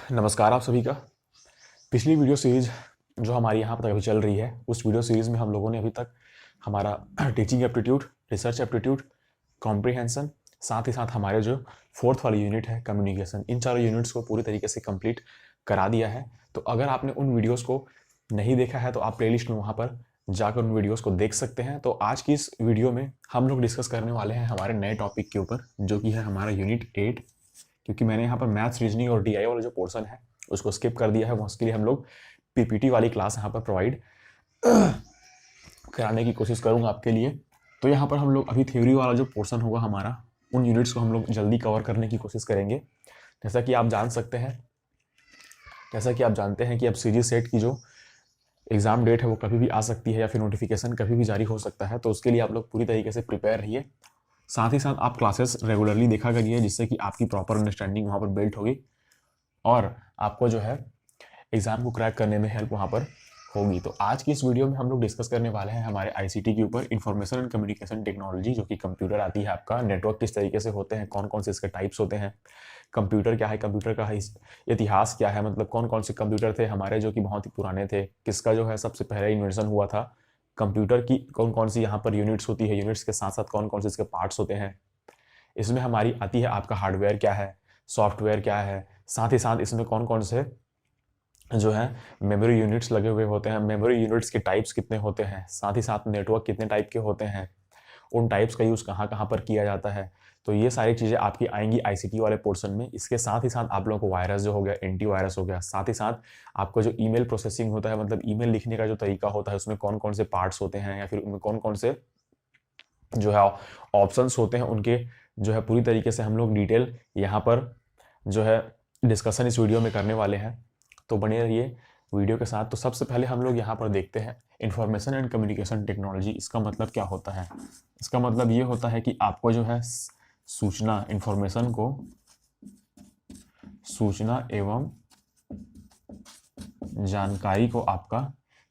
नमस्कार आप सभी का। पिछली वीडियो सीरीज जो हमारी यहाँ पर अभी चल रही है, उस वीडियो सीरीज में हम लोगों ने अभी तक हमारा teaching aptitude, research aptitude, comprehension, साथ ही साथ हमारे जो फोर्थ वाली यूनिट है कम्युनिकेशन, इन चारों यूनिट्स को पूरी तरीके से कंप्लीट करा दिया है। तो अगर आपने उन वीडियोज़ को नहीं देखा है तो आप प्लेलिस्ट में वहाँ पर जाकर उन वीडियोज़ को देख सकते हैं। तो आज की इस वीडियो में हम लोग डिस्कस करने वाले हैं हमारे नए टॉपिक के ऊपर, जो कि है हमारा यूनिट 8। क्योंकि मैंने यहाँ पर मैथ्स, रीजनिंग और डीआई वाला जो पोर्शन है उसको स्किप कर दिया है, उसके लिए हम लोग पीपीटी वाली क्लास यहाँ पर प्रोवाइड कराने की कोशिश करूँगा आपके लिए। तो यहाँ पर हम लोग अभी थ्योरी वाला जो पोर्शन होगा हमारा, उन यूनिट्स को हम लोग जल्दी कवर करने की कोशिश करेंगे। जैसा कि आप जानते हैं कि अब सीजी सेट की जो एग्ज़ाम डेट है वो कभी भी आ सकती है या फिर नोटिफिकेशन कभी भी जारी हो सकता है। तो उसके लिए आप लोग पूरी तरीके से प्रिपेयर रहिए। साथ ही साथ आप क्लासेस रेगुलरली देखा करिए, जिससे कि आपकी प्रॉपर अंडरस्टैंडिंग वहाँ पर बिल्ड होगी और आपको जो है एग्ज़ाम को क्रैक करने में हेल्प वहाँ पर होगी। तो आज की इस वीडियो में हम लोग डिस्कस करने वाले हैं हमारे आईसीटी के ऊपर, इंफॉर्मेशन एंड कम्युनिकेशन टेक्नोलॉजी, जो कि कंप्यूटर आती है आपका, नेटवर्क किस तरीके से होते हैं, कौन कौन से इसके टाइप्स होते हैं, कंप्यूटर क्या है, कंप्यूटर का इतिहास क्या है, मतलब कौन कौन से कंप्यूटर थे हमारे जो कि बहुत ही पुराने थे, किसका जो है सबसे पहले इन्वेंशन हुआ था, कंप्यूटर की कौन कौन सी यहाँ पर यूनिट्स होती है, यूनिट्स के साथ साथ कौन कौन से इसके पार्ट्स होते हैं। इसमें हमारी आती है आपका हार्डवेयर क्या है, सॉफ्टवेयर क्या है, साथ ही साथ इसमें कौन कौन से जो है मेमोरी यूनिट्स लगे हुए होते हैं, मेमोरी यूनिट्स के टाइप्स कितने होते हैं, साथ ही साथ नेटवर्क कितने टाइप के होते हैं, उन टाइप्स का यूज़ कहाँ कहाँ पर किया जाता है। तो ये सारी चीज़ें आपकी आएंगी आईसीटी वाले पोर्शन में। इसके साथ ही साथ आप लोगों को वायरस जो हो गया, एंटी वायरस हो गया, साथ ही साथ आपका जो ईमेल प्रोसेसिंग होता है, मतलब ईमेल लिखने का जो तरीका होता है, उसमें कौन कौन से पार्ट्स होते हैं या फिर उनमें कौन कौन से जो है ऑप्शंस होते हैं, उनके जो है पूरी तरीके से हम लोग डिटेल यहाँ पर जो है डिस्कशन इस वीडियो में करने वाले हैं। तो बने रहिए वीडियो के साथ। तो सबसे पहले हम लोग यहाँ पर देखते हैं इंफॉर्मेशन एंड कम्युनिकेशन टेक्नोलॉजी। इसका मतलब क्या होता है? इसका मतलब ये होता है कि आपको जो है सूचना, इंफॉर्मेशन को सूचना एवं जानकारी को आपका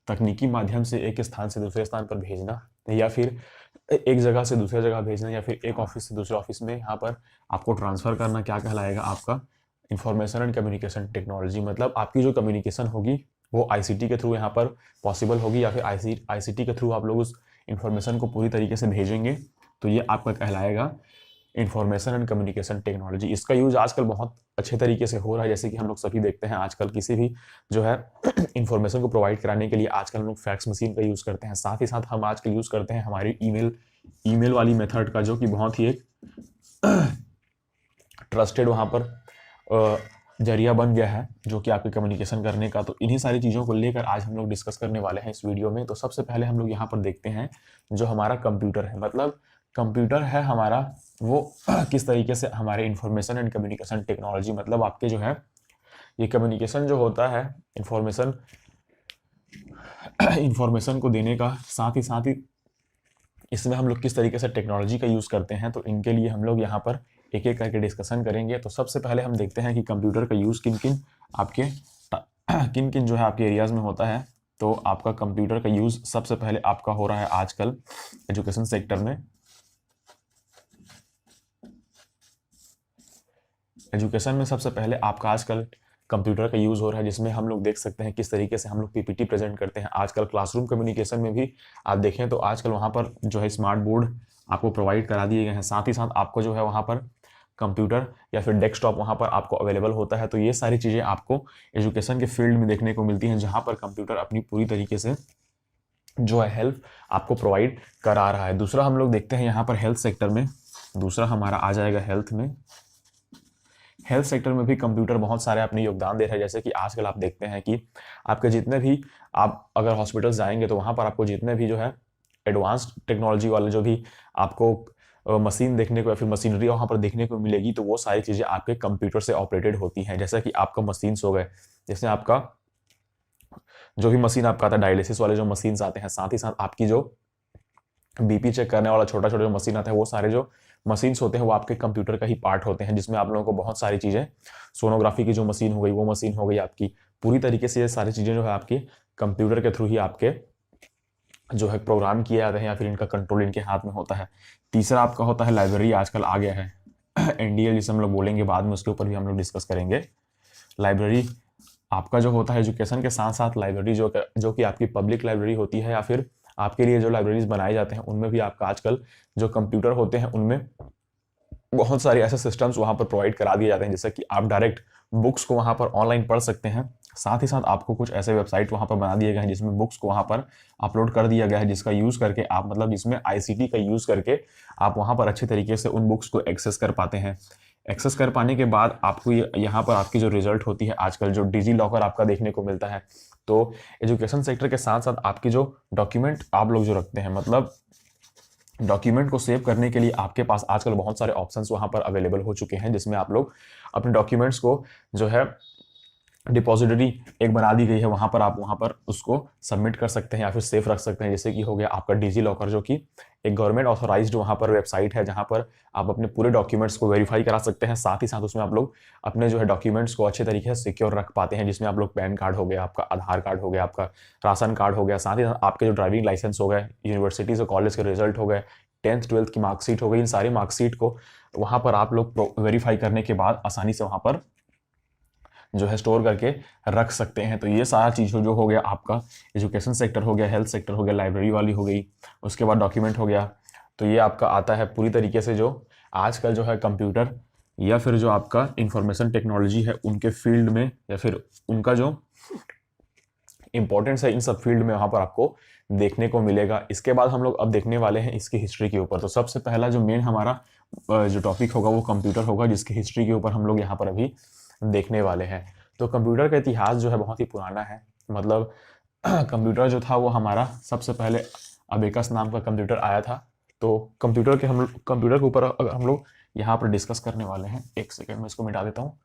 तकनीकी माध्यम से एक स्थान से दूसरे स्थान पर भेजना, या फिर एक जगह से दूसरे जगह भेजना, या फिर एक ऑफिस से दूसरे ऑफिस में यहाँ पर आपको ट्रांसफ़र करना, क्या कहलाएगा आपका इंफॉर्मेशन एंड कम्युनिकेशन टेक्नोलॉजी। मतलब आपकी जो कम्युनिकेशन होगी वो आईसीटी के थ्रू यहाँ पर पॉसिबल होगी, या फिर आईसीटी के थ्रू आप लोग उस इंफॉर्मेशन को पूरी तरीके से भेजेंगे। तो ये आपका कहलाएगा इंफॉर्मेशन एंड कम्युनिकेशन टेक्नोलॉजी। इसका यूज़ आजकल बहुत अच्छे तरीके से हो रहा है, जैसे कि हम लोग सभी देखते हैं आजकल किसी भी जो है इंफॉर्मेशन को प्रोवाइड कराने के लिए आजकल हम लोग फैक्स मशीन का यूज़ करते हैं। साथ ही साथ हम आजकल यूज़ करते हैं हमारी ईमेल वाली मेथड का, जो कि बहुत ही एक ट्रस्टेड वहाँ पर जरिया बन गया है, जो कि आपके कम्युनिकेशन करने का। तो इन्हीं सारी चीज़ों को लेकर आज हम लोग डिस्कस करने वाले हैं इस वीडियो में। तो सबसे पहले हम लोग यहाँ पर देखते हैं जो हमारा कंप्यूटर है, मतलब कंप्यूटर है हमारा वो किस तरीके से हमारे इंफॉर्मेशन एंड कम्युनिकेशन टेक्नोलॉजी, मतलब आपके जो है ये कम्युनिकेशन जो होता है इंफॉर्मेशन को देने का, साथ ही इसमें हम लोग किस तरीके से टेक्नोलॉजी का यूज़ करते हैं। तो इनके लिए हम लोग यहाँ पर एक एक करके डिस्कशन करेंगे। तो सबसे पहले हम देखते हैं कि कंप्यूटर का यूज़ किन किन जो है आपके एरियाज़ में होता है। तो आपका कंप्यूटर का यूज़ सबसे पहले आपका हो रहा है आजकल एजुकेशन सेक्टर में। एजुकेशन में सबसे पहले आपका आजकल कंप्यूटर का यूज़ हो रहा है, जिसमें हम लोग देख सकते हैं किस तरीके से हम लोग पीपीटी प्रेजेंट करते हैं। आजकल क्लासरूम कम्युनिकेशन में भी आप देखें तो आजकल वहाँ पर जो है स्मार्ट बोर्ड आपको प्रोवाइड करा दिए गए हैं। साथ ही साथ आपको जो है वहाँ पर कंप्यूटर या फिर डेस्कटॉप वहाँ पर आपको अवेलेबल होता है। तो ये सारी चीज़ें आपको एजुकेशन के फील्ड में देखने को मिलती हैं, जहाँ पर कंप्यूटर अपनी पूरी तरीके से जो है हेल्प आपको प्रोवाइड करा रहा है। दूसरा हम लोग देखते हैं यहाँ पर हेल्थ सेक्टर में। दूसरा हमारा आ जाएगा हेल्थ में। हेल्थ सेक्टर में भी कंप्यूटर बहुत सारे अपने योगदान दे रहे हैं। जैसे कि आजकल आप देखते हैं कि आपके जितने भी आप अगर हॉस्पिटल जाएंगे तो वहाँ पर आपको जितने भी जो है एडवांस्ड टेक्नोलॉजी वाले जो भी आपको मशीन देखने को या फिर मशीनरी वहाँ पर देखने को मिलेगी, तो वो सारी चीज़ें आपके कंप्यूटर से ऑपरेटेड होती हैं। जैसे कि आपका मशीन्स हो गए, जैसे आपका जो भी मशीन आपका आता है, डायलिसिस वाले जो मशीन्स आते हैं, साथ ही साथ आपकी जो बीपी चेक करने वाला छोटा छोटा जो मशीन आता है, वो सारे जो मशीन्स होते हैं वो आपके कंप्यूटर का ही पार्ट होते हैं, जिसमें आप लोगों को बहुत सारी चीज़ें, सोनोग्राफी की जो मशीन हो गई वो मशीन हो गई आपकी, पूरी तरीके से ये सारी चीज़ें जो है आपकी कंप्यूटर के थ्रू ही आपके जो है प्रोग्राम किए जाते हैं, या फिर इनका कंट्रोल इनके हाथ में होता है। तीसरा आपका होता है लाइब्रेरी, आजकल आ गया है एनडीएल जिसे हम लोग बोलेंगे बाद में, उसके ऊपर भी हम लोग डिस्कस करेंगे। लाइब्रेरी आपका जो होता है एजुकेशन के साथ साथ लाइब्रेरी जो कि आपकी पब्लिक लाइब्रेरी होती है या फिर आपके लिए जो लाइब्रेरीज बनाए जाते हैं उनमें भी आपका आजकल जो कंप्यूटर होते हैं उनमें बहुत सारे ऐसे सिस्टम्स वहाँ पर प्रोवाइड करा दिए जाते हैं जैसे कि आप डायरेक्ट बुक्स को वहाँ पर ऑनलाइन पढ़ सकते हैं। साथ ही साथ आपको कुछ ऐसे वेबसाइट वहाँ पर बना दिए गए हैं जिसमें बुक्स को वहाँ पर अपलोड कर दिया गया है, जिसका यूज़ करके आप मतलब जिसमें आईसीटी का यूज़ करके आप वहाँ पर अच्छे तरीके से उन बुक्स को एक्सेस कर पाते हैं। एक्सेस कर पाने के बाद आपको यहाँ पर आपकी जो रिजल्ट होती है आजकल जो डिजी लॉकर आपका देखने को मिलता है। तो एजुकेशन सेक्टर के साथ साथ आपकी जो डॉक्यूमेंट आप लोग जो रखते हैं मतलब डॉक्यूमेंट को सेव करने के लिए आपके पास आजकल बहुत सारे ऑप्शंस वहाँ पर अवेलेबल हो चुके हैं जिसमें आप लोग अपने डॉक्यूमेंट्स को जो है डिपॉजिटरी एक बना दी गई है, वहाँ पर आप वहाँ पर उसको सबमिट कर सकते हैं या फिर सेफ रख सकते हैं। जैसे कि हो गया आपका डिजी लॉकर जो कि एक गवर्नमेंट ऑथोराइज्ड वहाँ पर वेबसाइट है जहाँ पर आप अपने पूरे डॉक्यूमेंट्स को वेरीफाई करा सकते हैं। साथ ही साथ उसमें आप लोग अपने जो है डॉक्यूमेंट्स को अच्छे तरीके से सिक्योर रख पाते हैं, जिसमें आप लोग पैन कार्ड हो गया, आपका आधार कार्ड हो गया, आपका राशन कार्ड हो गया, साथ ही साथ आपके जो ड्राइविंग लाइसेंस हो गए, यूनिवर्सिटी से कॉलेज के रिजल्ट हो गए, 10th 12th की मार्कशीट हो गई, इन सारी मार्कशीट को वहाँ पर आप लोग वेरीफाई करने के बाद आसानी से वहाँ पर जो है स्टोर करके रख सकते हैं। तो ये सारा चीज़ जो हो गया आपका एजुकेशन सेक्टर हो गया, हेल्थ सेक्टर हो गया, लाइब्रेरी वाली हो गई, उसके बाद डॉक्यूमेंट हो गया। तो ये आपका आता है पूरी तरीके से जो आजकल जो है कंप्यूटर या फिर जो आपका इंफॉर्मेशन टेक्नोलॉजी है उनके फील्ड में या फिर उनका जो इंपॉर्टेंस है इन सब फील्ड में वहाँ पर आपको देखने को मिलेगा। इसके बाद हम लोग अब देखने वाले हैं इसकी हिस्ट्री के ऊपर। तो सबसे पहला जो मेन हमारा जो टॉपिक होगा वो कंप्यूटर होगा, जिसकी हिस्ट्री के ऊपर हम लोग यहाँ पर अभी देखने वाले हैं। तो कंप्यूटर का इतिहास जो है बहुत ही पुराना है। मतलब कंप्यूटर जो था वो हमारा सबसे पहले अबेकस नाम का कंप्यूटर आया था। तो कंप्यूटर के ऊपर हम लोग यहाँ पर डिस्कस करने वाले हैं। एक सेकेंड में इसको मिटा देता हूँ।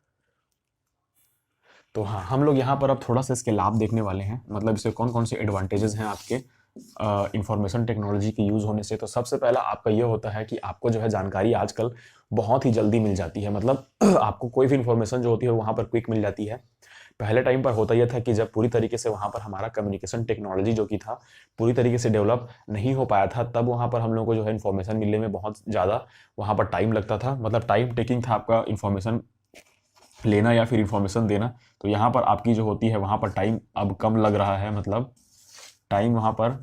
तो हाँ, हम लोग यहाँ पर अब थोड़ा सा इसके लाभ देखने वाले हैं, मतलब इससे कौन कौन से एडवांटेजेस हैं आपके इंफॉर्मेशन टेक्नोलॉजी के यूज़ होने से। तो सबसे पहला आपका ये होता है कि आपको जो है जानकारी आजकल बहुत ही जल्दी मिल जाती है। मतलब आपको कोई भी इंफॉर्मेशन जो होती है वहाँ पर क्विक मिल जाती है। पहले टाइम पर होता यह था कि जब पूरी तरीके से वहाँ पर हमारा कम्युनिकेशन टेक्नोलॉजी जो कि था पूरी तरीके से डेवलप नहीं हो पाया था, तब वहाँ पर हम लोग को जो है इन्फॉर्मेशन मिलने में बहुत ज़्यादा वहाँ पर टाइम लगता था। मतलब टाइम टेकिंग था आपका इन्फॉर्मेशन लेना या फिर इंफॉर्मेशन देना। तो यहाँ पर आपकी जो होती है वहाँ पर टाइम अब कम लग रहा है, मतलब टाइम वहाँ पर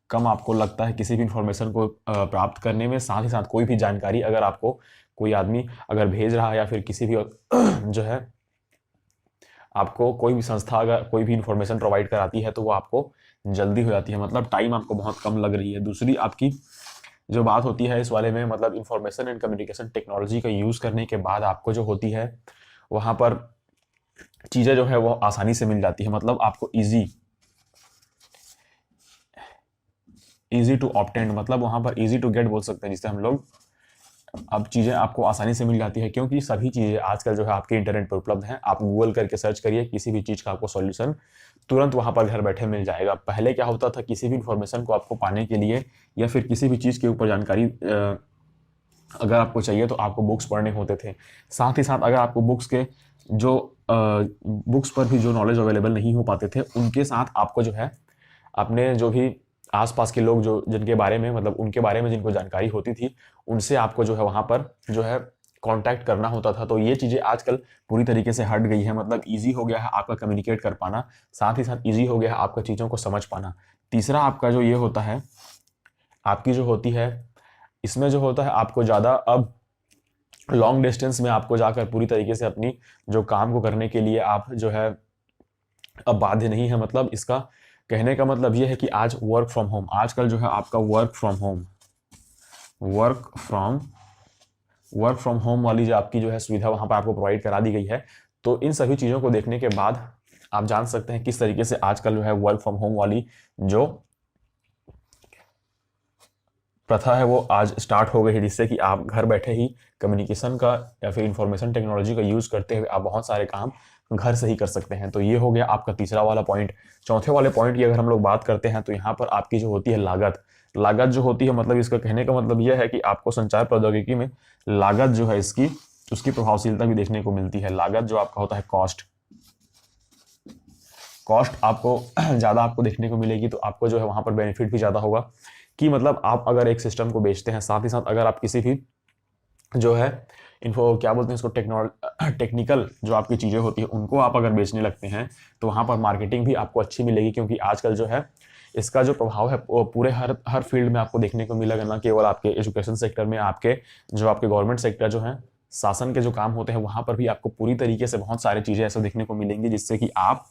कम आपको लगता है किसी भी इंफॉर्मेशन को प्राप्त करने में। साथ ही साथ कोई भी जानकारी अगर आपको कोई आदमी अगर भेज रहा है या फिर किसी भी जो है आपको कोई भी संस्था अगर कोई भी इंफॉर्मेशन प्रोवाइड कराती है तो वो आपको जल्दी हो जाती है, मतलब टाइम आपको बहुत कम लग रही है। दूसरी आपकी जो बात होती है इस वाले में, मतलब इंफॉर्मेशन एंड कम्युनिकेशन टेक्नोलॉजी का यूज़ करने के बाद आपको जो होती है वहाँ पर चीज़ें जो है वो आसानी से मिल जाती है। मतलब आपको इजी टू ऑब्टेन, मतलब वहाँ पर इजी टू गेट बोल सकते हैं जिससे हम लोग अब चीज़ें आपको आसानी से मिल जाती है, क्योंकि सभी चीज़ें आजकल जो है आपके इंटरनेट पर उपलब्ध हैं। आप गूगल करके सर्च करिए, किसी भी चीज़ का आपको सॉल्यूशन तुरंत वहाँ पर घर बैठे मिल जाएगा। पहले क्या होता था, किसी भी इंफॉर्मेशन को आपको पाने के लिए या फिर किसी भी चीज़ के ऊपर जानकारी अगर आपको चाहिए तो आपको बुक्स पढ़ने होते थे। साथ ही साथ अगर आपको बुक्स पर भी जो नॉलेज अवेलेबल नहीं हो पाते थे, उनके साथ आपको जो है अपने जो भी आसपास के लोग जो जिनके बारे में मतलब उनके बारे में जिनको जानकारी होती थी उनसे आपको जो है वहाँ पर जो है कांटेक्ट करना होता था। तो ये चीज़ें आजकल पूरी तरीके से हट गई है। मतलब इजी हो गया है आपका कम्युनिकेट कर पाना, साथ ही साथ इजी हो गया है आपका चीज़ों को समझ पाना। तीसरा आपका जो ये होता है, आपकी जो होती है इसमें जो होता है आपको ज़्यादा अब लॉन्ग डिस्टेंस में आपको जाकर पूरी तरीके से अपनी जो काम को करने के लिए आप जो है अब बाध्य नहीं है। मतलब इसका कहने का मतलब ये है कि आज वर्क फ्रॉम होम, आजकल जो है आपका वर्क फ्रॉम होम वाली जो आपकी जो है सुविधा वहाँ पर आपको प्रोवाइड करा दी गई है। तो इन सभी चीज़ों को देखने के बाद आप जान सकते हैं किस तरीके से आजकल जो है वर्क फ्रॉम होम वाली जो प्रथा है वो आज स्टार्ट हो गई है, जिससे कि आप घर बैठे ही कम्युनिकेशन का या फिर इंफॉर्मेशन टेक्नोलॉजी का यूज़ करते हुए आप बहुत सारे काम घर से ही कर सकते हैं। तो ये हो गया आपका तीसरा वाला पॉइंट। चौथे वाले पॉइंट की अगर हम लोग बात करते हैं तो यहाँ पर आपकी जो होती है लागत जो होती है, मतलब इसका कहने का मतलब यह है कि आपको संचार प्रौद्योगिकी में लागत जो है उसकी प्रभावशीलता भी देखने को मिलती है। लागत जो आपका होता है कॉस्ट आपको ज़्यादा आपको देखने को मिलेगी। तो आपको जो है वहाँ पर बेनिफिट भी ज़्यादा होगा कि मतलब आप अगर एक सिस्टम को बेचते हैं, साथ ही साथ अगर आप किसी भी जो है इन्फो क्या बोलते हैं इसको टेक्निकल जो आपकी चीज़ें होती है उनको आप अगर बेचने लगते हैं तो वहाँ पर मार्केटिंग भी आपको अच्छी मिलेगी, क्योंकि आजकल जो है इसका जो प्रभाव है वो पूरे हर हर फील्ड में आपको देखने को मिलेगा, ना केवल आपके एजुकेशन सेक्टर में, आपके जो आपके गवर्नमेंट सेक्टर जो है शासन के जो काम होते हैं वहाँ पर भी आपको पूरी तरीके से बहुत सारी चीज़ें ऐसे देखने को मिलेंगी जिससे कि आप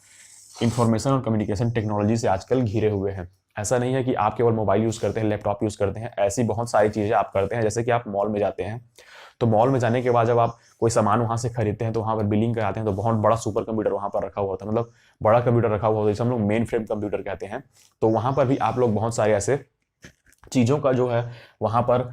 इंफॉर्मेशन और कम्युनिकेशन टेक्नोलॉजी से आजकल घिरे हुए हैं। ऐसा नहीं है कि आप केवल मोबाइल यूज़ करते हैं, लैपटॉप यूज़ करते हैं, ऐसी बहुत सारी चीज़ें आप करते हैं। जैसे कि आप मॉल में जाते हैं, तो मॉल में जाने के बाद जब आप कोई सामान वहाँ से खरीदते हैं तो वहाँ पर बिलिंग कराते हैं, तो बहुत बड़ा सुपर कंप्यूटर वहाँ पर रखा हुआ होता है, मतलब बड़ा कंप्यूटर रखा हुआ होता है जिसे हम लोग मेन फ्रेम कंप्यूटर कहते हैं। तो वहाँ पर भी आप लोग बहुत सारे ऐसे चीज़ों का जो है वहाँ पर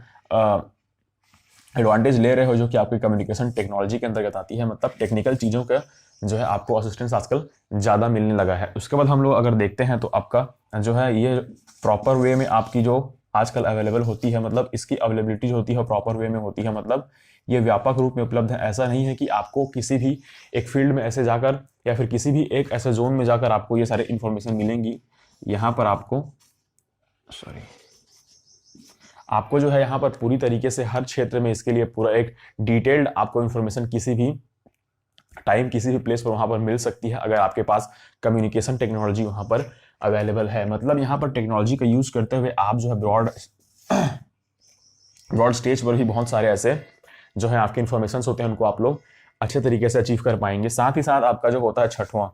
एडवांटेज ले रहे हो जो कि आपकी कम्युनिकेशन टेक्नोलॉजी के अंतर्गत आती है। मतलब टेक्निकल चीज़ों का जो है आपको असिस्टेंस आजकल ज़्यादा मिलने लगा है। उसके बाद हम लोग अगर देखते हैं तो आपका जो है ये प्रॉपर वे में आपकी जो आजकल अवेलेबल होती है, मतलब इसकी अवेलेबिलिटी जो होती है प्रॉपर वे में होती है, मतलब ये व्यापक रूप में उपलब्ध है। ऐसा नहीं है कि आपको किसी भी एक फील्ड में ऐसे जाकर या फिर किसी भी एक ऐसे जोन में जाकर आपको ये सारे इन्फॉर्मेशन मिलेंगी। यहाँ पर आपको जो है यहाँ पर पूरी तरीके से हर क्षेत्र में इसके लिए पूरा एक डिटेल्ड आपको इन्फॉर्मेशन किसी भी टाइम किसी भी प्लेस पर वहाँ पर मिल सकती है, अगर आपके पास कम्युनिकेशन टेक्नोलॉजी वहाँ पर अवेलेबल है। मतलब यहाँ पर टेक्नोलॉजी का यूज़ करते हुए आप जो है ब्रॉड स्टेज पर भी बहुत सारे ऐसे जो है आपके इन्फॉर्मेशन होते हैं उनको आप लोग अच्छे तरीके से अचीव कर पाएंगे। साथ ही साथ आपका जो होता है छठवां,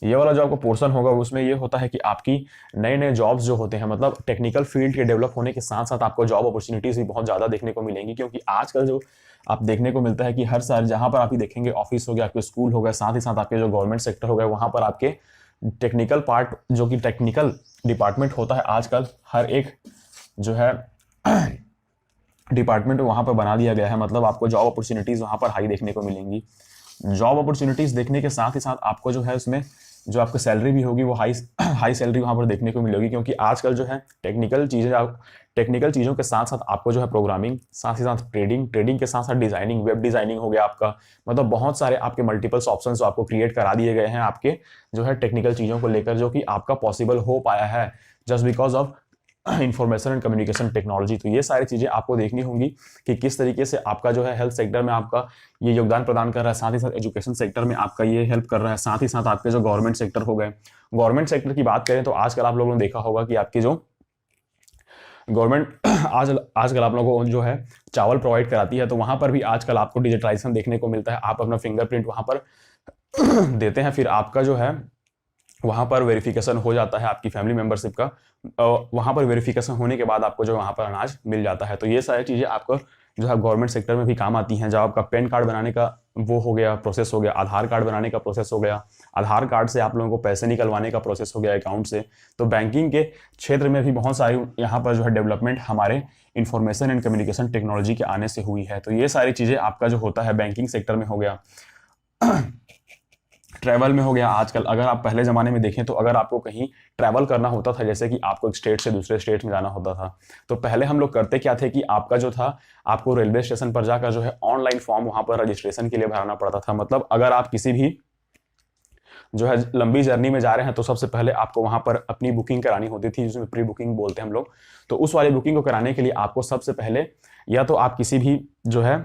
ये वाला जो आपको पोर्शन होगा उसमें ये होता है कि आपकी नए नए जॉब्स जो होते हैं, मतलब टेक्निकल फील्ड के डेवलप होने के साथ साथ आपको जॉब अपॉर्चुनिटीज भी बहुत ज़्यादा देखने को मिलेंगी। क्योंकि आजकल जो आप देखने को मिलता है कि हर साल जहाँ पर आप ही देखेंगे ऑफिस हो गया, आपके स्कूल हो गया, साथ ही साथ आपके जो गवर्नमेंट सेक्टर हो गया, वहाँ पर आपके टेक्निकल पार्ट जो कि टेक्निकल डिपार्टमेंट होता है, आजकल हर एक जो है डिपार्टमेंट वहाँ पर बना दिया गया है। मतलब आपको जॉब अपॉर्चुनिटीज़ वहाँ पर हाई देखने को मिलेंगी। जॉब अपॉर्चुनिटीज़ देखने के साथ ही साथ आपको जो है उसमें जो आपकी सैलरी भी होगी वो हाई सैलरी वहाँ पर देखने को मिलेगी। क्योंकि आजकल जो है टेक्निकल चीज़ों के साथ साथ आपको जो है प्रोग्रामिंग, साथ ही साथ ट्रेडिंग के साथ साथ डिज़ाइनिंग, वेब डिज़ाइनिंग हो गया आपका, मतलब बहुत सारे आपके मल्टीपल्स ऑप्शंस जो आपको क्रिएट करा दिए गए हैं आपके जो है टेक्निकल चीज़ों को लेकर, जो कि आपका पॉसिबल हो पाया है just because of information and communication technology. तो ये सारी चीज़ें आपको देखनी होंगी कि किस तरीके से आपका जो है हेल्थ सेक्टर में आपका ये योगदान प्रदान कर रहा है, साथ ही साथ एजुकेशन सेक्टर में आपका ये हेल्प कर रहा है, साथ ही साथ आपके जो गवर्नमेंट सेक्टर हो गए। गवर्नमेंट सेक्टर की बात करें तो आजकल आप लोगों ने देखा होगा कि आपकी जो गवर्नमेंट आजकल आप लोगों को जो है चावल प्रोवाइड कराती है, तो वहाँ पर भी आजकल आपको डिजिटाइजेशन देखने को मिलता है। आप अपना फिंगरप्रिंट वहाँ पर देते हैं, फिर आपका जो है वहाँ पर वेरिफिकेशन हो जाता है आपकी फैमिली मेंबरशिप का, वहाँ पर वेरिफिकेशन होने के बाद आपको जो वहाँ पर अनाज मिल जाता है। तो ये सारी चीज़ें आपको जो है गवर्नमेंट सेक्टर में भी काम आती हैं। जब आपका पैन कार्ड बनाने का वो हो गया, प्रोसेस हो गया, आधार कार्ड बनाने का प्रोसेस हो गया, आधार कार्ड से आप लोगों को पैसे निकलवाने का प्रोसेस हो गया अकाउंट से, तो बैंकिंग के क्षेत्र में भी बहुत सारी यहाँ पर जो है डेवलपमेंट हमारे इंफॉर्मेशन एंड कम्युनिकेशन टेक्नोलॉजी के आने से हुई है। तो ये सारी चीज़ें आपका जो होता है बैंकिंग सेक्टर में हो गया, ट्रैवल में हो गया। आजकल अगर आप पहले ज़माने में देखें तो अगर आपको कहीं ट्रैवल करना होता था, जैसे कि आपको एक स्टेट से दूसरे स्टेट में जाना होता था, तो पहले हम लोग करते क्या थे कि आपका जो था आपको रेलवे स्टेशन पर जाकर जो है ऑनलाइन फॉर्म वहाँ पर रजिस्ट्रेशन के लिए भराना पड़ता था। मतलब अगर आप किसी भी जो है लंबी जर्नी में जा रहे हैं तो सबसे पहले आपको वहाँ पर अपनी बुकिंग करानी होती थी, जिसमें प्री बुकिंग बोलते हैं हम लोग। तो उस वाली बुकिंग को कराने के लिए आपको सबसे पहले या तो आप किसी भी जो है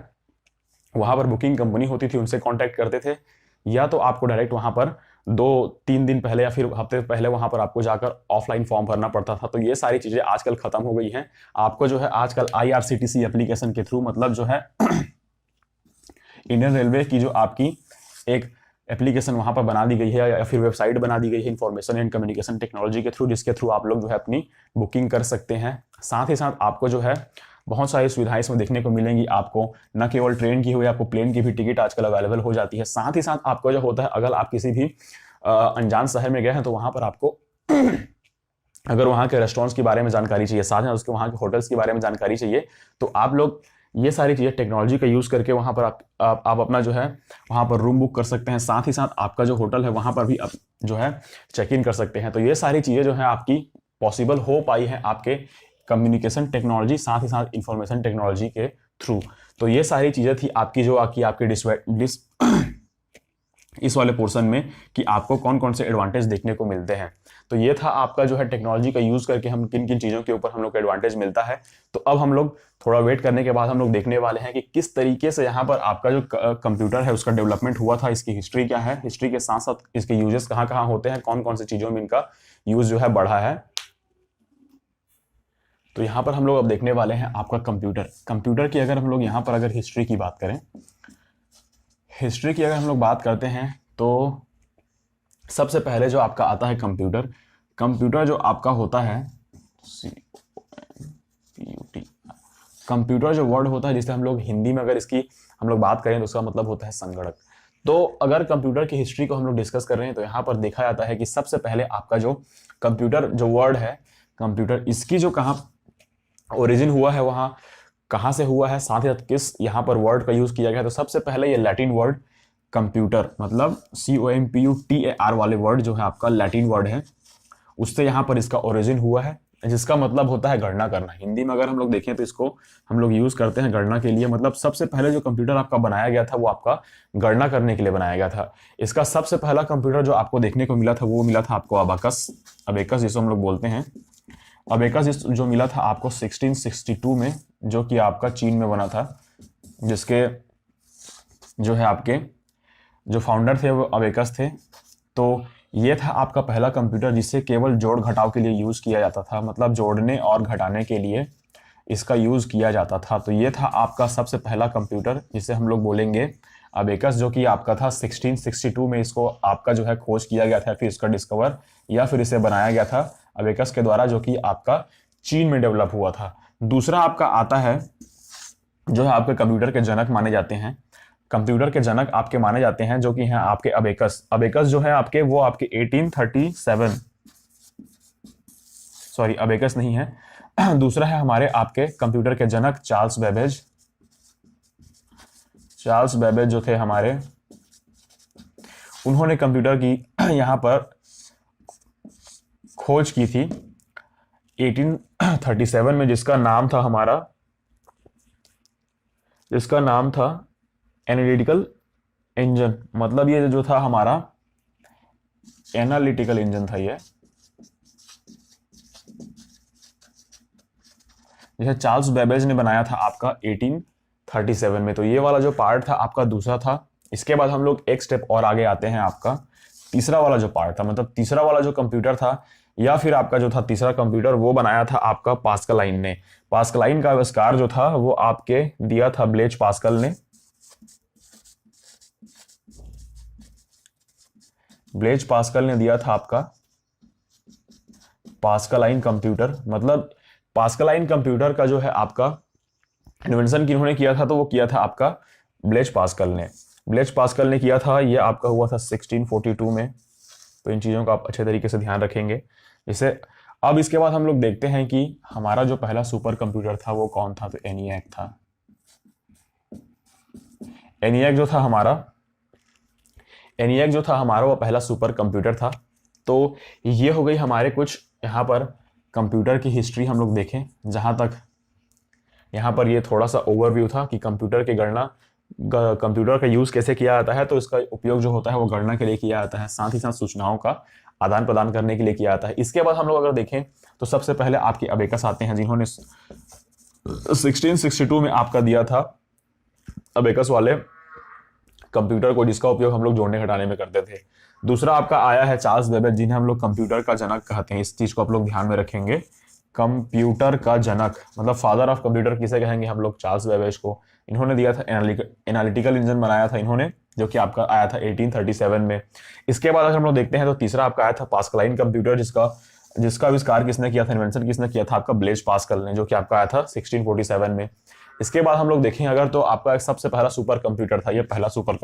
वहाँ पर बुकिंग कंपनी होती थी उनसे कॉन्टैक्ट करते थे, या तो आपको डायरेक्ट वहाँ पर 2-3 दिन पहले या फिर हफ्ते पहले वहाँ पर आपको जाकर ऑफलाइन फॉर्म भरना पड़ता था। तो ये सारी चीज़ें आजकल खत्म हो गई हैं। आपको जो है आजकल IRCTC एप्लीकेशन के थ्रू, मतलब जो है इंडियन रेलवे की जो आपकी एक एप्लीकेशन वहाँ पर बना दी गई है या फिर वेबसाइट बना दी गई है इंफॉर्मेशन एंड कम्युनिकेशन टेक्नोलॉजी के थ्रू, जिसके थ्रू आप लोग जो है अपनी बुकिंग कर सकते हैं। साथ ही साथ आपको जो है बहुत सारी सुविधाएं इसमें देखने को मिलेंगी। आपको न केवल ट्रेन की हो, आपको प्लेन की भी टिकट आजकल अवेलेबल हो जाती है। साथ ही साथ आपको जो होता है अगर आप किसी भी अनजान शहर में गए हैं तो वहाँ पर आपको अगर वहाँ के रेस्टोरेंट्स के बारे में जानकारी चाहिए, साथ ही उसके वहाँ के होटल्स के बारे में जानकारी चाहिए, तो आप लोग ये सारी चीज़ें टेक्नोलॉजी का यूज़ करके वहाँ पर आप अपना जो है वहाँ पर रूम बुक कर सकते हैं। साथ ही साथ आपका जो होटल है वहाँ पर भी आप जो है चेक इन कर सकते हैं। तो ये सारी चीज़ें जो है आपकी पॉसिबल हो पाई है आपके कम्युनिकेशन टेक्नोलॉजी, साथ ही साथ इंफॉर्मेशन टेक्नोलॉजी के थ्रू। तो ये सारी चीज़ें थी आपकी जो आपके इस वाले पोर्शन में कि आपको कौन कौन से एडवांटेज देखने को मिलते हैं। तो ये था आपका जो है टेक्नोलॉजी का यूज करके हम किन किन चीज़ों के ऊपर हम लोग को एडवांटेज मिलता है। तो अब हम लोग थोड़ा वेट करने के बाद हम लोग देखने वाले हैं कि किस तरीके से यहाँ पर आपका जो कंप्यूटर है उसका डेवलपमेंट हुआ था, इसकी हिस्ट्री क्या है, हिस्ट्री के साथ साथ इसके यूजेस कहाँ कहाँ होते हैं, कौन कौन सी चीज़ों में इनका यूज जो है बढ़ा है। तो यहाँ पर हम लोग अब देखने वाले हैं आपका कंप्यूटर की अगर हम लोग यहाँ पर अगर हिस्ट्री की बात करें, हिस्ट्री की अगर हम लोग बात करते हैं तो सबसे पहले जो आपका आता है कंप्यूटर जो आपका होता है कंप्यूटर जो वर्ड होता है जिसे हम लोग हिंदी में अगर इसकी हम लोग बात करें तो उसका मतलब होता है संगणक। तो अगर कंप्यूटर की हिस्ट्री को हम लोग डिस्कस कर रहे हैं तो यहाँ पर देखा जाता है कि सबसे पहले आपका जो कंप्यूटर जो वर्ड है कंप्यूटर, इसकी जो कहाँ ओरिजिन हुआ है, वहाँ कहाँ से हुआ है, साथ ही साथ किस यहाँ पर वर्ड का यूज किया गया है। तो सबसे पहले ये लैटिन वर्ड कंप्यूटर मतलब COMPUTER वाले वर्ड जो है आपका लैटिन वर्ड है, उससे यहाँ पर इसका ओरिजिन हुआ है, जिसका मतलब होता है गणना करना। हिंदी में अगर हम लोग देखें तो इसको हम लोग यूज करते हैं गणना के लिए। मतलब सबसे पहले जो कंप्यूटर आपका बनाया गया था वो आपका गणना करने के लिए बनाया गया था। इसका सबसे पहला कंप्यूटर जो आपको देखने को मिला था वो मिला था आपको अबेकस जिसको हम लोग बोलते हैं। अबेकस जो मिला था आपको 1662 में, जो कि आपका चीन में बना था, जिसके जो है आपके जो फाउंडर थे वो अबेकस थे। तो ये था आपका पहला कंप्यूटर जिसे केवल जोड़ घटाव के लिए यूज किया जाता था, मतलब जोड़ने और घटाने के लिए इसका यूज किया जाता था। तो ये था आपका सबसे पहला कंप्यूटर जिसे हम लोग बोलेंगे अबेकस, जो कि आपका था 1662 में इसको आपका जो है खोज किया गया था, फिर इसका डिस्कवर या फिर इसे बनाया गया था अबेकस के द्वारा, जो कि आपका चीन में डेवलप हुआ था। दूसरा आपका आता है जो है आपके कंप्यूटर के जनक माने जाते हैं, कंप्यूटर के जनक आपके माने जाते हैं जो कि हैं आपके अबेकस जो है आपके वो आपके 1837 सॉरी अबेकस नहीं है दूसरा है हमारे आपके कंप्यूटर के जनक चार्ल्स बेबेज जो थे हमारे, उन्होंने कंप्यूटर की यहां पर खोज की थी 1837 में, जिसका नाम था एनालिटिकल इंजन। मतलब ये जो था हमारा एनालिटिकल इंजन था, ये जैसे चार्ल्स बेबेज ने बनाया था आपका 1837 में। तो ये वाला जो पार्ट था आपका दूसरा था। इसके बाद हम लोग एक स्टेप और आगे आते हैं, आपका तीसरा वाला जो पार्ट था, मतलब तीसरा वाला जो कंप्यूटर था या फिर आपका जो था तीसरा कंप्यूटर, वो बनाया था आपका पास्कलाइन ने। पास्कलाइन का आविष्कार जो था वो आपके दिया था ब्लेज पास्कल ने। ब्लेज पास्कल ने दिया था आपका पास्कलाइन कंप्यूटर। मतलब पास्कलाइन कंप्यूटर का जो है आपका इन्वेंशन किन्होंने किया था, तो वो किया था आपका ब्लेज पास्कल ने किया था। ये आपका हुआ था 1642 में। तो इन चीज़ों का आप अच्छे तरीके से ध्यान रखेंगे। जैसे अब इसके बाद हम लोग देखते हैं कि हमारा जो पहला सुपर कंप्यूटर था वो कौन था, तो ENIAC था। ENIAC जो था हमारा वो पहला सुपर कंप्यूटर था। तो ये हो गई हमारे कुछ यहाँ पर कंप्यूटर की हिस्ट्री हम लोग देखें, जहाँ तक यहाँ पर ये थोड़ा सा ओवरव्यू था कि कंप्यूटर का यूज़ कैसे किया जाता है। तो इसका उपयोग जो होता है वो गणना के लिए किया जाता है, साथ ही साथ सूचनाओं का आदान प्रदान करने के लिए किया जाता है। इसके बाद हम लोग अगर देखें तो सबसे पहले आपके अबेकस आते हैं, जिन्होंने 1662 में आपका दिया था अबेकस वाले कंप्यूटर को, जिसका उपयोग हम लोग जोड़ने घटाने में करते थे। दूसरा आपका आया है चार्ल्स बेबेज, जिन्हें हम लोग कंप्यूटर का जनक कहते हैं। इस चीज को आप लोग ध्यान में रखेंगे, कंप्यूटर का जनक मतलब फादर ऑफ कंप्यूटर किसे कहेंगे हम लोग, चार्ल्स बेबेज को। इन्होंने दिया था एनालिटिकल इंजन बनाया था इन्होंने, जो कि आपका आया था 1837 में। इसके बाद अगर हम लोग देखते हैं तो तीसरा आपका आया था पास्कलाइन कंप्यूटर, जिसका आविष्कार किसने किया था, इन्वेंशन किसने किया था, आपका ब्लेज पास्कल ने, जो कि आपका आया था 1647 में। इसके बाद हम लोग देखें अगर तो आपका एक सबसे पहला सुपर कंप्यूटर था, ये पहला सुपर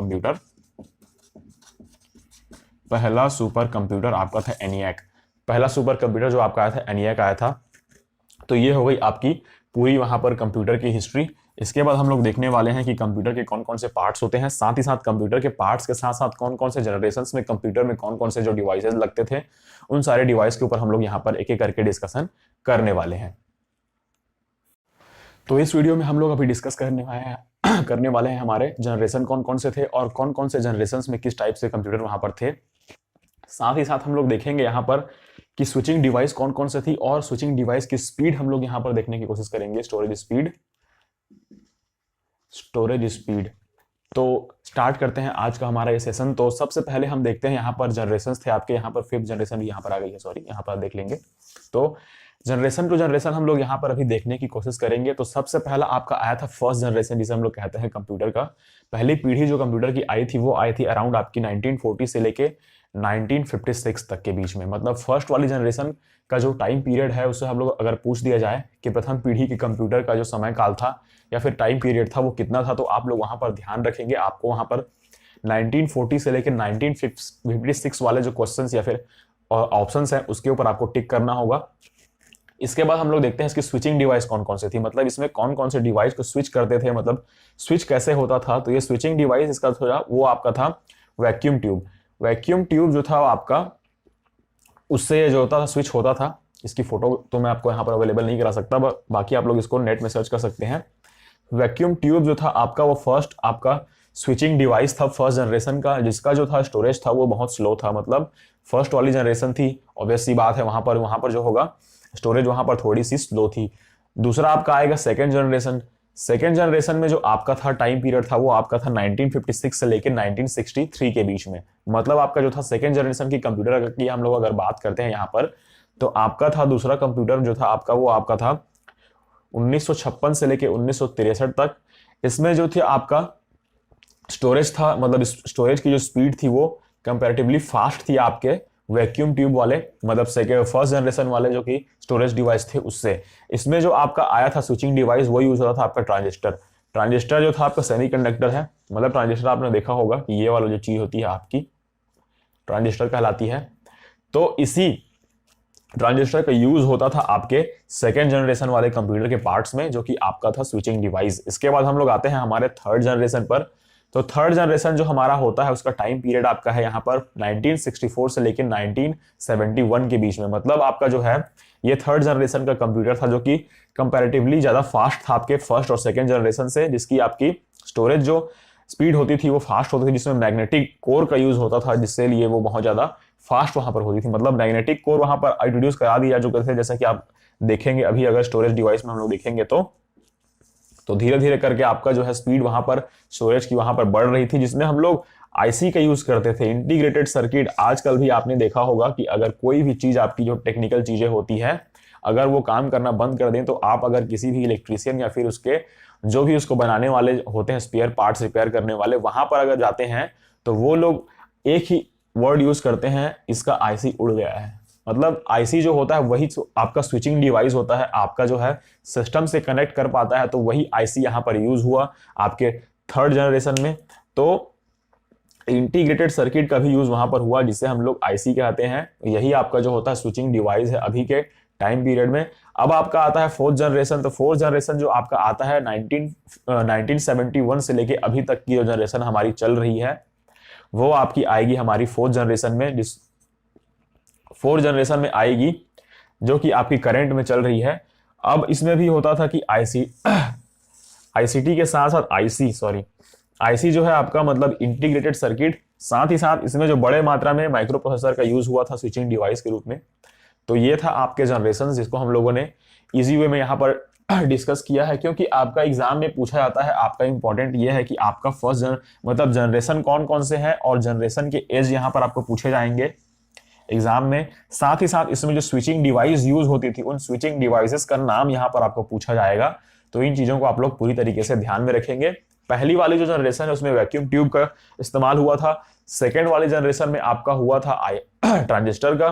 कंप्यूटर आपका था ENIAC। पहला सुपर कंप्यूटर जो आपका आया था ENIAC आया था। तो ये हो गई आपकी पूरी वहां पर कंप्यूटर की हिस्ट्री। इसके बाद हम लोग देखने वाले हैं कि कंप्यूटर के कौन कौन से पार्ट्स होते हैं, साथ ही साथ कंप्यूटर के पार्ट्स के साथ साथ कौन कौन से जनरेशंस में कंप्यूटर में कौन कौन से जो डिवाइसेस लगते थे, उन सारे डिवाइस के ऊपर हम लोग यहाँ पर एक एक करके डिस्कशन करने वाले हैं। तो इस वीडियो में हम लोग अभी डिस्कस करने वाले हैं हमारे जनरेशन कौन कौन से थे और कौन कौन से जनरेशंस में किस टाइप से कंप्यूटर वहां पर थे। साथ ही साथ हम लोग देखेंगे यहाँ पर कि स्विचिंग डिवाइस कौन कौन से थी और स्विचिंग डिवाइस की स्पीड हम लोग यहाँ पर देखने की कोशिश करेंगे। Storage speed. तो स्टार्ट करते हैं आज का हमारा ये सेशन। तो सबसे पहले हम देखते हैं यहाँ पर जनरेशन थे आपके, यहाँ पर 5th जनरेशन भी यहाँ पर आ गई है, सॉरी यहाँ पर देख लेंगे। तो जनरेशन टू जनरेशन हम लोग यहाँ पर अभी देखने की कोशिश करेंगे। तो सबसे पहला आपका आया था फर्स्ट जनरेशन, जिसे हम लोग कहते हैं कंप्यूटर का। पहली पीढ़ी जो कंप्यूटर की आई थी वो आई थी अराउंड आपकी 1940 से लेके 1956 तक के बीच में। मतलब फर्स्ट वाली जनरेशन का जो टाइम पीरियड है उससे हम लोग अगर पूछ दिया जाए कि प्रथम पीढ़ी के कंप्यूटर का जो समय काल था या फिर टाइम पीरियड था वो कितना था, तो आप लोग वहां पर ध्यान रखेंगे। आपको वहां पर 1940 से लेकर 1956 वाले जो क्वेश्चंस या फिर ऑप्शंस हैं उसके ऊपर आपको टिक करना होगा। इसके बाद हम लोग देखते हैं इसकी स्विचिंग डिवाइस कौन कौन से थी, मतलब इसमें कौन कौन से डिवाइस को स्विच करते थे, मतलब स्विच कैसे होता था। तो ये स्विचिंग डिवाइस इसका थोड़ा वो आपका था वैक्यूम ट्यूब। वैक्यूम ट्यूब जो था आपका, उससे जो होता था स्विच होता था। इसकी फोटो तो मैं आपको यहाँ पर अवेलेबल नहीं करा सकता, बाकी आप लोग इसको नेट में सर्च कर सकते हैं। वैक्यूम ट्यूब जो था आपका वो फर्स्ट आपका स्विचिंग डिवाइस था फर्स्ट जनरेशन का, जिसका जो था स्टोरेज था वो बहुत स्लो था। मतलब फर्स्ट वाली जनरेशन थी, ऑब्वियस सी बात है वहां पर जो होगा स्टोरेज वहां पर थोड़ी सी स्लो थी। दूसरा आपका आएगा सेकेंड जनरेशन। सेकेंड जनरेशन में जो आपका था टाइम पीरियड था वो आपका था 1956 से लेकर 1963 के बीच में। मतलब आपका जो था सेकेंड जनरेशन की कंप्यूटर की हम लोग अगर बात करते हैं यहाँ पर, तो आपका था दूसरा कंप्यूटर जो था आपका वो आपका था 1956 से लेकर 1963 तक। इसमें जो थे आपका स्टोरेज था, मतलब स्टोरेज की जो स्पीड थी वो कंपैरेटिवली फास्ट थी आपके वैक्यूम ट्यूब वाले, मतलब फर्स्ट जनरेशन वाले जो कि स्टोरेज डिवाइस थे उससे। इसमें जो आपका आया था स्विचिंग डिवाइस वो यूज होता था आपका ट्रांजिस्टर। ट्रांजिस्टर जो था आपका सेमीकंडक्टर है, मतलब ट्रांजिस्टर आपने देखा होगा कि ये वाला जो चीज होती है आपकी ट्रांजिस्टर कहलाती है। तो इसी ट्रांजिस्टर का यूज होता था आपके सेकेंड जनरेशन वाले कंप्यूटर के पार्ट्स में, जो कि आपका था स्विचिंग डिवाइस। इसके बाद हम लोग आते हैं हमारे थर्ड जनरेशन पर। तो थर्ड जनरेशन जो हमारा होता है उसका टाइम पीरियड आपका है यहाँ पर 1964 से लेकर 1971 के बीच में। मतलब आपका जो है ये थर्ड जनरेशन का कंप्यूटर था जो कि कंपैरेटिवली ज्यादा फास्ट था आपके फर्स्ट और सेकेंड जनरेशन से, जिसकी आपकी स्टोरेज जो स्पीड होती थी वो फास्ट होती थी, जिसमें मैग्नेटिक कोर का यूज होता था, जिससे लिए वो बहुत ज्यादा फास्ट वहां पर होती थी। मतलब मैग्नेटिक कोर वहां पर इंट्रोड्यूस करा दिया जो थे, जैसा कि आप देखेंगे अभी अगर स्टोरेज डिवाइस में हम लोग देखेंगे तो धीरे धीरे करके आपका जो है स्पीड वहां पर स्टोरेज की वहां पर बढ़ रही थी, जिसमें हम लोग आईसी का यूज करते थे, इंटीग्रेटेड सर्किट। आजकल भी आपने देखा होगा कि अगर कोई भी चीज आपकी जो टेक्निकल चीजें होती है अगर वो काम करना बंद कर दें, तो आप अगर किसी भी इलेक्ट्रीशियन या फिर उसके जो भी उसको बनाने वाले होते हैं स्पेयर पार्ट्स रिपेयर करने वाले, वहां पर अगर जाते हैं तो वो लोग एक ही वर्ड यूज करते हैं, इसका आईसी उड़ गया है। मतलब आईसी जो होता है वही आपका स्विचिंग डिवाइस होता है, आपका जो है सिस्टम से कनेक्ट कर पाता है, तो वही आईसी यहां पर यूज हुआ आपके थर्ड जनरेशन में। तो इंटीग्रेटेड सर्किट का भी यूज वहां पर हुआ, जिसे हम लोग आईसी कहते हैं। यही आपका जो होता है स्विचिंग डिवाइस है अभी के टाइम पीरियड में। अब आपका आता है फोर्थ जनरेशन। तो फोर्थ जनरेशन जो आपका आता है 1971 से लेके अभी तक की जो जनरेशन हमारी चल रही है वो आपकी आएगी हमारी फोर्थ जनरेशन में, जिस फोर्थ जनरेशन में आएगी जो कि आपकी करंट में चल रही है। अब इसमें भी होता था कि आईसीटी के साथ साथ आईसी जो है आपका मतलब इंटीग्रेटेड सर्किट, साथ ही साथ इसमें जो बड़े मात्रा में माइक्रो प्रोसेसर का यूज हुआ था स्विचिंग डिवाइस के रूप में। तो ये था आपके जनरेशन, जिसको हम लोगों ने इजी वे में यहाँ पर डिस्कस किया है, क्योंकि आपका एग्जाम में पूछा जाता है। आपका इंपॉर्टेंट ये है कि आपका मतलब जनरेशन कौन कौन से हैं और जनरेशन के एज यहाँ पर आपको पूछे जाएंगे एग्जाम में। साथ ही साथ इसमें जो स्विचिंग डिवाइस यूज होती थी उन स्विचिंग डिवाइसेस का नाम यहाँ पर आपको पूछा जाएगा। तो इन चीजों को आप लोग पूरी तरीके से ध्यान में रखेंगे। पहली वाली जो जनरेशन है उसमें वैक्यूम ट्यूब का इस्तेमाल हुआ था, सेकेंड वाले जनरेशन में आपका हुआ था ट्रांजिस्टर का,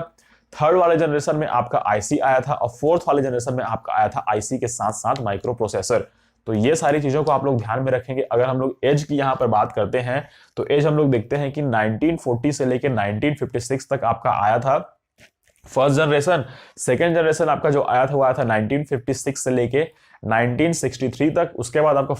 थर्ड वाले जनरेशन में आपका आईसी आया था और फोर्थ वाले जनरेशन में आपका आया था आईसी के साथ साथ माइक्रो प्रोसेसर। तो ये सारी चीजों को आप लोग ध्यान में रखेंगे। अगर हम लोग एज की यहाँ पर बात करते हैं तो एज हम लोग देखते हैं कि 1940 से लेकर 1956 तक आपका आया था फर्स्ट जनरेशन। सेकेंड जनरेशन आपका जो आया था वो आया था 1956 से लेके 1963 तक। उसके बाद आपका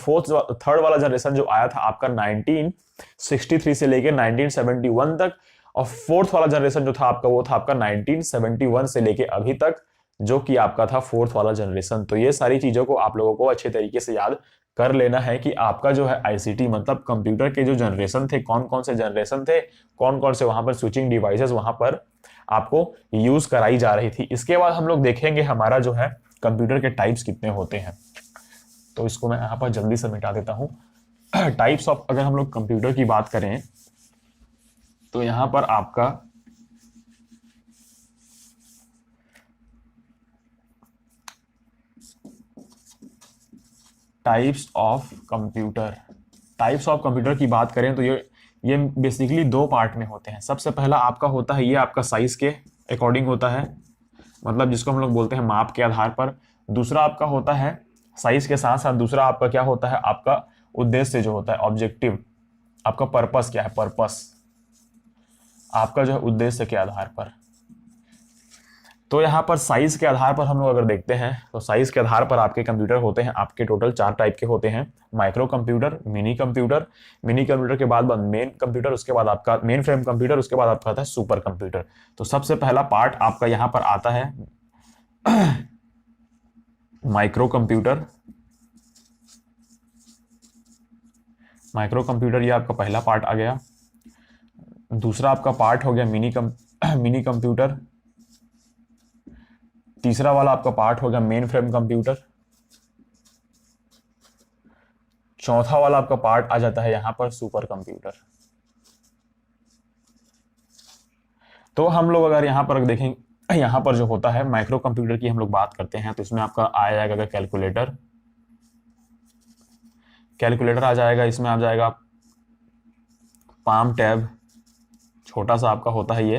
थर्ड वाला जनरेशन जो आया था आपका 1963 से लेके 1971 तक, और फोर्थ वाला जनरेशन जो था आपका वो था आपका 1971 से लेके अभी तक, जो कि आपका था फोर्थ वाला जनरेशन। तो ये सारी चीजों को आप लोगों को अच्छे तरीके से याद कर लेना है कि आपका जो है आईसीटी मतलब कंप्यूटर के जो जनरेशन थे, कौन कौन से जनरेशन थे, कौन कौन से वहां पर स्विचिंग डिवाइसेस वहां पर आपको यूज कराई जा रही थी। इसके बाद हम लोग देखेंगे हमारा जो है कंप्यूटर के टाइप्स कितने होते हैं। तो इसको मैं यहाँ पर जल्दी से मिटा देता हूँ। टाइप्स ऑफ, अगर हम लोग कंप्यूटर की बात करें तो यहाँ पर आपका टाइप्स ऑफ कंप्यूटर की बात करें तो ये बेसिकली दो पार्ट में होते हैं। सबसे पहला आपका होता है, ये आपका साइज के अकॉर्डिंग होता है, मतलब जिसको हम लोग बोलते हैं माप के आधार पर। दूसरा आपका होता है साइज के साथ साथ दूसरा आपका क्या होता है, आपका उद्देश्य जो होता है, ऑब्जेक्टिव, आपका पर्पस क्या है, पर्पस आपका जो है उद्देश्य के आधार पर। तो यहाँ पर साइज के आधार पर हम लोग अगर देखते हैं तो साइज के आधार पर आपके कंप्यूटर होते हैं, आपके टोटल 4 टाइप के होते हैं। माइक्रो कंप्यूटर, मिनी कंप्यूटर के बाद मेन कंप्यूटर, उसके बाद आपका मेन फ्रेम कंप्यूटर, उसके बाद आपका आता है सुपर कंप्यूटर। तो सबसे पहला पार्ट आपका यहाँ पर आता है माइक्रो कंप्यूटर। ये आपका पहला पार्ट आ गया। दूसरा आपका पार्ट हो गया मिनी कंप्यूटर। तीसरा वाला आपका पार्ट हो गया मेन फ्रेम कंप्यूटर। चौथा वाला आपका पार्ट आ जाता है यहां पर सुपर कंप्यूटर। तो हम लोग अगर यहां पर देखें, यहां पर जो होता है माइक्रो कंप्यूटर की हम लोग बात करते हैं तो इसमें आपका आ जाएगा कैलकुलेटर आ जाएगा। इसमें आ जाएगा पाम टैब, छोटा सा आपका होता है ये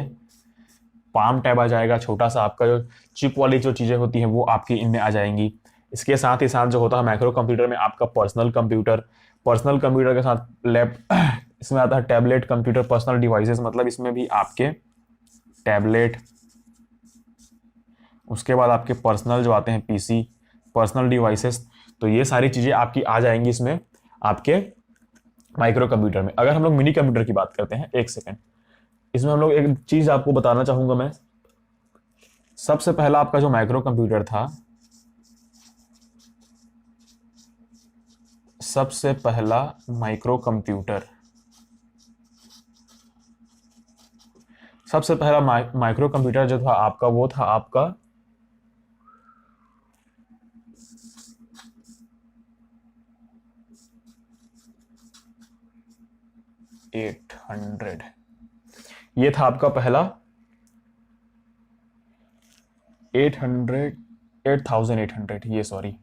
पाम टैब आ जाएगा। छोटा सा आपका जो चिप वाली जो चीजें होती हैं वो आपकी इनमें आ जाएंगी। इसके साथ ही साथ जो होता है माइक्रो कंप्यूटर में आपका पर्सनल कंप्यूटर के साथ इसमें आता है टैबलेट कंप्यूटर, पर्सनल डिवाइसेस, मतलब इसमें भी आपके टैबलेट, उसके बाद आपके पर्सनल जो आते हैं पीसी, पर्सनल डिवाइसेस। तो ये सारी चीजें आपकी आ जाएंगी इसमें आपके माइक्रो कंप्यूटर में। अगर हम लोग मिनी कंप्यूटर की बात करते हैं, एक सेकेंड, इसमें हम लोग एक चीज आपको बताना चाहूंगा मैं। सबसे पहला आपका जो माइक्रो कंप्यूटर था, सबसे पहला माइक्रो कंप्यूटर जो था आपका, वो था आपका 800। ये था आपका पहला 8800,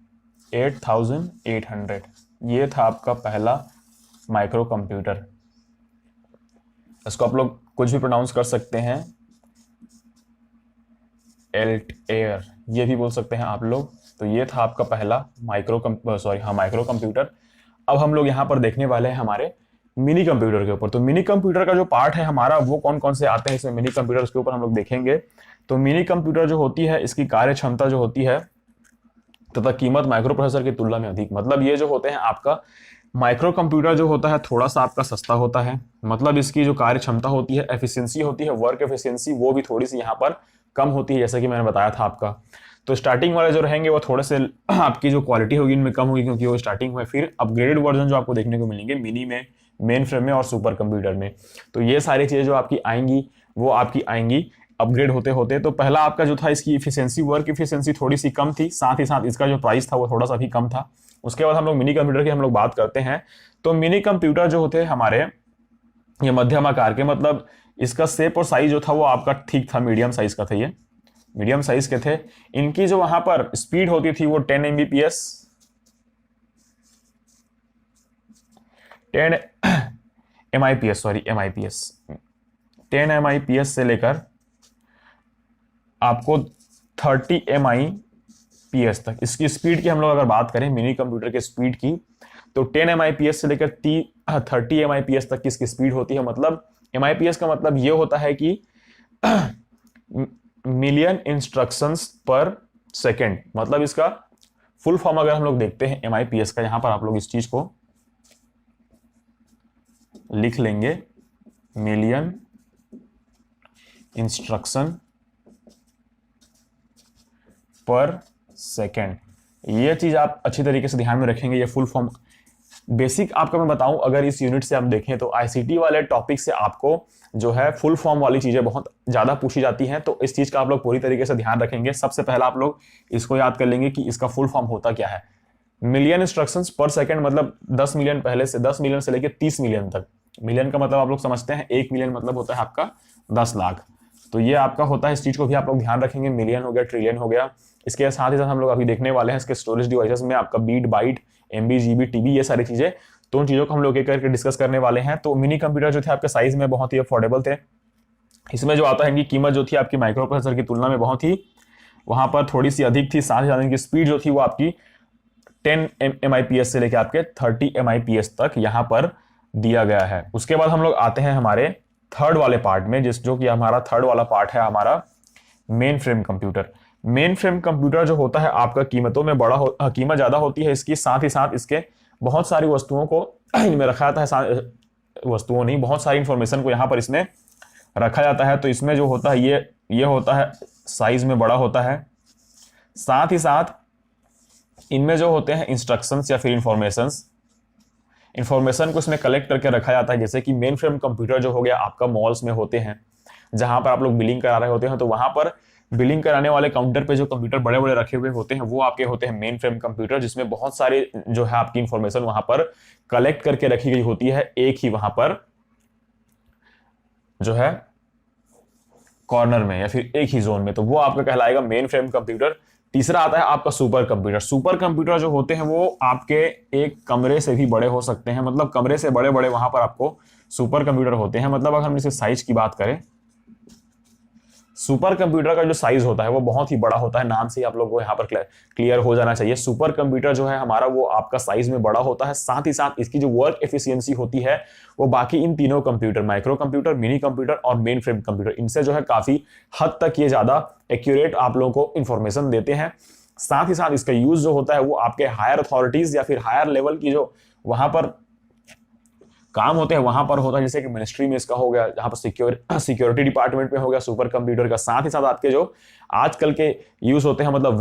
ये था आपका पहला माइक्रो कंप्यूटर। इसको आप लोग कुछ भी प्रोनाउंस कर सकते हैं, एल्टेयर ये भी बोल सकते हैं आप लोग। तो ये था आपका पहला माइक्रो कंप्यूटर। अब हम लोग यहाँ पर देखने वाले हैं हमारे मिनी कंप्यूटर के ऊपर। तो मिनी कंप्यूटर का जो पार्ट है हमारा, वो कौन कौन से आते हैं इसमें मिनी कंप्यूटर, के ऊपर हम लोग देखेंगे। तो मिनी कंप्यूटर जो होती है, इसकी कार्य क्षमता जो होती है तथा कीमत माइक्रो प्रोसेसर की तुलना में अधिक। मतलब ये जो होते हैं आपका माइक्रो कंप्यूटर जो होता है थोड़ा सा आपका सस्ता होता है, मतलब इसकी जो कार्य क्षमता होती है, एफिशिएंसी होती है, वर्क एफिशिएंसी, वो भी थोड़ी सी यहाँ पर कम होती है, जैसा कि मैंने बताया था आपका। तो स्टार्टिंग वाले जो रहेंगे वो थोड़े से आपकी जो क्वालिटी होगी इनमें कम होगी, क्योंकि वो स्टार्टिंग में। फिर अपग्रेडेड वर्जन जो आपको देखने को मिलेंगे मिनी में, मेन फ्रेम में और सुपर कंप्यूटर में। तो ये सारी चीजें जो आपकी आएंगी वो आपकी आएंगी अपग्रेड होते होते। तो पहला आपका जो था, इसकी इफिशियंसी, वर्क इफिशियंसी थोड़ी सी कम थी, साथ ही साथ इसका जो प्राइस था वो थोड़ा सा भी कम था। उसके बाद हम लोग मिनी कंप्यूटर की हम लोग बात करते हैं। तो मिनी कंप्यूटर जो होते हैं हमारे, ये मध्यम आकार के, मतलब इसका शेप और साइज जो था वो आपका ठीक था, मीडियम साइज का था, ये मीडियम साइज के थे। इनकी जो वहां पर स्पीड होती थी वो 10 MBPS 10 MIPS से लेकर आपको 30 MIPS तक इसकी स्पीड की हम लोग अगर बात करें मिनी कंप्यूटर के स्पीड की, तो 10 MIPS से लेकर 30 MIPS तक की इसकी स्पीड होती है। मतलब MIPS का मतलब ये होता है कि मिलियन इंस्ट्रक्शंस पर सेकेंड। मतलब इसका फुल फॉर्म अगर हम लोग देखते हैं MIPS का, यहां पर आप लोग इस चीज को लिख लेंगे, मिलियन इंस्ट्रक्शन पर सेकेंड। ये चीज आप अच्छी तरीके से ध्यान में रखेंगे। ये फुल फॉर्म बेसिक आपका मैं बताऊं, अगर इस यूनिट से हम देखें तो आईसीटी वाले टॉपिक से आपको जो है फुल फॉर्म वाली चीजें बहुत ज्यादा पूछी जाती हैं, तो इस चीज का आप लोग पूरी तरीके से ध्यान रखेंगे। सबसे पहला आप लोग इसको याद कर लेंगे कि इसका फुल फॉर्म होता क्या है। मिलियन इंस्ट्रक्शंस पर सेकंड मतलब 10 मिलियन, पहले से 10 मिलियन से लेकर 30 मिलियन तक। मिलियन का मतलब आप लोग समझते हैं, 1 मिलियन मतलब होता है आपका 10 लाख। तो ये आपका होता है, इस चीज को भी आप लोग ध्यान रखेंगे। मिलियन हो गया, ट्रिलियन हो गया। इसके साथ ही साथ हम लोग अभी देखने वाले हैं इसके स्टोरेज डिवाइसेस में आपका bit, byte, MB, GB, TB, ये सारी चीजें। तो उन चीजों को हम लोग एक करके डिस्कस करने वाले हैं। तो मिनी कंप्यूटर जो थे आपके साइज में बहुत ही अफोर्डेबल थे। इसमें जो आता है इनकी कीमत जो थी आपकी माइक्रो प्रोसेसर की तुलना में बहुत ही वहां पर थोड़ी सी अधिक थी। साथ ही साथ इनकी स्पीड जो थी वो आपकी 10 MIPS से लेकर आपके 30 MIPS तक यहां पर दिया गया है। उसके बाद हम लोग आते हैं हमारे थर्ड वाले पार्ट में, जो कि हमारा थर्ड वाला पार्ट है हमारा main frame computer. Main frame computer जो होता है आपका कीमतों में कीमत ज्यादा होती है इसकी। साथ ही साथ इसके बहुत सारी वस्तुओं को इनमें रखा जाता है, वस्तुओं नहीं, बहुत सारी इंफॉर्मेशन को यहाँ पर इसमें रखा जाता है। तो इसमें जो होता है ये होता है साइज में बड़ा होता है। साथ ही साथ इनमें जो होते हैं इंस्ट्रक्शंस या फिर इंफॉर्मेशन को इसमें कलेक्ट करके रखा जाता है। जैसे कि मेन फ्रेम कंप्यूटर जो हो गया आपका मॉल्स में होते हैं, जहां पर आप लोग बिलिंग करा रहे होते हैं, तो वहां पर बिलिंग कराने वाले काउंटर पे जो कंप्यूटर बड़े बड़े रखे हुए होते हैं वो आपके होते हैं मेन फ्रेम कंप्यूटर, जिसमें बहुत सारे जो है आपकी इंफॉर्मेशन वहां पर कलेक्ट करके रखी गई होती है एक ही वहां पर जो है कॉर्नर में या फिर एक ही जोन में। तो वो आपका कहलाएगा मेन फ्रेम कंप्यूटर। तीसरा आता है आपका सुपर कंप्यूटर। सुपर कंप्यूटर जो होते हैं वो आपके एक कमरे से भी बड़े हो सकते हैं, मतलब कमरे से बड़े बड़े वहां पर आपको सुपर कंप्यूटर होते हैं। मतलब अगर हम इसके साइज की बात करें, सुपर कंप्यूटर का जो साइज होता है वो बहुत ही बड़ा होता है। नाम से ही आप लोगों को यहाँ पर क्लियर हो जाना चाहिए। सुपर कंप्यूटर जो है हमारा वो आपका साइज में बड़ा होता है। साथ ही साथ इसकी जो वर्क एफिशिएंसी होती है वो बाकी इन तीनों computer, micro computer, mini computer और मेन फ्रेम कंप्यूटर, इनसे जो है काफी हद तक ये ज्यादा एक्यूरेट आप लोगों को इंफॉर्मेशन देते हैं। साथ ही साथ इसका यूज जो होता है वो आपके हायर अथॉरिटीज या फिर हायर लेवल की जो वहां पर काम होते हैं वहां पर होता है। जैसे कि मिनिस्ट्री में इसका हो गया, जहां पर सिक्योरिटी डिपार्टमेंट में हो गया सुपर कंप्यूटर का। साथ ही साथ आपके जो आजकल के यूज होते हैं, मतलब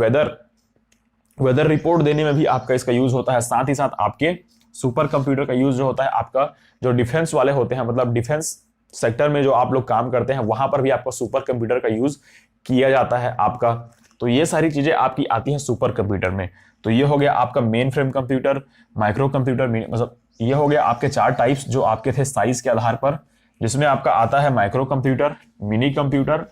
वेदर रिपोर्ट देने में भी आपका इसका यूज होता है। साथ ही साथ आपके सुपर कंप्यूटर का यूज जो होता है आपका जो डिफेंस वाले होते हैं, मतलब डिफेंस सेक्टर में जो आप लोग काम करते हैं वहां पर भी आपका सुपर कंप्यूटर का यूज किया जाता है आपका। तो ये सारी चीजें आपकी आती हैं सुपर कंप्यूटर में। तो ये हो गया आपका main frame computer, micro computer, मतलब ये हो गया आपके 4 टाइप्स जो आपके थे साइज के आधार पर, जिसमें आपका आता है micro computer, mini computer,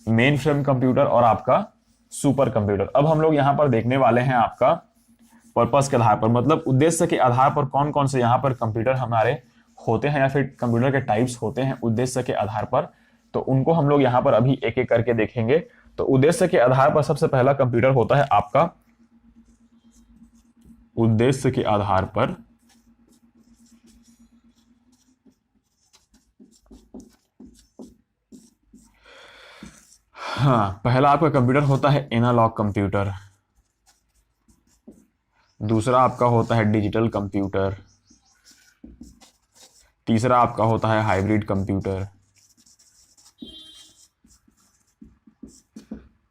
main frame computer और आपका सुपर कंप्यूटर। अब हम लोग यहां पर देखने वाले हैं आपका पर्पस के आधार पर, मतलब उद्देश्य के आधार पर कौन कौन से यहां पर कंप्यूटर हमारे होते हैं या फिर कंप्यूटर के टाइप्स होते हैं उद्देश्य के आधार पर। तो उनको हम लोग यहां पर अभी एक एक करके देखेंगे। तो उद्देश्य के आधार पर सबसे पहला कंप्यूटर होता है आपका उद्देश्य के आधार पर पहला आपका कंप्यूटर होता है एनालॉग कंप्यूटर। दूसरा आपका होता है डिजिटल कंप्यूटर। तीसरा आपका होता है हाइब्रिड कंप्यूटर।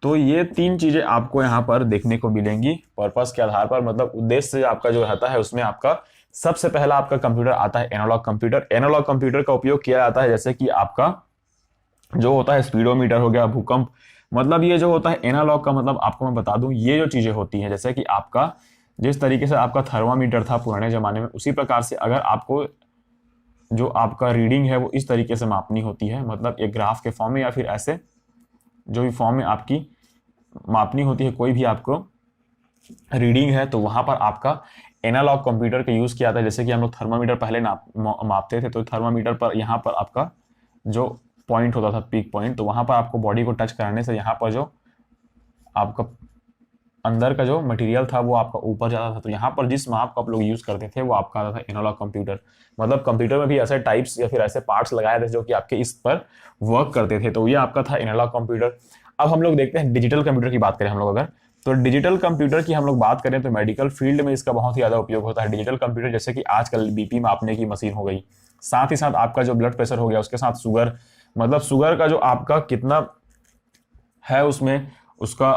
तो ये 3 चीजें आपको यहां पर देखने को मिलेंगी पर्पस के आधार पर, मतलब उद्देश्य आपका जो रहता है उसमें आपका सबसे पहला आपका कंप्यूटर आता है एनालॉग कंप्यूटर। एनालॉग कंप्यूटर का उपयोग किया जाता है जैसे कि आपका जो होता है स्पीडोमीटर हो गया, भूकंप, मतलब ये जो होता है एनालॉग का मतलब आपको मैं बता दूं ये जो चीजें होती हैं, जैसे कि आपका जिस तरीके से आपका थर्मामीटर था पुराने जमाने में, उसी प्रकार से अगर आपको जो आपका रीडिंग है वो इस तरीके से मापनी होती है, मतलब एक ग्राफ के फॉर्म में या फिर ऐसे जो भी फॉर्म में आपकी मापनी होती है कोई भी आपको रीडिंग है, तो वहां पर आपका एनालॉग कंप्यूटर का यूज किया जाता है। जैसे कि हम लोग थर्मामीटर पहले मापते थे, तो थर्मामीटर पर यहाँ पर आपका जो पॉइंट होता था पीक पॉइंट, तो वहां पर आपको बॉडी को टच कराने से यहाँ पर जो आपका अंदर का जो मटेरियल था वो आपका ऊपर जाता था। तो यहाँ पर जिस माप को आप लोग यूज करते थे वो आपका आता था एनालॉग कंप्यूटर। मतलब कंप्यूटर में भी ऐसे टाइप्स या फिर ऐसे पार्ट्स लगाए थे जो कि आपके इस पर वर्क करते थे, तो ये आपका था एनालॉग कंप्यूटर। अब हम लोग देखते हैं डिजिटल कंप्यूटर की बात करें हम लोग अगर, तो डिजिटल कंप्यूटर की हम लोग बात करें तो मेडिकल फील्ड में इसका बहुत ही ज्यादा उपयोग होता है। डिजिटल कंप्यूटर जैसे कि आजकल बीपी मापने की मशीन हो गई, साथ ही साथ आपका जो ब्लड प्रेशर हो गया, उसके साथ शुगर, मतलब शुगर का जो आपका कितना है उसमें उसका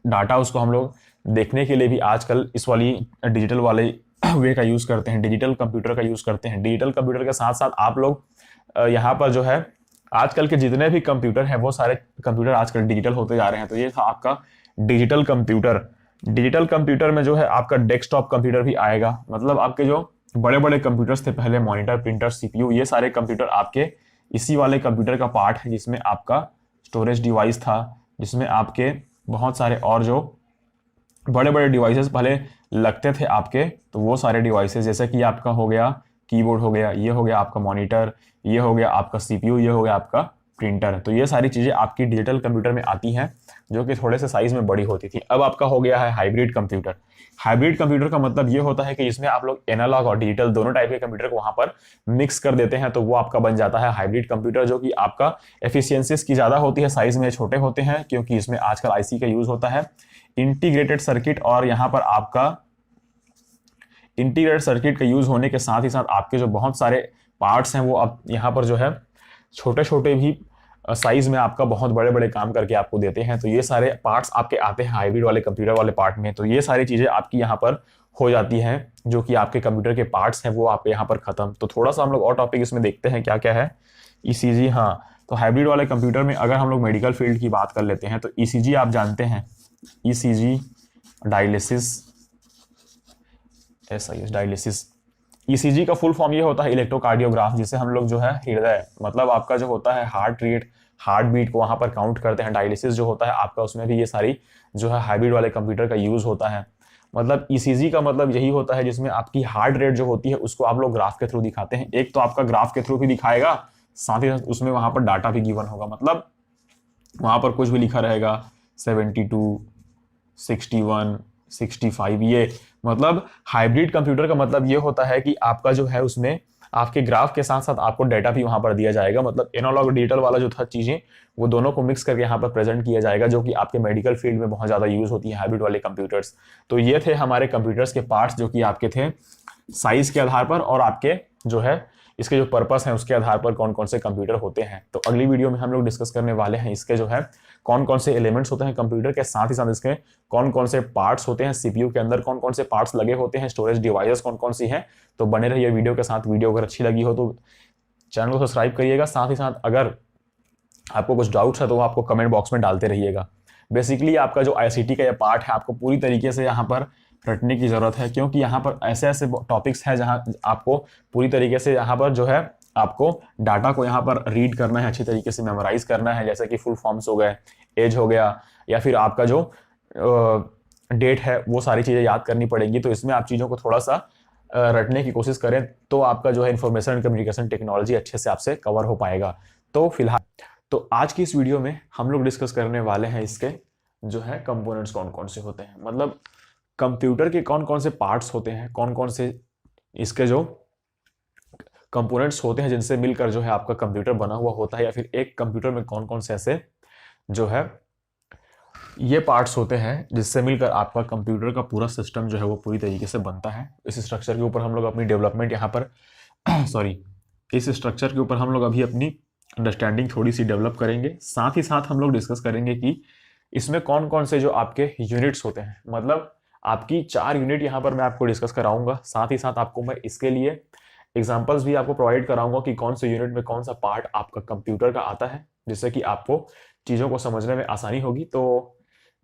डाटा उसको हम लोग देखने के लिए भी आजकल इस वाली डिजिटल वाले वे का यूज़ करते हैं, डिजिटल कंप्यूटर का यूज़ करते हैं। डिजिटल कंप्यूटर के साथ साथ आप लोग यहाँ पर जो है आजकल के जितने भी कंप्यूटर हैं वो सारे कंप्यूटर आजकल डिजिटल होते जा रहे हैं। तो ये था आपका डिजिटल कंप्यूटर। डिजिटल कंप्यूटर में जो है आपका डेस्कटॉप कंप्यूटर भी आएगा। मतलब आपके जो बड़े बड़े कंप्यूटर्स थे पहले, मॉनिटर, प्रिंटर, सीपीयू, ये सारे कंप्यूटर आपके इसी वाले कंप्यूटर का पार्ट है, जिसमें आपका स्टोरेज डिवाइस था, जिसमें आपके बहुत सारे और जो बड़े बड़े डिवाइसेस पहले लगते थे आपके, तो वो सारे डिवाइसेस जैसे कि आपका हो गया कीबोर्ड, हो गया ये, हो गया आपका मॉनिटर, ये हो गया आपका सीपीयू, ये हो गया आपका प्रिंटर। तो ये सारी चीज़ें आपकी डिजिटल कंप्यूटर में आती हैं, जो कि थोड़े से साइज में बड़ी होती थी। अब आपका हो गया है हाइब्रिड कंप्यूटर। हाइब्रिड कंप्यूटर का मतलब ये होता है कि इसमें आप लोग एनालॉग और डिजिटल दोनों टाइप के कंप्यूटर को वहां पर मिक्स कर देते हैं, तो वो आपका बन जाता है हाइब्रिड कंप्यूटर, जो कि आपका एफिशिएंसीज की ज़्यादा होती है, साइज में छोटे होते हैं, क्योंकि इसमें आजकल आईसी का यूज़ होता है, इंटीग्रेटेड सर्किट, और यहाँ पर आपका इंटीग्रेटेड सर्किट का यूज़ होने के साथ ही साथ आपके जो बहुत सारे पार्ट्स हैं वो अब यहाँ पर जो है छोटे छोटे भी साइज में आपका बहुत बड़े बड़े काम करके आपको देते हैं। तो ये सारे पार्ट्स आपके आते हैं हाइब्रिड वाले कंप्यूटर वाले पार्ट में। तो ये सारी चीज़ें आपकी यहाँ पर हो जाती हैं, जो कि आपके कंप्यूटर के पार्ट्स हैं वो आपके यहाँ पर खत्म। तो थोड़ा सा हम लोग और टॉपिक इसमें देखते हैं क्या क्या है। ईसीजी, हाँ, तो हाइब्रिड वाले कंप्यूटर में अगर हम लोग मेडिकल फील्ड की बात कर लेते हैं तो ईसीजी आप जानते हैं, ECG dialysis, SIS dialysis. ECG का फुल फॉर्म ये होता है इलेक्ट्रोकार्डियोग्राफ, जिसे हम लोग जो है हृदय, मतलब आपका जो होता है हार्ट रेट, हार्ट बीट को वहां पर काउंट करते हैं। डायलिसिस जो होता है आपका, उसमें भी ये सारी जो है हाइब्रिड वाले कंप्यूटर का यूज होता है। मतलब ईसीजी का मतलब यही होता है जिसमें आपकी हार्ट रेट जो होती है उसको आप लोग ग्राफ के थ्रू दिखाते हैं। एक तो आपका ग्राफ के थ्रू भी दिखाएगा, साथ ही साथ उसमें वहां पर डाटा भी गिवन होगा। मतलब वहां पर कुछ भी लिखा रहेगा 72, 61, 65, ये मतलब हाइब्रिड कंप्यूटर का मतलब ये होता है कि आपका जो है उसमें आपके ग्राफ के साथ साथ आपको डाटा भी वहां पर दिया जाएगा। मतलब एनालॉग डिजिटल वाला जो था चीजें, वो दोनों को मिक्स करके यहाँ पर प्रेजेंट किया जाएगा, जो कि आपके मेडिकल फील्ड में बहुत ज्यादा यूज होती है हाइब्रिड वाले कंप्यूटर्स। तो ये थे हमारे कंप्यूटर्स के पार्ट्स, जो कि आपके थे साइज के आधार पर और आपके जो है इसके जो पर्पस है उसके आधार पर कौन कौन से कंप्यूटर होते हैं। तो अगली वीडियो में हम लोग डिस्कस करने वाले हैं इसके जो है कौन कौन से एलिमेंट्स होते हैं कंप्यूटर के, साथ ही साथ इसके कौन कौन से पार्ट्स होते हैं, सीपीयू के अंदर कौन कौन से पार्ट्स लगे होते हैं, स्टोरेज डिवाइसेस कौन कौन सी हैं। तो बने रहिए वीडियो के साथ। वीडियो अगर अच्छी लगी हो तो चैनल को सब्सक्राइब करिएगा, साथ ही साथ अगर आपको कुछ डाउट्स है तो वो आपको कमेंट बॉक्स में डालते रहिएगा। बेसिकली आपका जो आईसीटी का ये पार्ट है आपको पूरी तरीके से यहाँ पर रटने की जरूरत है, क्योंकि यहाँ पर ऐसे ऐसे टॉपिक्स हैं जहाँ आपको पूरी तरीके से यहाँ पर जो है आपको डाटा को यहाँ पर रीड करना है, अच्छी तरीके से मेमोराइज करना है, जैसे कि फुल फॉर्म्स हो गए, एज हो गया, या फिर आपका जो डेट है, वो सारी चीज़ें याद करनी पड़ेगी। तो इसमें आप चीज़ों को थोड़ा सा रटने की कोशिश करें तो आपका जो है इंफॉर्मेशन एंड कम्युनिकेशन टेक्नोलॉजी अच्छे से आपसे कवर हो पाएगा। तो फिलहाल तो आज की इस वीडियो में हम लोग डिस्कस करने वाले हैं इसके जो है कंपोनेंट्स कौन कौन से होते हैं, मतलब कंप्यूटर के कौन कौन से पार्ट्स होते हैं, कौन कौन से इसके जो कंपोनेंट्स होते हैं जिनसे मिलकर जो है आपका कंप्यूटर बना हुआ होता है, या फिर एक कंप्यूटर में कौन कौन से ऐसे जो है ये पार्ट्स होते हैं जिससे मिलकर आपका कंप्यूटर का पूरा सिस्टम जो है वो पूरी तरीके से बनता है। इस स्ट्रक्चर के ऊपर हम लोग अपनी डेवलपमेंट यहाँ पर इस स्ट्रक्चर के ऊपर हम लोग अभी अपनी अंडरस्टैंडिंग थोड़ी सी डेवलप करेंगे। साथ ही साथ हम लोग डिस्कस करेंगे कि इसमें कौन कौन से जो आपके यूनिट्स होते हैं, मतलब आपकी 4 यूनिट यहाँ पर मैं आपको डिस्कस कराऊंगा। साथ ही साथ आपको मैं इसके लिए एग्जांपल्स भी आपको प्रोवाइड कराऊंगा कि कौन से यूनिट में कौन सा पार्ट आपका कंप्यूटर का आता है, जिससे कि आपको चीज़ों को समझने में आसानी होगी। तो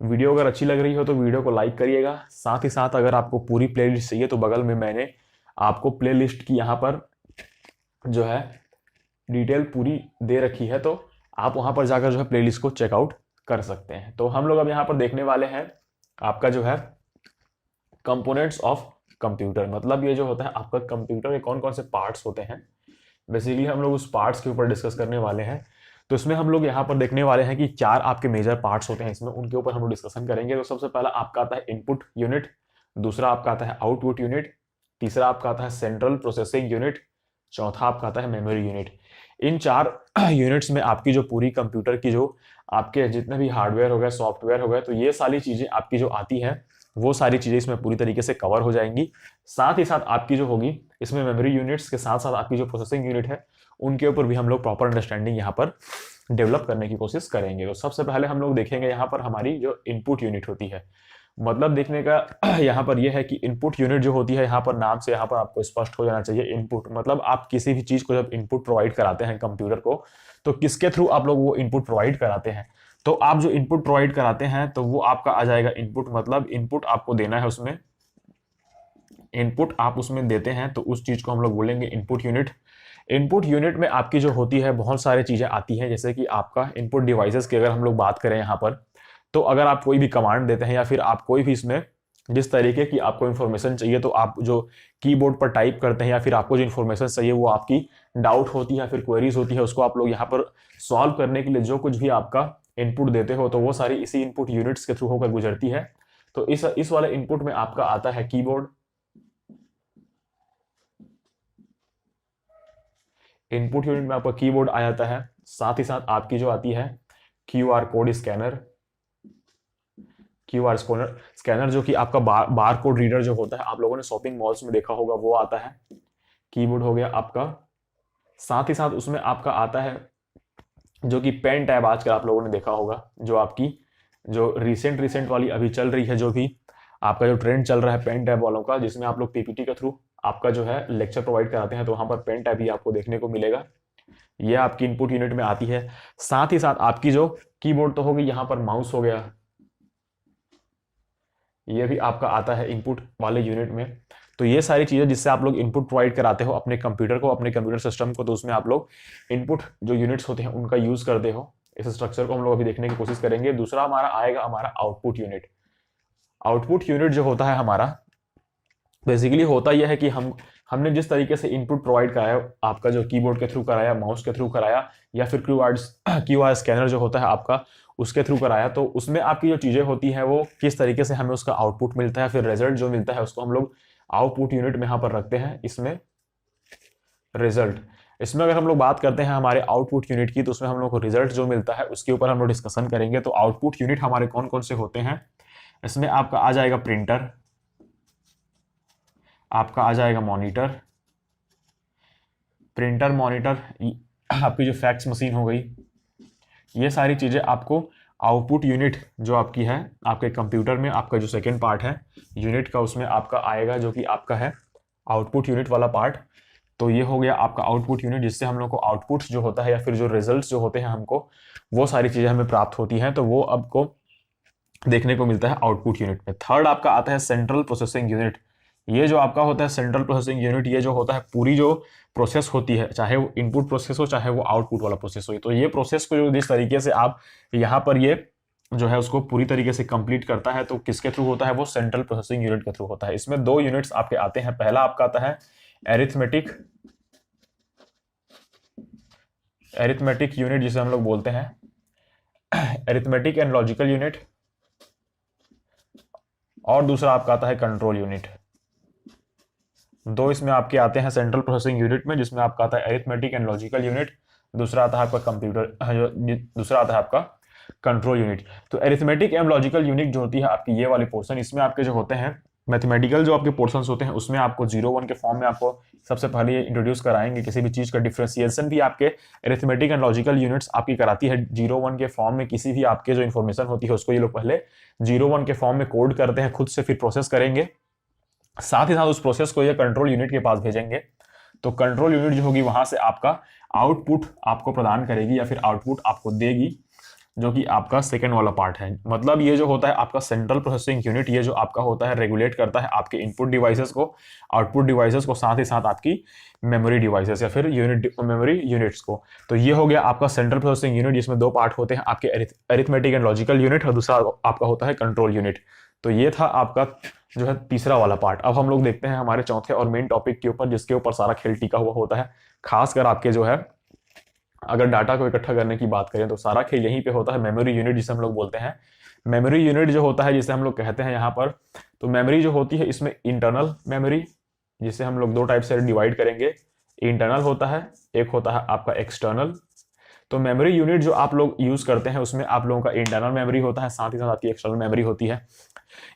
वीडियो अगर अच्छी लग रही हो तो वीडियो को लाइक करिएगा। साथ ही साथ अगर आपको पूरी प्लेलिस्ट चाहिए तो बगल में मैंने आपको प्लेलिस्ट की यहाँ पर जो है डिटेल पूरी दे रखी है, तो आप वहाँ पर जाकर जो है प्लेलिस्ट को चेकआउट कर सकते हैं। तो हम लोग अब यहाँ पर देखने वाले हैं आपका जो है कंपोनेंट्स ऑफ कंप्यूटर, मतलब ये जो होता है आपका कंप्यूटर के कौन कौन से पार्ट्स होते हैं। बेसिकली हम लोग उस पार्ट्स के ऊपर डिस्कस करने वाले हैं। तो इसमें हम लोग यहाँ पर देखने वाले हैं कि 4 आपके मेजर पार्ट्स होते हैं इसमें, उनके ऊपर हम लोग डिस्कशन करेंगे। तो सबसे पहला आपका आता है इनपुट यूनिट, दूसरा आपका आता है आउटपुट यूनिट, तीसरा आपका आता है सेंट्रल प्रोसेसिंग यूनिट, चौथा आपका आता है मेमोरी यूनिट। इन 4 यूनिट्स में आपकी जो पूरी कंप्यूटर की जो आपके जितने भी हार्डवेयर हो गए, सॉफ्टवेयर हो गए, तो ये सारी चीज़ें आपकी जो आती है वो सारी चीज़ें इसमें पूरी तरीके से कवर हो जाएंगी। साथ ही साथ आपकी जो होगी इसमें मेमोरी यूनिट्स के साथ साथ आपकी जो प्रोसेसिंग यूनिट है उनके ऊपर भी हम लोग प्रॉपर अंडरस्टैंडिंग यहाँ पर डेवलप करने की कोशिश करेंगे। तो सबसे पहले हम लोग देखेंगे यहाँ पर हमारी जो इनपुट यूनिट होती है, मतलब देखने का यहाँ पर यह है कि इनपुट यूनिट जो होती है, यहाँ पर नाम से यहाँ पर आपको स्पष्ट हो जाना चाहिए। इनपुट मतलब आप किसी भी चीज को जब इनपुट प्रोवाइड कराते हैं कंप्यूटर को, तो किसके थ्रू आप लोग वो इनपुट प्रोवाइड कराते हैं। तो आप जो इनपुट प्रोवाइड कराते हैं तो वो आपका आ जाएगा इनपुट, मतलब इनपुट आपको देना है उसमें, इनपुट आप उसमें देते हैं तो उस चीज को हम लोग बोलेंगे इनपुट यूनिट। इनपुट यूनिट में आपकी जो होती है बहुत सारी चीजें आती हैं, जैसे कि आपका इनपुट डिवाइसेस की अगर हम लोग बात करें यहाँ पर, तो अगर आप कोई भी कमांड देते हैं या फिर आप कोई भी इसमें जिस तरीके की आपको इन्फॉर्मेशन चाहिए, तो आप जो कीबोर्ड पर टाइप करते हैं या फिर आपको जो इन्फॉर्मेशन चाहिए वो आपकी डाउट होती है या फिर क्वेरीज होती है, उसको आप लोग यहाँ पर सॉल्व करने के लिए जो कुछ भी आपका इनपुट देते हो तो वो सारी इसी इनपुट यूनिट्स के थ्रू होकर गुजरती है। तो इस वाले इनपुट में आपका आता है कीबोर्ड, इनपुट यूनिट में आपका कीबोर्ड आ जाता है, साथ ही साथ आपकी जो आती है QR code scanner, QR scanner जो कि आपका बार कोड रीडर जो होता है, आप लोगों ने शॉपिंग मॉल्स में देखा होगा, वो आता है। कीबोर्ड हो गया आपका, साथ ही साथ उसमें आपका आता है जो कि पेन टैब, आजकल आप लोगों ने देखा होगा, जो आपकी जो रिसेंट वाली अभी चल रही है, जो भी आपका जो ट्रेंड चल रहा है पेन टैब वालों का, जिसमें आप लोग पीपीटी के थ्रू आपका जो है लेक्चर प्रोवाइड कराते हैं, तो वहां पर पेन टैब भी आपको देखने को मिलेगा। यह आपकी इनपुट यूनिट में आती है। साथ ही साथ आपकी जो कीबोर्ड तो होगी, यहाँ पर माउस हो गया, ये भी आपका आता है इनपुट वाले यूनिट में। तो ये सारी चीजें जिससे आप लोग इनपुट प्रोवाइड कराते हो अपने कंप्यूटर को, अपने कंप्यूटर सिस्टम को, तो उसमें आप लोग इनपुट जो यूनिट्स होते हैं उनका यूज करते हो। इस स्ट्रक्चर को हम लोग अभी देखने की कोशिश करेंगे। दूसरा हमारा आएगा हमारा आउटपुट यूनिट। आउटपुट यूनिट जो होता है हमारा, बेसिकली होता यह है कि हमने जिस तरीके से इनपुट प्रोवाइड कराया, आपका जो कीबोर्ड के थ्रू कराया, माउस के थ्रू कराया, या फिर क्यूआर स्कैनर जो होता है आपका उसके थ्रू कराया, तो उसमें आपकी जो चीजें होती हैं वो किस तरीके से हमें उसका आउटपुट मिलता है, फिर रिजल्ट जो मिलता है उसको हम लोग आउटपुट यूनिट में यहाँ पर रखते हैं। इसमें रिजल्ट, इसमें अगर हम लोग बात करते हैं हमारे आउटपुट यूनिट की, तो उसमें हम लोग को रिजल्ट जो मिलता है उसके ऊपर हम लोग डिस्कशन करेंगे। तो आउटपुट यूनिट हमारे कौन कौन से होते हैं, इसमें आपका आ जाएगा प्रिंटर, आपका आ जाएगा मॉनिटर, प्रिंटर मॉनिटर, आपकी जो फैक्स मशीन हो गई, ये सारी चीजें आपको आउटपुट यूनिट जो आपकी है आपके कंप्यूटर में, आपका जो सेकेंड पार्ट है यूनिट का, उसमें आपका आएगा जो कि आपका है आउटपुट यूनिट वाला पार्ट। तो ये हो गया आपका आउटपुट यूनिट, जिससे हम लोग को आउटपुट जो होता है या फिर जो रिजल्ट्स जो होते हैं हमको, वो सारी चीजें हमें प्राप्त होती हैं, तो वो आपको देखने को मिलता है आउटपुट यूनिट में। थर्ड आपका आता है सेंट्रल प्रोसेसिंग यूनिट। ये जो आपका होता है सेंट्रल प्रोसेसिंग यूनिट, ये जो होता है पूरी जो प्रोसेस होती है, चाहे वो इनपुट प्रोसेस हो चाहे वो आउटपुट वाला प्रोसेस हो, तो ये प्रोसेस को जो जिस तरीके से आप यहाँ पर ये जो है उसको पूरी तरीके से कंप्लीट करता है, तो किसके थ्रू होता है, वो सेंट्रल प्रोसेसिंग यूनिट के थ्रू होता है। इसमें दो यूनिट्स आपके आते हैं। पहला आपका आता है एरिथमेटिक यूनिट, जिसे हम लोग बोलते हैं एरिथमेटिक एंड लॉजिकल यूनिट, और दूसरा आपका आता है कंट्रोल यूनिट। दो इसमें आपके आते हैं सेंट्रल प्रोसेसिंग यूनिट में, जिसमें आपका आता है एरिथमेटिक एंड लॉजिकल यूनिट, दूसरा आता है आपका दूसरा आता है आपका कंट्रोल यूनिट। तो एरिथमेटिक एंड लॉजिकल यूनिट जो होती है आपकी ये वाली पोर्शन, इसमें आपके जो होते हैं मैथमेटिकल जो आपके पोर्शंस होते हैं, उसमें आपको 0-1 के फॉर्म में आपको सबसे पहले ये इंट्रोड्यूस कराएंगे। किसी भी चीज का डिफरेंशिएशन भी आपके एरिथमेटिक एंड लॉजिकल यूनिट्स आपकी कराती है 0-1 के फॉर्म में। किसी भी आपके जो इन्फॉर्मेशन होती है उसको ये लोग पहले 0-1 के फॉर्म में कोड करते हैं खुद से, फिर प्रोसेस करेंगे, साथ ही साथ उस प्रोसेस को ये कंट्रोल यूनिट के पास भेजेंगे। तो कंट्रोल यूनिट जो होगी वहां से आपका आउटपुट आपको प्रदान करेगी या फिर आउटपुट आपको देगी, जो कि आपका सेकेंड वाला पार्ट है। मतलब ये जो होता है आपका सेंट्रल प्रोसेसिंग यूनिट, ये जो आपका होता है रेगुलेट करता है आपके इनपुट डिवाइसेस को, आउटपुट डिवाइसेस को, साथ ही साथ आपकी मेमोरी डिवाइसेस या फिर मेमोरी यूनिट्स को। तो ये हो गया आपका सेंट्रल प्रोसेसिंग यूनिट, जिसमें दो पार्ट होते हैं आपके अरिथमेटिक एंड लॉजिकल यूनिट, और दूसरा आपका होता है कंट्रोल यूनिट। तो ये था आपका जो है तीसरा वाला पार्ट। अब हम लोग देखते हैं हमारे चौथे और मेन टॉपिक के ऊपर, जिसके ऊपर सारा खेल टिका हुआ होता है। खासकर आपके जो है अगर डाटा को इकट्ठा करने की बात करें तो सारा खेल यहीं पे होता है, मेमोरी यूनिट जिसे हम लोग बोलते हैं। मेमोरी यूनिट जो होता है जिसे हम लोग कहते हैं यहाँ पर, तो मेमोरी जो होती है इसमें इंटरनल मेमोरी, जिसे हम लोग दो टाइप से डिवाइड करेंगे, इंटरनल होता है, एक होता है आपका एक्सटर्नल। तो मेमोरी यूनिट जो आप लोग यूज करते हैं उसमें आप लोगों का इंटरनल मेमोरी होता है, साथ ही साथ आपकी एक्सटर्नल मेमोरी होती है।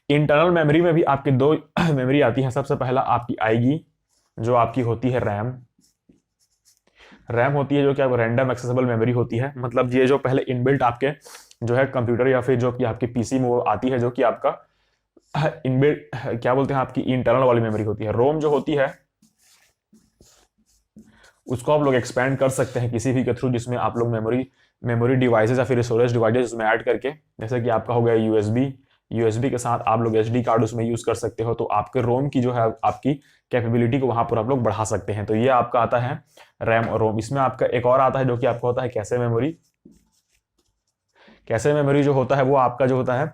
इंटरनल मेमोरी में भी आपकी दो मेमोरी आती है। सबसे पहला आपकी आएगी जो आपकी होती है रैम होती है, जो कि रैंडम एक्सेसिबल मेमोरी होती है। मतलब ये जो पहले इनबिल्ट आपके जो है कंप्यूटर या फिर जो कि आपके पीसी में वो आती है, जो कि आपका इनबिल्ट क्या बोलते हैं आपकी इंटरनल वाली मेमोरी होती है। रोम जो होती है उसको आप लोग एक्सपेंड कर सकते हैं किसी भी के थ्रू, जिसमें आप लोग मेमोरी डिवाइसेस या फिर स्टोरेज डिवाइसेस उसमें ऐड करके, जैसे कि आपका हो गया यूएसबी के साथ आप लोग एसडी कार्ड उसमें यूज कर सकते हो, तो आपके रोम की जो है आपकी कैपेबिलिटी को वहां पर आप लोग बढ़ा सकते हैं। तो ये आपका आता है रैम और रोम। इसमें आपका एक और आता है जो कि आपका होता है कैशे मेमोरी। कैशे मेमोरी जो होता है वो आपका जो होता है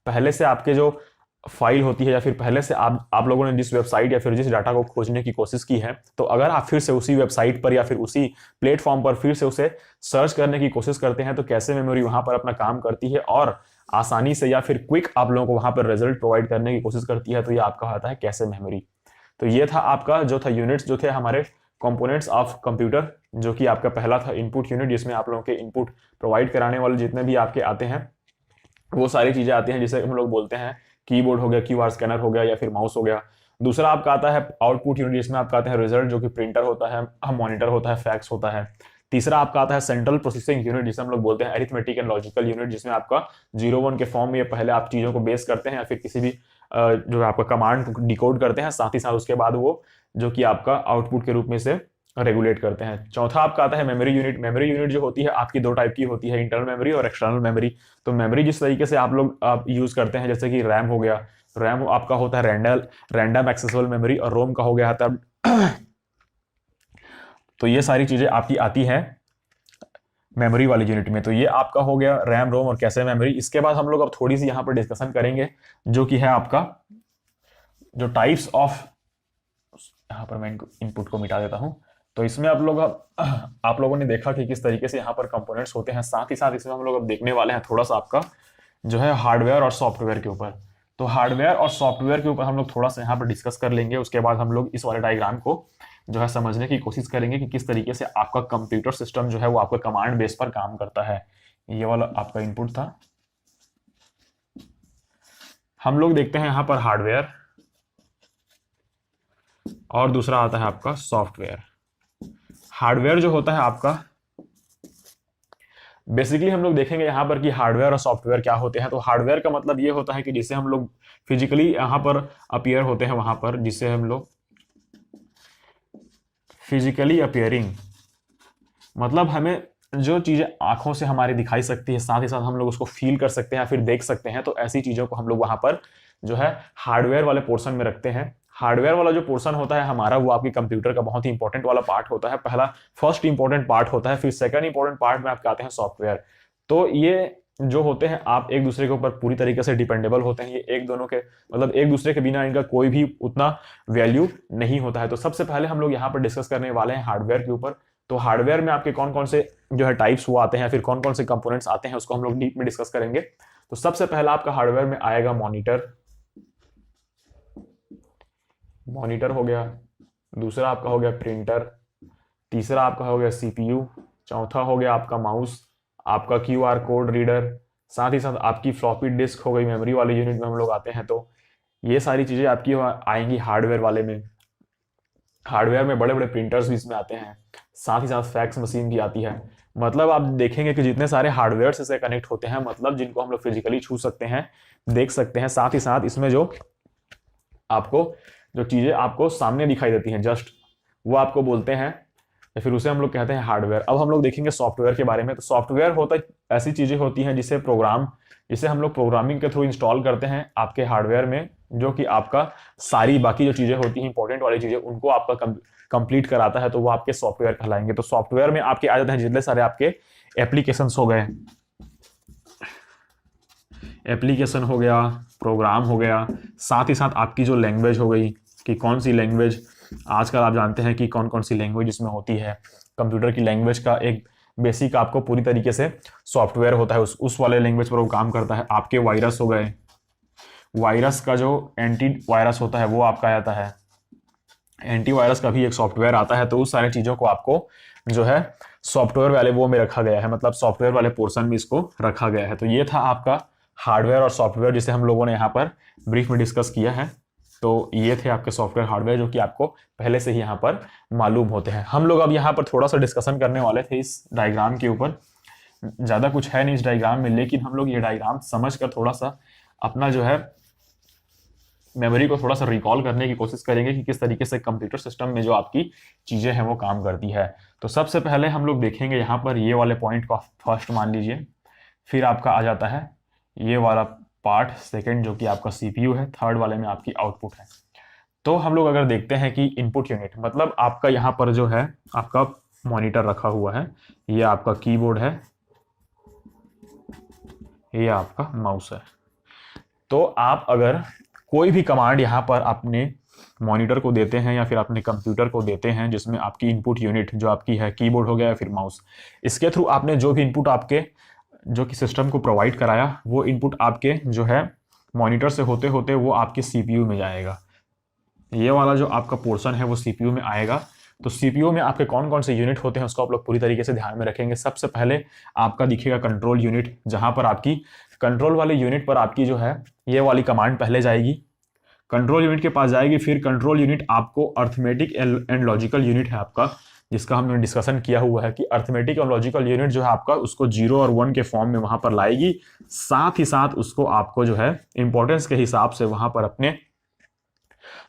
पहले से आपके जो फाइल होती है या फिर पहले से आप लोगों ने जिस वेबसाइट या फिर जिस डाटा को खोजने की कोशिश की है, तो अगर आप फिर से उसी वेबसाइट पर या फिर उसी प्लेटफॉर्म पर फिर से उसे सर्च करने की कोशिश करते हैं, तो कैसे मेमोरी वहां पर अपना काम करती है और आसानी से या फिर क्विक आप लोगों को वहां पर रिजल्ट प्रोवाइड करने की कोशिश करती है। तो ये आपका होता है कैशे मेमोरी। तो ये था आपका जो था यूनिट्स जो थे हमारे कंपोनेंट्स ऑफ कंप्यूटर, जो कि आपका पहला था इनपुट यूनिट, जिसमें आप लोगों के इनपुट प्रोवाइड कराने वाले जितने भी आपके आते हैं वो सारी चीजें आती हैं, जिसे हम लोग बोलते हैं कीबोर्ड हो गया, क्यूआर स्कैनर हो गया या फिर माउस हो गया। दूसरा आपका आता है आउटपुट यूनिट, जिसमें आपका आता है रिजल्ट, जो कि प्रिंटर होता है, मॉनिटर होता है, फैक्स होता है। तीसरा आपका आता है सेंट्रल प्रोसेसिंग यूनिट, जिसे हम लोग बोलते हैं अरिथमेटिक एंड लॉजिकल यूनिट, जिसमें आपका 0-1 के फॉर्म में पहले आप चीजों को बेस करते हैं या फिर किसी भी जो आपका कमांड को डिकोड करते हैं, साथ ही साथ उसके बाद वो जो कि आपका आउटपुट के रूप में से रेगुलेट करते हैं। चौथा आपका आता है मेमोरी यूनिट। मेमोरी यूनिट जो होती है आपकी दो टाइप की होती है, इंटरनल मेमोरी और एक्सटर्नल मेमोरी। तो मेमोरी जिस तरीके से आप लोग यूज करते हैं, जैसे कि रैम हो गया, रैम आपका होता है रैंडम एक्सेसिबल मेमोरी, और रोम का हो गया था तो ये सारी चीजें आपकी आती है मेमोरी वाली यूनिट में। तो ये आपका हो गया रैम, रोम और कैशे मेमोरी। इसके बाद हम लोग अब थोड़ी सी यहाँ पर डिस्कशन करेंगे जो कि है आपका जो टाइप्स ऑफ, यहाँ पर मैं इनपुट को मिटा देता हूं। तो इसमें आप लोगों ने देखा कि किस तरीके से यहाँ पर कंपोनेंट्स होते हैं। साथ ही साथ इसमें हम लोग अब देखने वाले हैं थोड़ा सा आपका जो है हार्डवेयर और सॉफ्टवेयर के ऊपर। तो हार्डवेयर और सॉफ्टवेयर के ऊपर हम लोग थोड़ा सा यहाँ पर डिस्कस कर लेंगे। उसके बाद हम लोग इस वाले डायग्राम को जो है समझने की कोशिश करेंगे कि किस तरीके से आपका कंप्यूटर सिस्टम जो है वो आपका कमांड बेस पर काम करता है। ये वाला आपका इनपुट था। हम लोग देखते हैं यहाँ पर हार्डवेयर और दूसरा आता है आपका सॉफ्टवेयर। हार्डवेयर जो होता है आपका, बेसिकली हम लोग देखेंगे यहाँ पर कि हार्डवेयर और सॉफ्टवेयर क्या होते हैं। तो हार्डवेयर का मतलब ये होता है कि जिसे हम लोग फिजिकली यहाँ पर अपीयर होते हैं, वहां पर जिसे हम लोग फिजिकली अपीयरिंग, मतलब हमें जो चीजें आंखों से हमारी दिखाई सकती है, साथ ही साथ हम लोग उसको फील कर सकते हैं या फिर देख सकते हैं, तो ऐसी चीजों को हम लोग वहां पर जो है हार्डवेयर वाले पोर्शन में रखते हैं। हार्डवेयर वाला जो पोर्शन होता है हमारा, वो आपके कंप्यूटर का बहुत ही इंपॉर्टेंट वाला पार्ट होता है। फर्स्ट इंपॉर्टेंट पार्ट होता है, फिर सेकंड इंपॉर्टेंट पार्ट में आपके आते हैं सॉफ्टवेयर। तो ये जो होते हैं आप एक दूसरे के ऊपर पूरी तरीके से डिपेंडेबल होते हैं। ये एक दोनों के मतलब एक दूसरे के बिना इनका कोई भी उतना वैल्यू नहीं होता है। तो सबसे पहले हम लोग यहाँ पर डिस्कस करने वाले हैं हार्डवेयर के ऊपर। तो हार्डवेयर में आपके कौन कौन से जो है टाइप्स वो आते हैं, फिर कौन कौन से कंपोनेंट्स आते हैं, उसको हम लोग डीप में डिस्कस करेंगे। तो सबसे पहला आपका हार्डवेयर में आएगा मॉनिटर। मॉनिटर हो गया। दूसरा आपका हो गया प्रिंटर। तीसरा आपका हो गया सीपीयू। चौथा हो गया आपका माउस, आपका क्यूआर कोड रीडर। साथ ही साथ आपकी फ्लॉपी डिस्क हो गई, मेमोरी वाले यूनिट में हम लोग आते हैं। तो ये सारी चीजें आपकी आएंगी हार्डवेयर वाले में। हार्डवेयर में बड़े बड़े प्रिंटर्स भी इसमें आते हैं, साथ ही साथ फैक्स मशीन भी आती है। मतलब आप देखेंगे कि जितने सारे हार्डवेयर से कनेक्ट होते हैं, मतलब जिनको हम लोग फिजिकली छू सकते हैं, देख सकते हैं, साथ ही साथ इसमें जो चीजें आपको सामने दिखाई देती हैं जस्ट, वो आपको बोलते हैं या फिर उसे हम लोग कहते हैं हार्डवेयर। अब हम लोग देखेंगे सॉफ्टवेयर के बारे में। तो सॉफ्टवेयर होता है ऐसी चीजें होती हैं जिसे हम लोग प्रोग्रामिंग के थ्रू इंस्टॉल करते हैं आपके हार्डवेयर में, जो कि आपका सारी बाकी जो चीजें होती हैं इंपॉर्टेंट वाली चीजें, उनको आपका कंप्लीट कराता है। तो वो आपके सॉफ्टवेयर कहलाएंगे। तो सॉफ्टवेयर में आपके आ जाते हैं जितने सारे आपके एप्लीकेशंस हो गए, एप्लीकेशन हो गया, प्रोग्राम हो गया, साथ ही साथ आपकी जो लैंग्वेज हो गई कि कौन सी लैंग्वेज, आजकल आप जानते हैं कि कौन कौन सी लैंग्वेज इसमें होती है। कंप्यूटर की लैंग्वेज का एक बेसिक आपको पूरी तरीके से सॉफ्टवेयर होता है, उस वाले लैंग्वेज पर वो काम करता है। आपके वायरस हो गए, वायरस का जो एंटी वायरस होता है वो आपका आता है, एंटीवायरस का भी एक सॉफ्टवेयर आता है। तो उस सारी चीजों को आपको जो है सॉफ्टवेयर वाले वो में रखा गया है, मतलब सॉफ्टवेयर वाले पोर्शन में इसको रखा गया है। तो ये था आपका हार्डवेयर और सॉफ्टवेयर जिसे हम लोगों ने यहाँ पर ब्रीफ में डिस्कस किया है। तो ये थे आपके सॉफ्टवेयर हार्डवेयर जो कि आपको पहले से ही यहाँ पर मालूम होते हैं। हम लोग अब यहाँ पर थोड़ा सा डिस्कशन करने वाले थे इस डायग्राम के ऊपर। ज्यादा कुछ है नहीं इस डायग्राम में, लेकिन हम लोग ये डायग्राम समझ कर थोड़ा सा अपना जो है मेमोरी को थोड़ा सा रिकॉल करने की कोशिश करेंगे कि किस तरीके से कंप्यूटर सिस्टम में जो आपकी चीज़ें हैं वो काम करती है। तो सबसे पहले हम लोग देखेंगे यहाँ पर ये वाले पॉइंट को फर्स्ट मान लीजिए, फिर आपका आ जाता है ये वाला पार्ट सेकंड जो कि आपका सीपीयू है, थर्ड वाले में आपकी आउटपुट है। तो हम लोग अगर देखते हैं कि इनपुट यूनिट मतलब आपका यहाँ पर जो है आपका मॉनिटर रखा हुआ है, ये आपका कीबोर्ड है, ये आपका माउस है। तो आप अगर कोई भी कमांड यहाँ पर अपने मॉनिटर को देते हैं या फिर अपने कंप्यूटर को देते हैं जिसमें आपकी इनपुट यूनिट जो आपकी है कीबोर्ड हो गया या फिर माउस, इसके थ्रू आपने जो भी इनपुट आपके जो कि सिस्टम को प्रोवाइड कराया वो इनपुट आपके जो है मॉनिटर से होते होते वो आपके सीपीयू में जाएगा। ये वाला जो आपका पोर्शन है वो सीपीयू में आएगा। तो सीपीयू में आपके कौन कौन से यूनिट होते हैं उसको आप लोग पूरी तरीके से ध्यान में रखेंगे। सबसे पहले आपका दिखेगा कंट्रोल यूनिट, जहां पर आपकी कंट्रोल वाले यूनिट पर आपकी जो है ये वाली कमांड पहले जाएगी, कंट्रोल यूनिट के पास जाएगी। फिर कंट्रोल यूनिट आपको अर्थमेटिक एंड लॉजिकल यूनिट है आपका, जिसका हमने डिस्कशन किया हुआ है कि अर्थमेटिक और लॉजिकल यूनिट जो है आपका उसको 0 और 1 के फॉर्म में वहां पर लाएगी। साथ ही साथ उसको आपको जो है इंपॉर्टेंस के हिसाब से वहां पर अपने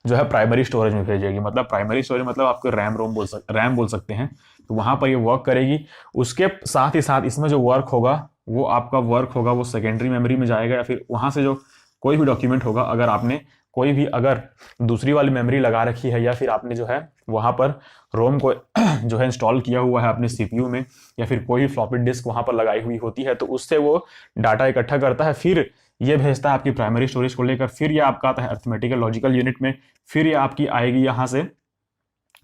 जो है प्राइमरी स्टोरेज में भेजेगी। मतलब प्राइमरी स्टोरेज मतलब आपको रैम बोल सकते हैं। तो वहां पर ये वर्क करेगी। उसके साथ ही साथ इसमें जो वर्क होगा वो आपका वर्क होगा वो सेकेंडरी मेमोरी में जाएगा, या फिर वहां से जो कोई भी डॉक्यूमेंट होगा, अगर आपने कोई भी अगर दूसरी वाली मेमोरी लगा रखी है या फिर आपने जो है वहां पर रोम को जो है इंस्टॉल किया हुआ है अपने सीपीयू में, या फिर कोई फ्लॉपी डिस्क वहां पर लगाई हुई होती है, तो उससे वो डाटा इकट्ठा करता है, फिर ये भेजता है आपकी प्राइमरी स्टोरेज को लेकर। फिर ये आपका आता है अर्थमेटिकल लॉजिकल यूनिट में, फिर ये आपकी आएगी यहाँ से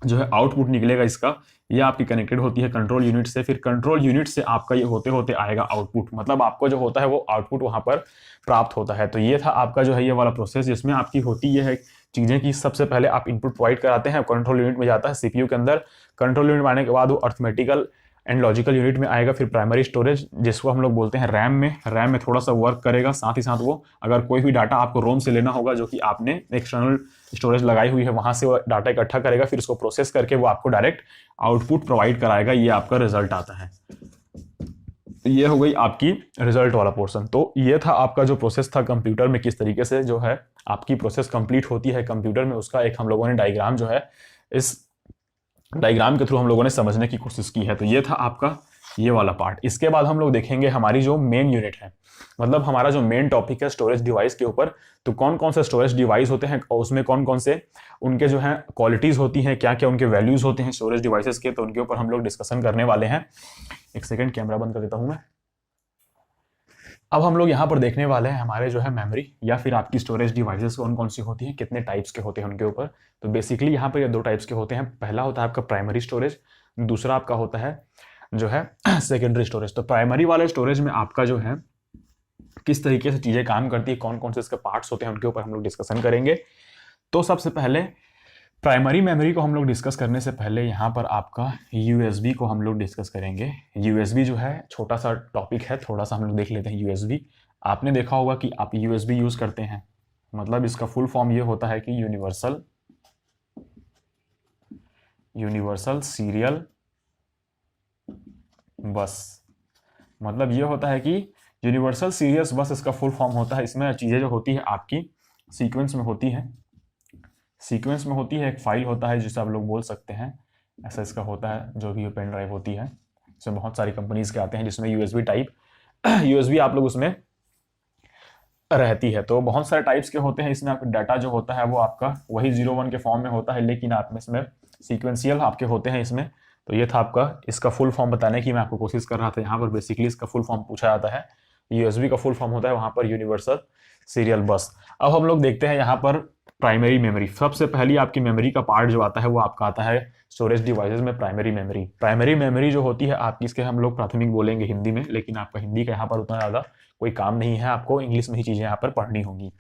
जो है आउटपुट निकलेगा इसका, ये आपकी कनेक्टेड होती है कंट्रोल यूनिट से। फिर कंट्रोल यूनिट से आपका ये होते होते आएगा आउटपुट, मतलब आपको जो होता है वो आउटपुट वहां पर प्राप्त होता है। तो ये था आपका जो है ये वाला प्रोसेस, जिसमें आपकी होती ये है चीजें कि सबसे पहले आप इनपुट प्रोवाइड कराते हैं, कंट्रोल यूनिट में जाता है सीपीयू के अंदर, कंट्रोल यूनिट में आने के बाद वो अर्थमेटिकल एंड लॉजिकल यूनिट में आएगा, फिर प्राइमरी स्टोरेज जिसको हम लोग बोलते हैं रैम में थोड़ा सा वर्क करेगा। साथ ही साथ वो अगर कोई भी डाटा आपको रोम से लेना होगा जो कि आपने एक्सटर्नल स्टोरेज लगाई हुई है वहां से वो डाटा इकट्ठा करेगा, फिर उसको प्रोसेस करके वो आपको डायरेक्ट आउटपुट प्रोवाइड कराएगा। ये आपका रिजल्ट आता है। ये हो गई आपकी रिजल्ट वाला पोर्शन। तो ये था आपका जो प्रोसेस था कंप्यूटर में, किस तरीके से जो है आपकी प्रोसेस कंप्लीट होती है कंप्यूटर में, उसका एक हम लोगों ने डायग्राम जो है इस डायग्राम के थ्रू हम लोगों ने समझने की कोशिश की है। तो ये था आपका ये वाला पार्ट। इसके बाद हम लोग देखेंगे हमारी जो मेन यूनिट है, मतलब हमारा जो मेन टॉपिक है स्टोरेज डिवाइस के ऊपर। तो कौन कौन से स्टोरेज डिवाइस होते हैं और उसमें कौन कौन से उनके जो है क्वालिटीज होती हैं, क्या क्या उनके वैल्यूज होते हैं स्टोरेज डिवाइसेस के, तो उनके ऊपर हम लोग डिस्कशन करने वाले हैं। एक सेकेंड कैमरा बंद कर देता हूं मैं। अब हम लोग यहाँ पर देखने वाले हैं हमारे जो है मेमोरी या फिर आपकी स्टोरेज डिवाइसेस कौन कौन सी होती हैं, कितने टाइप्स के होते हैं उनके ऊपर। तो बेसिकली यहाँ पर ये दो टाइप्स के होते हैं। पहला होता है आपका प्राइमरी स्टोरेज, दूसरा आपका होता है जो है सेकेंडरी स्टोरेज। तो प्राइमरी वाले स्टोरेज में आपका जो है किस तरीके से चीजें काम करती है, कौन कौन से इसके पार्ट्स होते हैं, उनके ऊपर हम लोग डिस्कशन करेंगे। तो सबसे पहले प्राइमरी मेमोरी को हम लोग डिस्कस करने से पहले यहाँ पर आपका यूएसबी को हम लोग डिस्कस करेंगे। यूएसबी जो है छोटा सा टॉपिक है, थोड़ा सा हम लोग देख लेते हैं। यूएसबी आपने देखा होगा कि आप यूएसबी यूज करते हैं, मतलब इसका फुल फॉर्म ये होता है कि यूनिवर्सल सीरियल बस। मतलब ये होता है कि यूनिवर्सल सीरियल बस इसका फुल फॉर्म होता है। इसमें चीजें जो होती है आपकी सीक्वेंस में होती है, एक फाइल होता है जिसे आप लोग बोल सकते हैं ऐसा इसका होता है, जो भी पेन ड्राइव होती है। इसमें बहुत सारी कंपनीज के आते हैं जिसमें यूएसबी टाइप यूएसबी आप लोग उसमें रहती है। तो बहुत सारे टाइप्स के होते हैं। इसमें आपका डाटा जो होता है वो आपका वही 0-1 के फॉर्म में होता है, लेकिन आप में इसमें सीक्वेंशियल आपके होते हैं इसमें। तो ये था आपका इसका फुल फॉर्म बताने की मैं आपको कोशिश कर रहा था। यहाँ पर बेसिकली इसका फुल फॉर्म पूछा जाता है। यूएसबी का फुल फॉर्म होता है वहां पर यूनिवर्सल सीरियल बस। अब हम लोग देखते हैं यहाँ पर प्राइमरी मेमोरी। सबसे पहली आपकी मेमोरी का पार्ट जो आता है वो आपका आता है स्टोरेज डिवाइसेस में प्राइमरी मेमोरी। प्राइमरी मेमोरी जो होती है आपकी, इसके हम लोग प्राथमिक बोलेंगे हिंदी में, लेकिन आपका हिंदी का यहाँ पर उतना ज़्यादा कोई काम नहीं है, आपको इंग्लिश में ही चीज़ें यहाँ पर पढ़नी होंगी।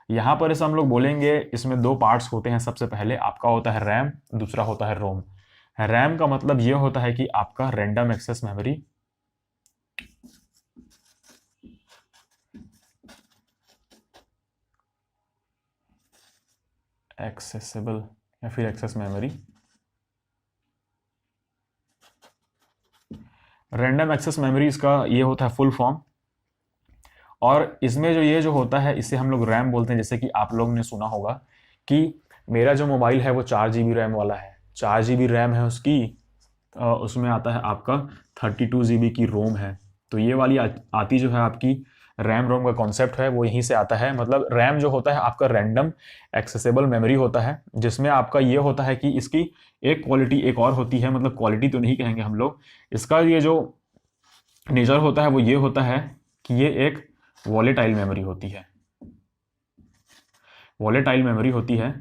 यहाँ पर इसे हम लोग बोलेंगे, इसमें दो पार्ट्स होते हैं। सबसे पहले आपका होता है रैम, दूसरा होता है रोम। रैम का मतलब ये होता है कि आपका रैंडम एक्सेस मेमोरी, एक्सेसिबल या फिर access memory, random access memory इसका ये होता है फुल फॉर्म। और इसमें जो ये जो होता है इसे हम लोग रैम बोलते हैं। जैसे कि आप लोग ने सुना होगा कि मेरा जो मोबाइल है वो 4 GB रैम वाला है, 4 GB रैम है उसकी, उसमें आता है आपका 32 GB की रोम है। तो ये वाली आती जो है आपकी रैम रोम का कॉन्सेप्ट है वो यहीं से आता है। मतलब रैम जो होता है आपका रैंडम एक्सेसिबल मेमोरी होता है, जिसमें आपका ये होता है कि इसकी एक क्वालिटी एक और होती है, मतलब क्वालिटी तो नहीं कहेंगे हम लोग, इसका ये जो नेचर होता है वो ये होता है कि ये एक वॉलेटाइल मेमोरी होती है। वॉलेटाइल मेमोरी होती है।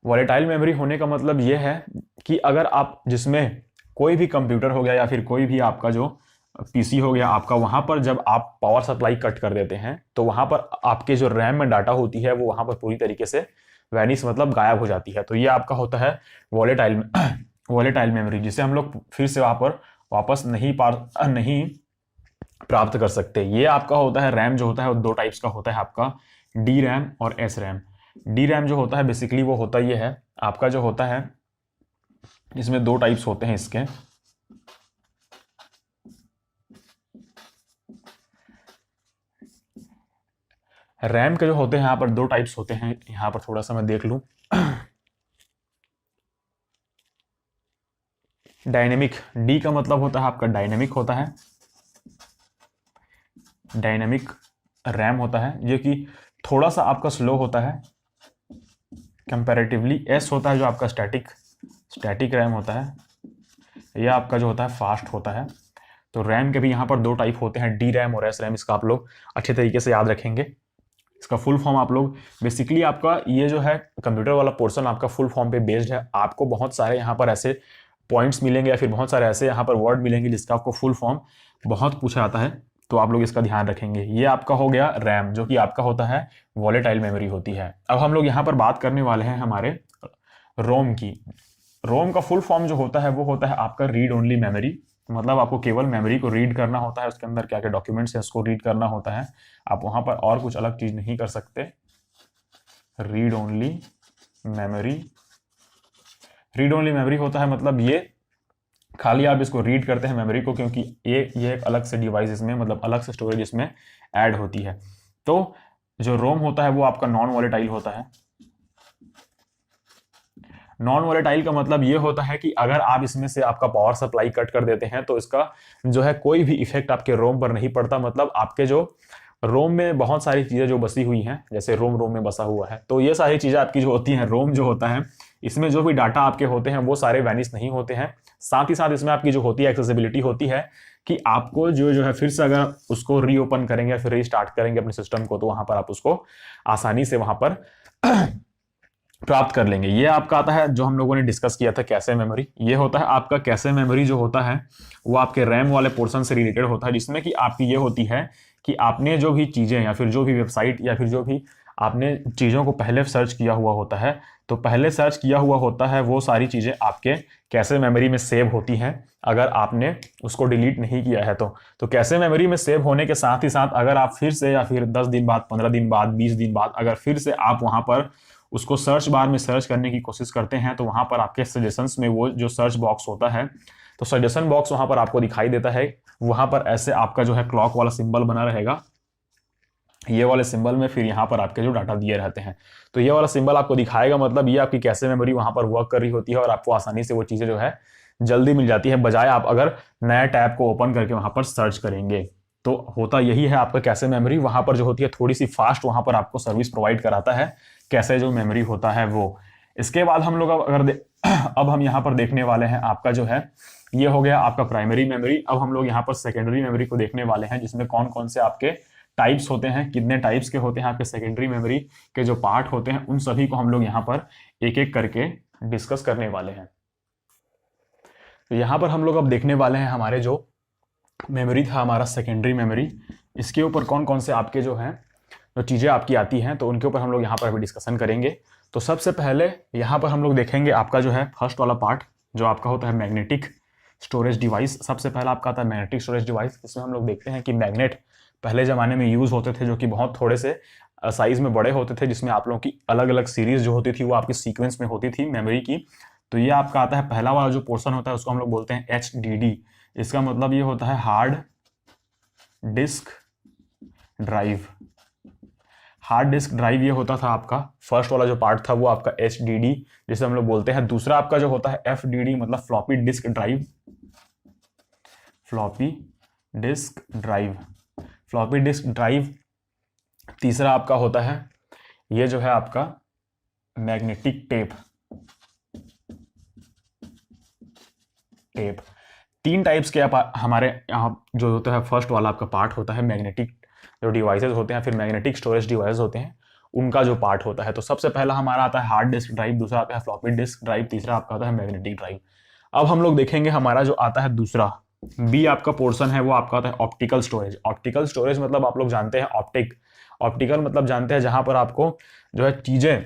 वॉलेटाइल मेमोरी होने का मतलब ये है कि अगर आप जिसमें कोई भी कंप्यूटर हो गया या फिर कोई भी आपका जो पीसी हो गया आपका, वहां पर जब आप पावर सप्लाई कट कर देते हैं तो वहां पर आपके जो रैम में डाटा होती है वो वहां पर पूरी तरीके से वैनिश मतलब गायब हो जाती है। तो ये आपका होता है वॉलेटाइल वॉलेटाइल मेमोरी, जिसे हम लोग फिर से वहां पर वापस नहीं प्राप्त कर सकते। ये आपका होता है रैम जो होता है वो 2 टाइप्स का होता है आपका, डी रैम और एस रैम। डी रैम जो होता है बेसिकली वो होता ये है आपका जो होता है, इसमें 2 टाइप्स होते हैं इसके। रैम के जो होते हैं यहाँ पर 2 टाइप्स होते हैं, यहाँ पर थोड़ा सा मैं देख लूं। डायनेमिक, डी का मतलब होता है आपका डायनेमिक होता है, डायनेमिक रैम होता है जो कि थोड़ा सा आपका स्लो होता है कंपैरेटिवली। एस होता है जो आपका स्टैटिक रैम होता है, यह आपका जो होता है फास्ट होता है। तो रैम के भी यहाँ पर 2 टाइप होते हैं, डी रैम और एस रैम। इसका आप लोग अच्छे तरीके से याद रखेंगे। इसका फुल फॉर्म आप लोग बेसिकली आपका ये जो है कंप्यूटर वाला पोर्शन आपका फुल फॉर्म पे बेस्ड है। आपको बहुत सारे यहाँ पर ऐसे पॉइंट्स मिलेंगे या फिर बहुत सारे ऐसे यहाँ पर वर्ड मिलेंगे जिसका आपको फुल फॉर्म बहुत पूछा जाता है, तो आप लोग इसका ध्यान रखेंगे। ये आपका हो गया रैम जो कि आपका होता है वॉलेटाइल मेमोरी होती है। अब हम लोग यहाँ पर बात करने वाले हैं हमारे रोम की। रोम का फुल फॉर्म जो होता है वो होता है आपका रीड ओनली मेमोरी। मतलब आपको केवल मेमोरी को रीड करना होता है, उसके अंदर क्या क्या डॉक्यूमेंट्स है उसको रीड करना होता है। आप वहां पर और कुछ अलग चीज नहीं कर सकते। Read only memory, read only memory होता है मतलब ये खाली आप इसको रीड करते हैं मेमोरी को, क्योंकि ये एक अलग से डिवाइस इसमें मतलब अलग से स्टोरेज इसमें ऐड होती है। तो जो रोम होता है वो आपका नॉन वॉलेटाइल होता है। नॉन वॉलेटाइल का मतलब ये होता है कि अगर आप इसमें से आपका पावर सप्लाई कट कर देते हैं तो इसका जो है कोई भी इफेक्ट आपके रोम पर नहीं पड़ता। मतलब आपके जो रोम में बहुत सारी चीजें जो बसी हुई हैं, जैसे रोम में बसा हुआ है, तो ये सारी चीजें आपकी जो होती हैं, रोम जो होता है इसमें जो भी डाटा आपके होते हैं वो सारे वैनिश नहीं होते हैं। साथ ही साथ इसमें आपकी जो होती है एक्सेसिबिलिटी होती है कि आपको जो है फिर से अगर उसको रीओपन करेंगे या फिर रीस्टार्ट करेंगे अपने सिस्टम को, तो वहां पर आप उसको आसानी से वहां पर प्राप्त कर लेंगे। ये आपका आता है जो हम लोगों ने डिस्कस किया था कैशे मेमोरी। ये होता है आपका कैशे मेमोरी जो होता है वो आपके रैम वाले पोर्शन से रिलेटेड होता है, जिसमें कि आपकी ये होती है कि आपने जो भी चीजें या फिर जो भी वेबसाइट या फिर जो भी आपने चीजों को पहले सर्च किया हुआ होता है, तो पहले सर्च किया हुआ होता है वो सारी चीजें आपके कैशे मेमोरी में सेव होती हैं अगर आपने उसको डिलीट नहीं किया है तो कैशे मेमोरी में सेव होने के साथ ही साथ अगर आप फिर से या फिर 10 दिन बाद, 15 दिन बाद, 20 दिन बाद अगर फिर से आप वहां पर उसको सर्च बार में सर्च करने की कोशिश करते हैं तो वहां पर आपके सजेशंस में वो जो सर्च बॉक्स होता है, तो सजेशन बॉक्स वहां पर आपको दिखाई देता है। वहां पर ऐसे आपका जो है क्लॉक वाला सिंबल बना रहेगा, ये वाले सिंबल में फिर यहाँ पर आपके जो डाटा दिए रहते हैं, तो ये वाला सिंबल आपको दिखाएगा। मतलब ये आपकी कैशे मेमोरी वहां पर वर्क कर रही होती है और आपको आसानी से वो चीजें जो है जल्दी मिल जाती है, बजाय आप अगर नया टैब को ओपन करके वहां पर सर्च करेंगे। तो होता यही है आपका कैशे मेमोरी वहां पर जो होती है थोड़ी सी फास्ट वहां पर आपको सर्विस प्रोवाइड कराता है कैसे जो मेमोरी होता है वो। इसके बाद हम लोग अब हम यहाँ पर देखने वाले हैं आपका जो है ये हो गया आपका प्राइमरी मेमोरी। अब हम लोग यहाँ पर सेकेंडरी मेमोरी को देखने वाले हैं, जिसमें कौन कौन से आपके टाइप्स होते हैं, कितने टाइप्स के होते हैं आपके सेकेंडरी मेमोरी के जो पार्ट होते हैं, उन सभी को हम लोग यहाँ पर एक एक करके डिस्कस करने वाले हैं। तो यहाँ पर हम लोग अब देखने वाले हैं हमारे जो मेमोरी था हमारा सेकेंडरी मेमोरी, इसके ऊपर कौन कौन से आपके जो हैं जो चीज़ें आपकी आती हैं, तो उनके ऊपर हम लोग यहाँ पर अभी डिस्कशन करेंगे। तो सबसे पहले यहाँ पर हम लोग देखेंगे आपका जो है फर्स्ट वाला पार्ट जो आपका होता है मैग्नेटिक स्टोरेज डिवाइस। सबसे पहला आपका आता है मैग्नेटिक स्टोरेज डिवाइस। इसमें हम लोग देखते हैं कि मैग्नेट पहले ज़माने में यूज़ होते थे जो कि बहुत थोड़े से साइज में बड़े होते थे, जिसमें आप लोगों की अलग अलग सीरीज जो होती थी वो आपकी सीक्वेंस में होती थी मेमोरी की। तो ये आपका आता है पहला वाला जो पोर्शन होता है उसको हम लोग बोलते हैं HDD। इसका मतलब ये होता है hard disk drive. Hard disk drive ये होता था आपका फर्स्ट वाला जो पार्ट था वो आपका HDD जिसे हम लोग बोलते हैं। दूसरा आपका जो होता है FDD मतलब floppy disk drive, floppy disk drive, floppy disk drive. तीसरा आपका होता है ये जो है आपका मैग्नेटिक टेप, टेप। 3 टाइप्स के आप हमारे यहाँ जो होता है फर्स्ट वाला आपका पार्ट होता है मैग्नेटिक जो डिवाइसेस होते हैं, फिर मैग्नेटिक स्टोरेज डिवाइस होते हैं, उनका जो पार्ट होता है। तो सबसे पहला हमारा आता है हार्ड डिस्क ड्राइव, दूसरा आता है फ्लॉपी डिस्क ड्राइव, तीसरा आपका आता है मैग्नेटिक ड्राइव। अब हम लोग देखेंगे हमारा जो आता है दूसरा बी आपका पोर्शन है वो आपका आता है ऑप्टिकल स्टोरेज। ऑप्टिकल स्टोरेज मतलब आप लोग जानते हैं ऑप्टिकल मतलब जानते हैं जहां पर आपको जो है चीजें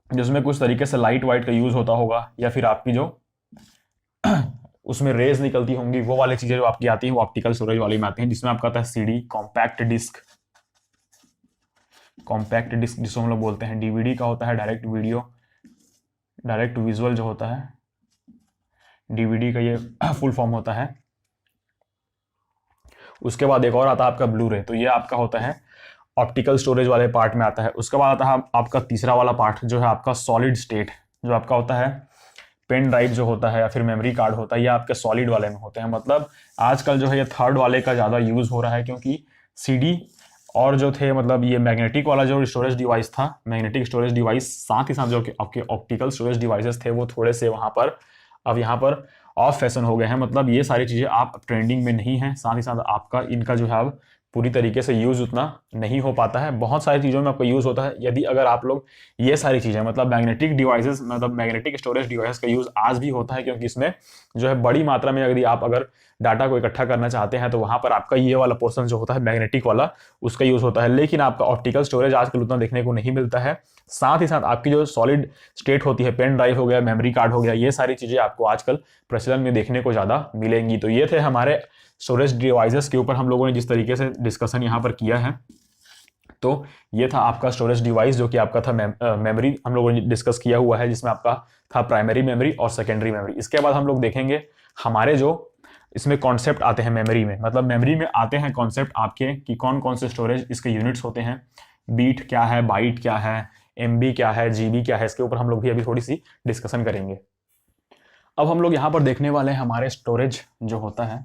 जिसमें कुछ तरीके से लाइट वाइट का यूज होता होगा या फिर आपकी जो उसमें रेज निकलती होंगी, वो वाली चीजें जो आपकी आती हैं वो ऑप्टिकल स्टोरेज वाली में आती हैं, जिसमें आपका आता है CD compact disc, compact disc जिसको हम लोग बोलते हैं। DVD का होता है डायरेक्ट वीडियो, डायरेक्ट विजुअल जो होता है DVD का ये फुल फॉर्म होता है। उसके बाद एक और आता है आपका ब्लू-रे, तो ये आपका होता है ऑप्टिकल स्टोरेज वाले पार्ट में आता है। उसके बाद आता है आपका तीसरा वाला पार्ट जो है आपका सॉलिड स्टेट, जो आपका होता है पेन ड्राइव जो होता है या फिर मेमोरी कार्ड होता है, ये आपके सॉलिड वाले में होते हैं। मतलब आजकल जो है ये थर्ड वाले का ज़्यादा यूज़ हो रहा है क्योंकि CD और जो थे मतलब ये मैग्नेटिक वाला जो स्टोरेज डिवाइस था, मैग्नेटिक स्टोरेज डिवाइस, साथ ही साथ जो आपके ऑप्टिकल स्टोरेज डिवाइसेस थे वो थोड़े से वहाँ पर अब यहाँ पर ऑफ फैशन हो गए हैं। मतलब ये सारी चीज़ें आप ट्रेंडिंग में नहीं हैं, साथ ही साथ आपका इनका जो है अब पूरी तरीके से यूज़ उतना नहीं हो पाता है। बहुत सारी चीज़ों में आपका यूज़ होता है। यदि अगर आप लोग ये सारी चीज़ें मतलब मैग्नेटिक डिवाइसेस मतलब मैग्नेटिक स्टोरेज डिवाइस का यूज़ आज भी होता है क्योंकि इसमें जो है बड़ी मात्रा में यदि आप अगर डाटा को इकट्ठा करना चाहते हैं तो वहाँ पर आपका ये वाला पोर्शन जो होता है मैग्नेटिक वाला उसका यूज़ होता है। लेकिन आपका ऑप्टिकल स्टोरेज आजकल उतना देखने को नहीं मिलता है। साथ ही साथ आपकी जो सॉलिड स्टेट होती है, पेन ड्राइव हो गया, मेमोरी कार्ड हो गया, ये सारी चीज़ें आपको आजकल प्रचलन में देखने को ज़्यादा मिलेंगी। तो ये थे हमारे स्टोरेज डिवाइसेस के ऊपर हम लोगों ने जिस तरीके से डिस्कशन यहाँ पर किया है। तो ये था आपका स्टोरेज डिवाइस जो कि आपका था मेमोरी हम लोगों ने डिस्कस किया हुआ है, जिसमें आपका था प्राइमरी मेमोरी और सेकेंडरी मेमोरी। इसके बाद हम लोग देखेंगे हमारे जो इसमें कॉन्सेप्ट आते हैं मेमोरी में, मतलब मेमोरी में आते हैं कॉन्सेप्ट आपके कि कौन कौन से स्टोरेज इसके यूनिट्स होते हैं, बीट क्या है, बाइट क्या है, MB क्या है, GB क्या है, इसके ऊपर हम लोग भी अभी थोड़ी सी डिस्कशन करेंगे। अब हम लोग यहाँ पर देखने वाले हैं हमारे स्टोरेज जो होता है,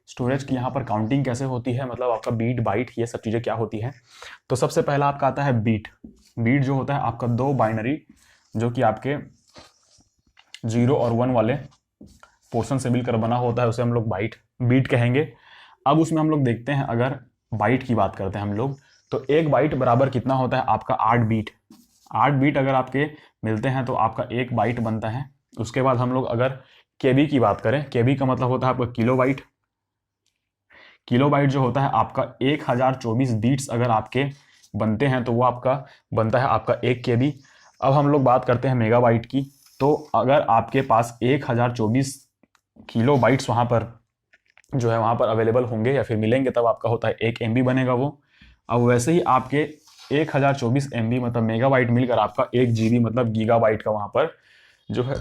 स्टोरेज की यहाँ पर काउंटिंग कैसे होती है, मतलब आपका बीट बाइट ये सब चीज़ें क्या होती है। तो सबसे पहला आपका आता है बीट। बीट जो होता है आपका 2 बाइनरी जो कि आपके 0 और 1 वाले पोर्शन से मिलकर बना होता है, उसे हम लोग बीट कहेंगे। अब उसमें हम लोग देखते हैं अगर बाइट की बात करते हैं हम लोग तो 1 बाइट बराबर कितना होता है आपका 8 बीट। 8 बीट अगर आपके मिलते हैं तो आपका 1 बाइट बनता है। उसके बाद हम लोग अगर KB की बात करें, KB का मतलब होता है आपका किलोबाइट। किलोबाइट जो होता है आपका 1024 बीट्स अगर आपके बनते हैं तो वो आपका बनता है आपका 1 KB। अब हम लोग बात करते हैं मेगाबाइट की, तो अगर आपके पास 1024 किलोबाइट्स वहाँ पर जो है वहाँ पर अवेलेबल होंगे या फिर मिलेंगे तब आपका होता है 1 MB बनेगा वो। अब वैसे ही आपके 1024 MB मतलब मेगाबाइट मिलकर आपका 1 GB मतलब गीगाबाइट का वहाँ पर जो है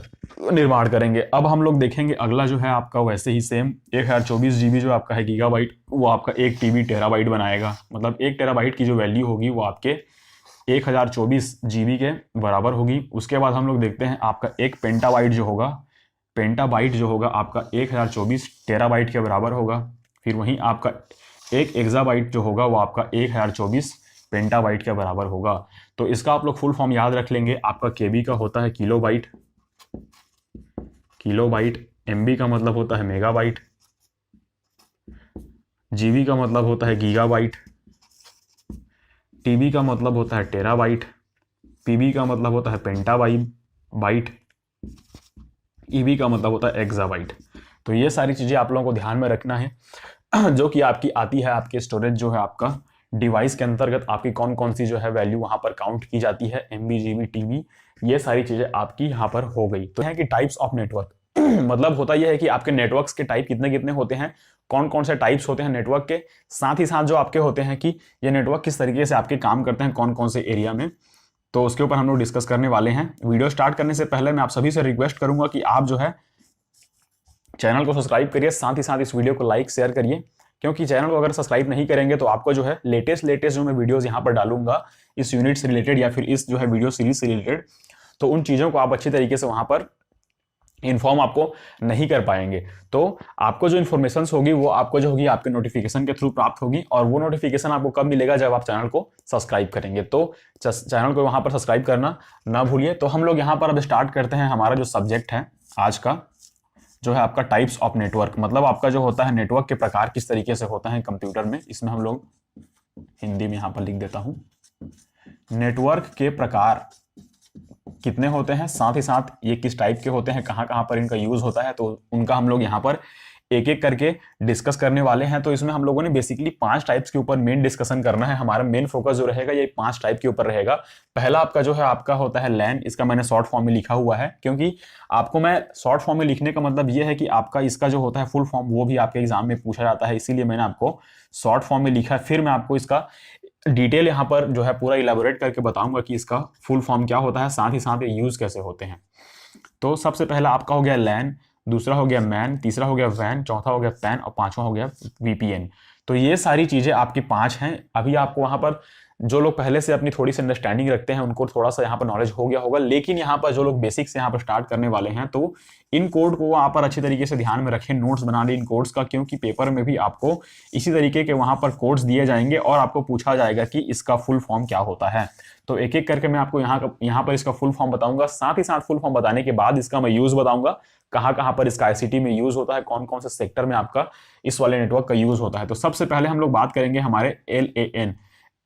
निर्माण करेंगे। अब हम लोग देखेंगे अगला जो है आपका वैसे ही सेम 1024 GB जो आपका है गीगाबाइट, वो आपका 1 TB टेराबाइट बनाएगा। मतलब 1 टेराबाइट की जो वैल्यू होगी वो आपके 1024 GB के बराबर होगी। उसके बाद हम लोग देखते हैं आपका 1 पेंटाबाइट जो होगा, पेंटाबाइट जो होगा आपका 1024 टेराबाइट के बराबर होगा। फिर वहीं आपका 1 एक्साबाइट जो होगा वो आपका 1024 पेंटाबाइट के बराबर होगा। तो इसका आप लोग फुल फॉर्म याद रख लेंगे। आपका KB का होता है किलोबाइट, MB का मतलब होता है मेगाबाइट, GB का मतलब होता है गीगाबाइट, TB का मतलब होता है टेराबाइट, PB का मतलब होता है पेंटाबाइट, EB का मतलब होता है एक्साबाइट। तो ये सारी चीज़ें आप लोगों को ध्यान में रखना है जो कि आपकी आती है आपके स्टोरेज जो है आपका डिवाइस के अंतर्गत आपकी कौन कौन सी जो है वैल्यू वहाँ पर काउंट की जाती है, MB, GB, TB, ये सारी चीज़ें आपकी यहाँ पर हो गई। तो है कि टाइप्स ऑफ नेटवर्क मतलब होता यह है कि आपके नेटवर्क्स के टाइप कितने कितने होते हैं, कौन कौन से टाइप्स होते हैं नेटवर्क के, साथ ही साथ जो आपके होते हैं कि ये नेटवर्क किस तरीके से आपके काम करते हैं कौन कौन से एरिया में, तो उसके ऊपर हम लोग डिस्कस करने वाले हैं। वीडियो स्टार्ट करने से पहले मैं आप सभी से रिक्वेस्ट करूंगा कि आप जो है चैनल को सब्सक्राइब करिए, साथ ही साथ इस वीडियो को लाइक शेयर करिए, क्योंकि चैनल को अगर सब्सक्राइब नहीं करेंगे तो आपको जो है लेटेस्ट जो मैं वीडियोस यहाँ पर डालूंगा इस यूनिट से रिलेटेड या फिर इस जो है वीडियो सीरीज से रिलेटेड, तो उन चीज़ों को आप अच्छी तरीके से वहाँ पर इन्फॉर्म आपको नहीं कर पाएंगे। तो आपको जो इन्फॉर्मेशन होगी वो आपको जो होगी आपके नोटिफिकेशन के थ्रू प्राप्त होगी, और वो नोटिफिकेशन आपको कब मिलेगा, जब आप चैनल को सब्सक्राइब करेंगे। तो चैनल को वहाँ पर सब्सक्राइब करना ना भूलिए। तो हम लोग यहाँ पर अब स्टार्ट करते हैं हमारा जो सब्जेक्ट है आज का, जो है आपका टाइप्स ऑफ नेटवर्क, मतलब आपका जो होता है नेटवर्क के प्रकार किस तरीके से होता है कंप्यूटर में। इसमें हम लोग हिंदी में यहाँ पर लिख देता हूँ, नेटवर्क के प्रकार कितने होते हैं, साथ ही साथ ये किस टाइप के होते हैं, कहाँ कहाँ पर इनका यूज होता है, तो उनका हम लोग यहाँ पर एक एक करके डिस्कस करने वाले हैं। तो इसमें हम लोगों ने बेसिकली 5 टाइप्स के ऊपर मेन डिस्कशन करना है। हमारा मेन फोकस जो रहेगा ये 5 टाइप के ऊपर रहेगा। पहला आपका जो है आपका होता है लैन, इसका मैंने शॉर्ट फॉर्म में लिखा हुआ है, क्योंकि आपको मैं शॉर्ट फॉर्म में लिखने का मतलब ये है कि आपका इसका जो होता है फुल फॉर्म वो भी आपके एग्जाम में पूछा जाता है, इसीलिए मैंने आपको शॉर्ट फॉर्म में लिखा है। फिर मैं आपको इसका डिटेल यहाँ पर जो है पूरा इलेबोरेट करके बताऊंगा कि इसका फुल फॉर्म क्या होता है, साथ ही साथ ये यूज कैसे होते हैं। तो सबसे पहला आपका हो गया लैन, दूसरा हो गया मैन, तीसरा हो गया वैन, चौथा हो गया पैन और पांचवा हो गया वीपीएन। तो ये सारी चीजें आपकी 5 हैं। अभी आपको वहां पर जो लोग पहले से अपनी थोड़ी सी अंडरस्टैंडिंग रखते हैं उनको थोड़ा सा यहाँ पर नॉलेज हो गया होगा, लेकिन यहाँ पर जो लोग बेसिक से यहाँ पर स्टार्ट करने वाले हैं तो इन कोड को वहां पर अच्छी तरीके से ध्यान में रखें, नोट्स बना लें इन कोड्स का, क्योंकि पेपर में भी आपको इसी तरीके के वहां पर कोड्स दिए जाएंगे और आपको पूछा जाएगा कि इसका फुल फॉर्म क्या होता है। तो एक एक करके मैं आपको यहाँ पर इसका फुल फॉर्म बताऊंगा, साथ ही साथ फुल फॉर्म बताने के बाद इसका मैं यूज बताऊंगा, कहाँ कहाँ पर इसका आईसीटी में यूज होता है, कौन कौन से सेक्टर में आपका इस वाले नेटवर्क का यूज होता है। तो सबसे पहले हम लोग बात करेंगे हमारे LAN।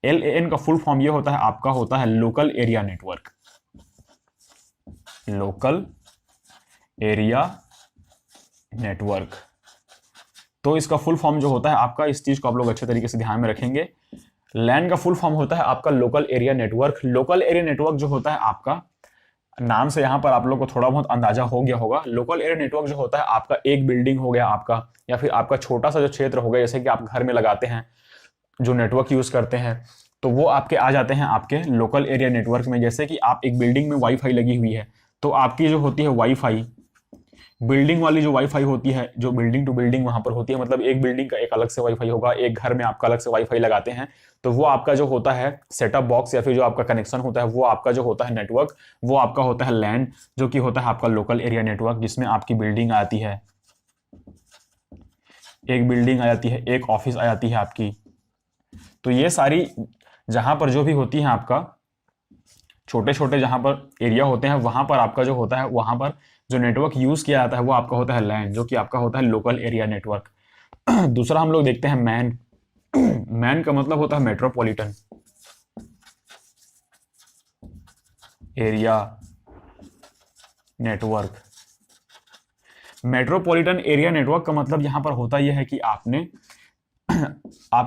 LAN का फुल फॉर्म ये होता है आपका होता है local area network. Local area network, तो इसका फुल फॉर्म जो होता है आपका, इस चीज को आप लोग अच्छे तरीके से ध्यान में रखेंगे। लैन का फुल फॉर्म होता है आपका local area network. Local area network जो होता है आपका, नाम से यहां पर आप लोग को थोड़ा बहुत अंदाजा हो गया होगा। लोकल एरिया नेटवर्क जो होता है आपका एक बिल्डिंग हो गया आपका, या फिर आपका छोटा सा जो क्षेत्र हो गया, जैसे कि आप घर में लगाते हैं जो नेटवर्क यूज करते हैं, तो वो आपके आ जाते हैं आपके लोकल एरिया नेटवर्क में। जैसे कि आप एक बिल्डिंग में वाईफाई लगी हुई है, तो आपकी जो होती है वाईफाई, बिल्डिंग वाली जो वाईफाई होती है, जो बिल्डिंग टू बिल्डिंग वहां पर होती है, मतलब एक बिल्डिंग का एक अलग से वाईफाई होगा, एक घर में आपका अलग से वाईफाई लगाते हैं, तो वो आपका जो होता है सेटअप बॉक्स या फिर जो आपका कनेक्शन होता है, वो आपका जो होता है नेटवर्क, वो आपका होता है लैन, जो कि होता है आपका लोकल एरिया नेटवर्क, जिसमें आपकी बिल्डिंग आती है, एक बिल्डिंग आ जाती है, एक ऑफिस आ जाती है आपकी। तो ये सारी जहां पर जो भी होती है आपका छोटे छोटे जहां पर एरिया होते हैं, वहां पर आपका जो होता है, वहां पर जो नेटवर्क यूज किया जाता है वो आपका होता है लैन, जो कि आपका होता है लोकल एरिया नेटवर्क। दूसरा हम लोग देखते हैं मैन। मैन का मतलब होता है metropolitan area network. Metropolitan area network का मतलब यहां पर होता यह है कि आपने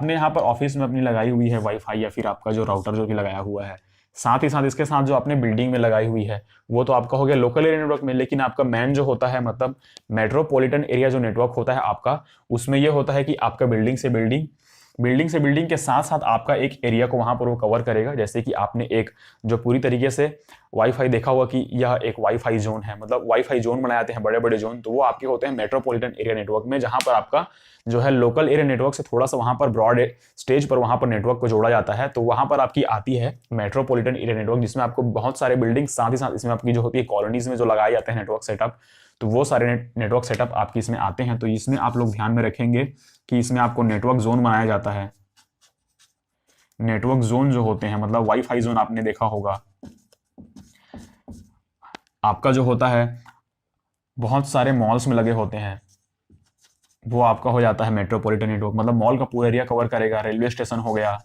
यहां पर ऑफिस में अपनी लगाई हुई है वाईफाई, या फिर आपका जो राउटर जो कि लगाया हुआ है, साथ ही साथ इसके साथ जो आपने बिल्डिंग में लगाई हुई है, वो तो आपका हो गया लोकल एरिया नेटवर्क में। लेकिन आपका मैन जो होता है, मतलब मेट्रोपॉलिटन एरिया जो नेटवर्क होता है आपका, उसमें यह होता है कि आपका बिल्डिंग से बिल्डिंग के साथ साथ आपका एक एरिया को वहां पर वो कवर करेगा। जैसे कि आपने एक जो पूरी तरीके से वाईफाई देखा हुआ कि यह एक वाईफाई जोन है, मतलब वाईफाई जोन बनाए जाते हैं बड़े बड़े जोन, तो वो आपके होते हैं मेट्रोपॉलिटन एरिया नेटवर्क में। जहां पर आपका जो है लोकल एरिया नेटवर्क से थोड़ा सा वहां पर ब्रॉड स्टेज पर वहां पर नेटवर्क को जोड़ा जाता है, तो वहां पर आपकी आती है मेट्रोपॉलिटन एरिया नेटवर्क, जिसमें आपको बहुत सारे बिल्डिंग, साथ ही साथ इसमें आपकी जो होती है कॉलोनीज में जो लगाए जाते हैं नेटवर्क सेटअप, तो वो सारे नेटवर्क सेटअप आपकी इसमें आते हैं। तो इसमें आप लोग ध्यान में रखेंगे कि इसमें आपको नेटवर्क जोन बनाया जाता है। नेटवर्क जोन जो होते हैं, मतलब वाईफाई जोन आपने देखा होगा, आपका जो होता है बहुत सारे मॉल्स में लगे होते हैं, वो आपका हो जाता है मेट्रोपॉलिटन नेटवर्क, मतलब मॉल का पूरा एरिया कवर करेगा। रेलवे स्टेशन हो गया,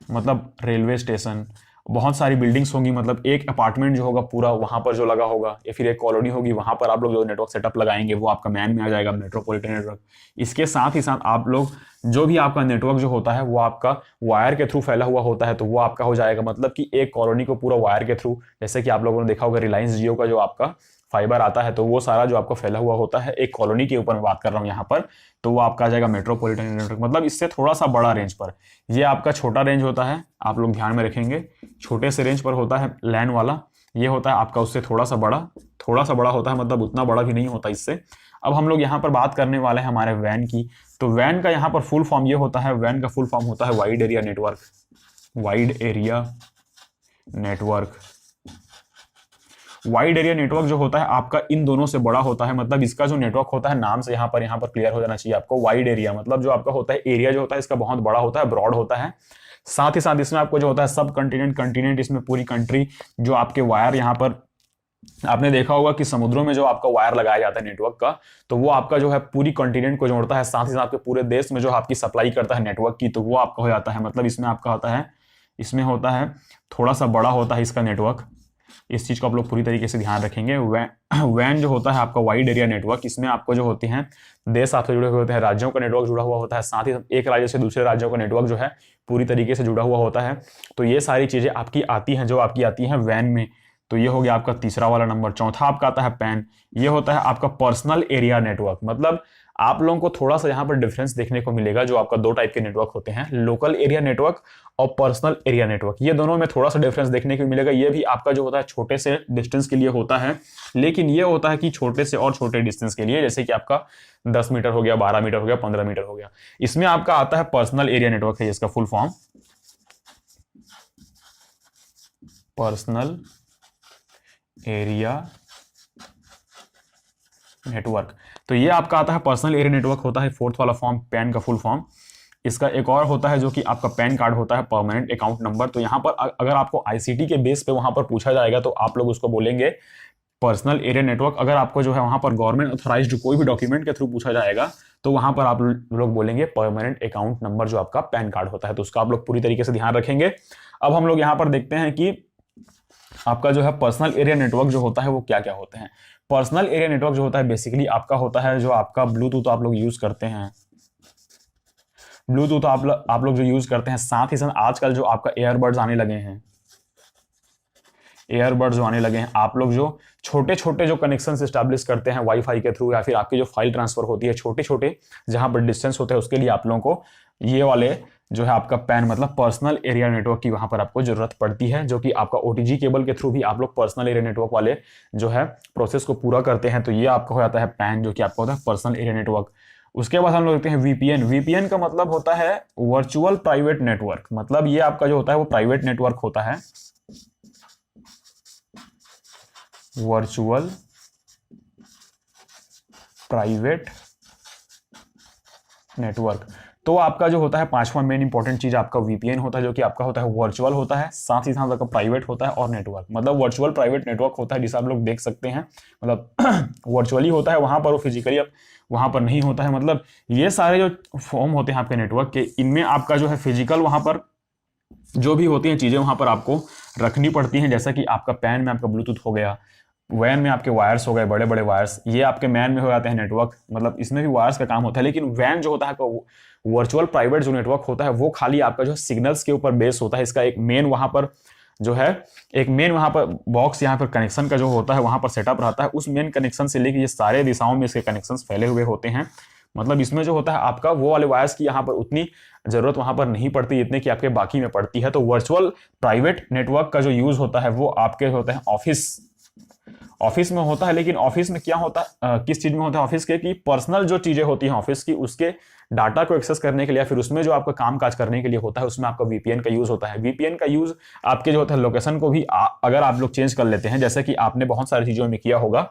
मतलब रेलवे स्टेशन, बहुत सारी बिल्डिंग्स होंगी, मतलब एक अपार्टमेंट जो होगा पूरा वहां पर जो लगा होगा, या फिर एक कॉलोनी होगी, वहां पर आप लोग जो नेटवर्क सेटअप लगाएंगे वो आपका मैन में आ जाएगा, मेट्रोपॉलिटन नेटवर्क। इसके साथ ही साथ आप लोग जो भी आपका नेटवर्क जो होता है वो आपका वायर के थ्रू फैला हुआ होता है, तो वो आपका हो जाएगा, मतलब कि एक कॉलोनी को पूरा वायर के थ्रू, जैसे कि आप लोगों ने देखा होगा रिलायंस जियो का जो आपका फाइबर आता है, तो वो सारा जो आपका फैला हुआ होता है एक कॉलोनी के ऊपर मैं बात कर रहा हूँ यहाँ पर, तो वो आपका आ जाएगा मेट्रोपॉलिटन नेटवर्क, मतलब इससे थोड़ा सा बड़ा रेंज पर। ये आपका छोटा रेंज होता है, आप लोग ध्यान में रखेंगे, छोटे से रेंज पर होता है लैन वाला। ये होता है आपका उससे थोड़ा सा बड़ा होता है, मतलब उतना बड़ा भी नहीं होता इससे। अब हम लोग यहाँ पर बात करने वाले हैं हमारे वैन की। तो वैन का यहाँ पर फुल फॉर्म ये होता है, वैन का फुल फॉर्म होता है wide area network. Wide area network, wide area network जो होता है आपका इन दोनों से बड़ा होता है। मतलब इसका जो नेटवर्क होता है, नाम से यहाँ पर क्लियर हो जाना चाहिए आपको, वाइड एरिया मतलब जो आपका होता है एरिया जो होता है इसका बहुत बड़ा होता है, ब्रॉड होता है। साथ ही साथ इसमें आपको जो होता है सब कंटिनेंट, कंटिनेंट इसमें पूरी कंट्री, जो आपके वायर यहाँ पर आपने देखा होगा कि समुद्रों में जो आपका वायर लगाया जाता है नेटवर्क का, तो वो आपका जो है पूरी कॉन्टिनेंट को जोड़ता है। साथ ही साथ आपके पूरे देश में जो आपकी सप्लाई करता है नेटवर्क की, तो वो आपका हो जाता है। मतलब इसमें आपका होता है, इसमें होता है थोड़ा सा बड़ा होता है इसका नेटवर्क। इस चीज को आप लोग पूरी तरीके से ध्यान रखेंगे। वैन जो होता है आपका वाइड एरिया नेटवर्क, इसमें आपको जो होते हैं देश आपसे जुड़े हुए होते हैं, राज्यों का नेटवर्क जुड़ा हुआ होता है, साथ ही एक राज्य से दूसरे राज्यों का नेटवर्क जो है पूरी तरीके से जुड़ा हुआ होता है। तो ये सारी चीजें आपकी आती हैं, जो आपकी आती हैं वैन में। तो ये हो गया आपका तीसरा वाला नंबर। चौथा आपका आता है पैन। ये होता है आपका पर्सनल एरिया नेटवर्क। मतलब आप लोगों को थोड़ा सा यहाँ पर डिफरेंस देखने को मिलेगा। जो आपका दो टाइप के नेटवर्क होते हैं, लोकल एरिया नेटवर्क और पर्सनल एरिया नेटवर्क, ये दोनों में थोड़ा सा डिफरेंस देखने को मिलेगा। ये भी आपका जो होता है छोटे से डिस्टेंस के लिए होता है, लेकिन ये होता है कि छोटे से और छोटे डिस्टेंस के लिए, जैसे कि आपका 10 मीटर हो गया, 12 मीटर हो गया, 15 मीटर हो गया। इसमें आपका आता है पर्सनल एरिया नेटवर्क है इसका full form, personal area network. तो ये आपका आता है पर्सनल एरिया नेटवर्क होता है फोर्थ वाला फॉर्म, पैन का फुल फॉर्म। इसका एक और होता है जो कि आपका पैन कार्ड होता है, परमानेंट अकाउंट नंबर। तो यहाँ पर अगर आपको आईसीटी के बेस पे वहां पर पूछा जाएगा तो आप लोग उसको बोलेंगे पर्सनल एरिया नेटवर्क। अगर आपको जो है वहां पर गवर्नमेंट ऑथराइज्ड कोई भी डॉक्यूमेंट के थ्रू पूछा जाएगा तो वहां पर आप लोग बोलेंगे परमानेंट अकाउंट नंबर, जो आपका पैन कार्ड होता है। तो उसका आप लोग पूरी तरीके से ध्यान रखेंगे। अब हम लोग यहाँ पर देखते हैं कि आपका जो है पर्सनल एरिया नेटवर्क जो होता है वो क्या क्या होते हैं। पर्सनल एरिया नेटवर्क जो होता है बेसिकली आपका होता है जो आपका ब्लूटूथ आप लोग यूज करते हैं, ब्लूटूथ आप लोग जो यूज करते हैं। साथ ही साथ आजकल जो आपका एयरबड्स आने लगे हैं, एयरबड्स जो आने लगे हैं, आप लोग जो छोटे छोटे जो कनेक्शन एस्टैब्लिश करते हैं वाईफाई के थ्रू, या फिर आपकी जो फाइल ट्रांसफर होती है छोटे छोटे जहां पर डिस्टेंस होते हैं, उसके लिए आप लोगों को ये वाले जो है आपका पैन मतलब पर्सनल एरिया नेटवर्क की वहां पर आपको जरूरत पड़ती है, जो कि आपका ओटीजी केबल के थ्रू भी आप लोग पर्सनल एरिया नेटवर्क वाले जो है प्रोसेस को पूरा करते हैं। तो ये आपका हो जाता है पैन, जो कि आपका होता है पर्सनल एरिया नेटवर्क। उसके बाद हम लोग देखते हैं वीपीएन। वीपीएन का मतलब होता है वर्चुअल प्राइवेट नेटवर्क। मतलब ये आपका जो होता है वो प्राइवेट नेटवर्क होता है, वर्चुअल प्राइवेट नेटवर्क। तो आपका जो होता है पांचवा मेन इंपॉर्टेंट चीज आपका वीपीएन होता है, जो कि आपका होता है वर्चुअल होता है, साथ ही साथ आपका प्राइवेट होता है और नेटवर्क। मतलब वर्चुअल प्राइवेट नेटवर्क होता है जिसे आप लोग देख सकते हैं, मतलब वर्चुअली होता है वहां पर, वो फिजिकली वहां पर नहीं होता है। मतलब ये सारे जो फॉर्म होते हैं आपके नेटवर्क के, इनमें आपका जो है फिजिकल वहां पर जो भी होती हैं चीजें वहां पर आपको रखनी पड़ती हैं। जैसा कि आपका पैन में आपका ब्लूटूथ हो गया, वैन में आपके वायर्स हो गए, बड़े बड़े वायर्स, ये आपके मैन में हो जाते हैं नेटवर्क, मतलब इसमें भी वायर्स का काम होता है। लेकिन वैन जो होता है वर्चुअल प्राइवेट जो नेटवर्क होता है वो खाली आपका जो सिग्नल्स के ऊपर बेस होता है। इसका एक मेन वहां पर जो है एक मेन वहां पर बॉक्स यहाँ पर कनेक्शन का जो होता है वहां पर सेटअप रहता है। उस मेन कनेक्शन से लेकर ये सारे दिशाओं में इसके कनेक्शन फैले हुए होते हैं। मतलब इसमें जो होता है आपका वो वाले वायर्स की यहाँ पर उतनी जरूरत वहां पर नहीं पड़ती जितने कि आपके बाकी में पड़ती है। तो वर्चुअल प्राइवेट नेटवर्क का जो यूज होता है वो आपके होते हैं ऑफिस में होता है। लेकिन ऑफिस में क्या होता है, किस चीज में होता है ऑफिस के, कि पर्सनल जो चीजें होती हैं ऑफिस की, उसके डाटा को एक्सेस करने के लिए, फिर उसमें जो आपका काम काज करने के लिए होता है, उसमें आपका वीपीएन का यूज होता है। वीपीएन का यूज आपके जो होता है लोकेशन को भी अगर आप लोग चेंज कर लेते हैं, जैसे कि आपने बहुत सारी चीजों में किया होगा,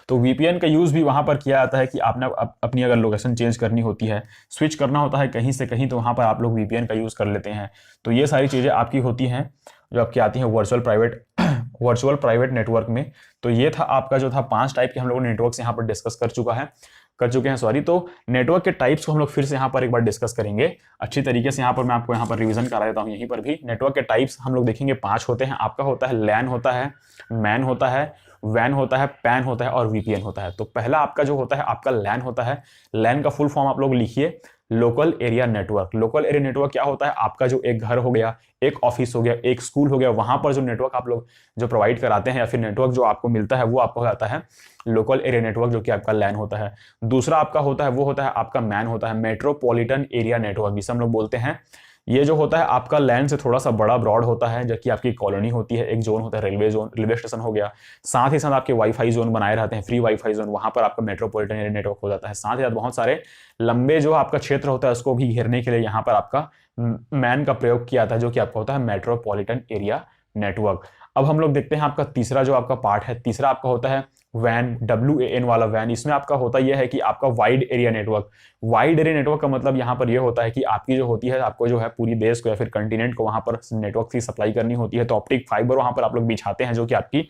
तो वीपीएन का यूज भी वहां पर किया जाता है कि आपने अपनी अगर लोकेशन चेंज करनी होती है, स्विच करना होता है कहीं से कहीं, तो वहां पर आप लोग वीपीएन का यूज कर लेते हैं। तो ये सारी चीजें आपकी होती हैं जो आपकी आती हैं वर्चुअल प्राइवेट नेटवर्क में। तो ये था आपका जो था 5 टाइप के हम लोगों ने नेटवर्क्स यहाँ पर डिस्कस कर चुके हैं सॉरी। तो नेटवर्क के टाइप्स को हम लोग फिर से यहाँ पर एक बार डिस्कस करेंगे अच्छी तरीके से। यहाँ पर मैं आपको यहाँ पर रिवीजन करा देता हूँ। यहीं पर भी नेटवर्क के टाइप्स हम लोग देखेंगे 5 होते हैं। आपका होता है लैन होता है, मैन होता है, वैन होता है, पैन होता है और वीपीएन होता है। तो पहला आपका जो होता है आपका लैन होता है। लैन का फुल फॉर्म आप लोग लिखिए, local area network. Local area network क्या होता है, आपका जो एक घर हो गया, एक ऑफिस हो गया, एक स्कूल हो गया, वहां पर जो नेटवर्क आप लोग जो प्रोवाइड कराते हैं या फिर नेटवर्क जो आपको मिलता है वो आपको हो जाता है लोकल एरिया नेटवर्क, जो कि आपका लैन होता है। दूसरा आपका होता है वो होता है आपका मैन होता है, मेट्रोपॉलिटन एरिया नेटवर्क जिसे हम लोग बोलते हैं। ये जो होता है आपका लैंड से थोड़ा सा बड़ा ब्रॉड होता है, जबकि आपकी कॉलोनी होती है, एक जोन होता है रेलवे जोन, रेलवे स्टेशन हो गया, साथ ही साथ आपके वाईफाई जोन बनाए रहते हैं, फ्री वाईफाई जोन, वहां पर आपका मेट्रोपॉलिटन एरिया नेटवर्क हो जाता है। साथ ही साथ बहुत सारे लंबे जो आपका क्षेत्र होता है उसको भी घेरने के लिए यहाँ पर आपका मैन का प्रयोग किया जाता है, जो कि आपका होता है मेट्रोपॉलिटन एरिया नेटवर्क। अब हम लोग देखते हैं आपका तीसरा जो आपका पार्ट है, तीसरा आपका होता है वैन, WAN वाला वैन। इसमें आपका होता यह है कि आपका wide area network. Wide area network का मतलब यहाँ पर यह होता है कि आपकी जो होती है, आपको जो है पूरी देश को या फिर कंटिनेंट को वहां पर नेटवर्क की सप्लाई करनी होती है, तो ऑप्टिक फाइबर वहां पर आप लोग बिछाते हैं, जो कि आपकी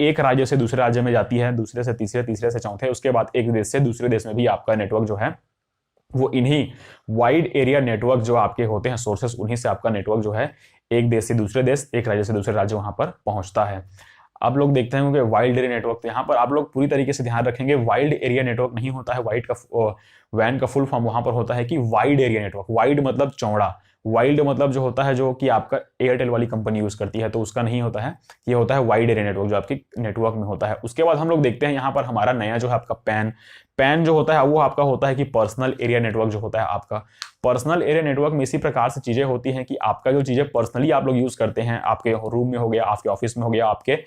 एक राज्य से दूसरे राज्य में जाती है, दूसरे से तीसरे, तीसरे से चौथे, उसके बाद एक देश से दूसरे देश में भी आपका नेटवर्क जो है वो इन्हीं वाइड एरिया नेटवर्क जो आपके होते हैं सोर्सेस, उन्हीं से आपका नेटवर्क जो है एक देश से दूसरे देश, एक राज्य से दूसरे राज्य वहां पर पहुंचता है। आप लोग देखते हैं कि वाइल्ड एरिया नेटवर्क, तो यहाँ पर आप लोग पूरी तरीके से ध्यान रखेंगे, वाइल्ड एरिया नेटवर्क नहीं होता है वाइड का वैन का फुल फॉर्म वहां पर होता है कि वाइड एरिया नेटवर्क। वाइड मतलब चौड़ा, वाइल्ड मतलब जो होता है जो कि आपका एयरटेल वाली कंपनी यूज करती है, तो उसका नहीं होता है, ये होता है वाइड एरिया नेटवर्क जो आपके नेटवर्क में होता है। उसके बाद हम लोग देखते हैं यहाँ पर हमारा नया जो है आपका पैन। पैन जो होता है वो आपका होता है कि पर्सनल एरिया नेटवर्क जो होता है आपका। पर्सनल एरिया नेटवर्क में इसी प्रकार से चीजें होती हैं कि आपका जो चीजें पर्सनली आप लोग यूज करते हैं, आपके रूम में हो गया, आपके ऑफिस में हो गया, आपके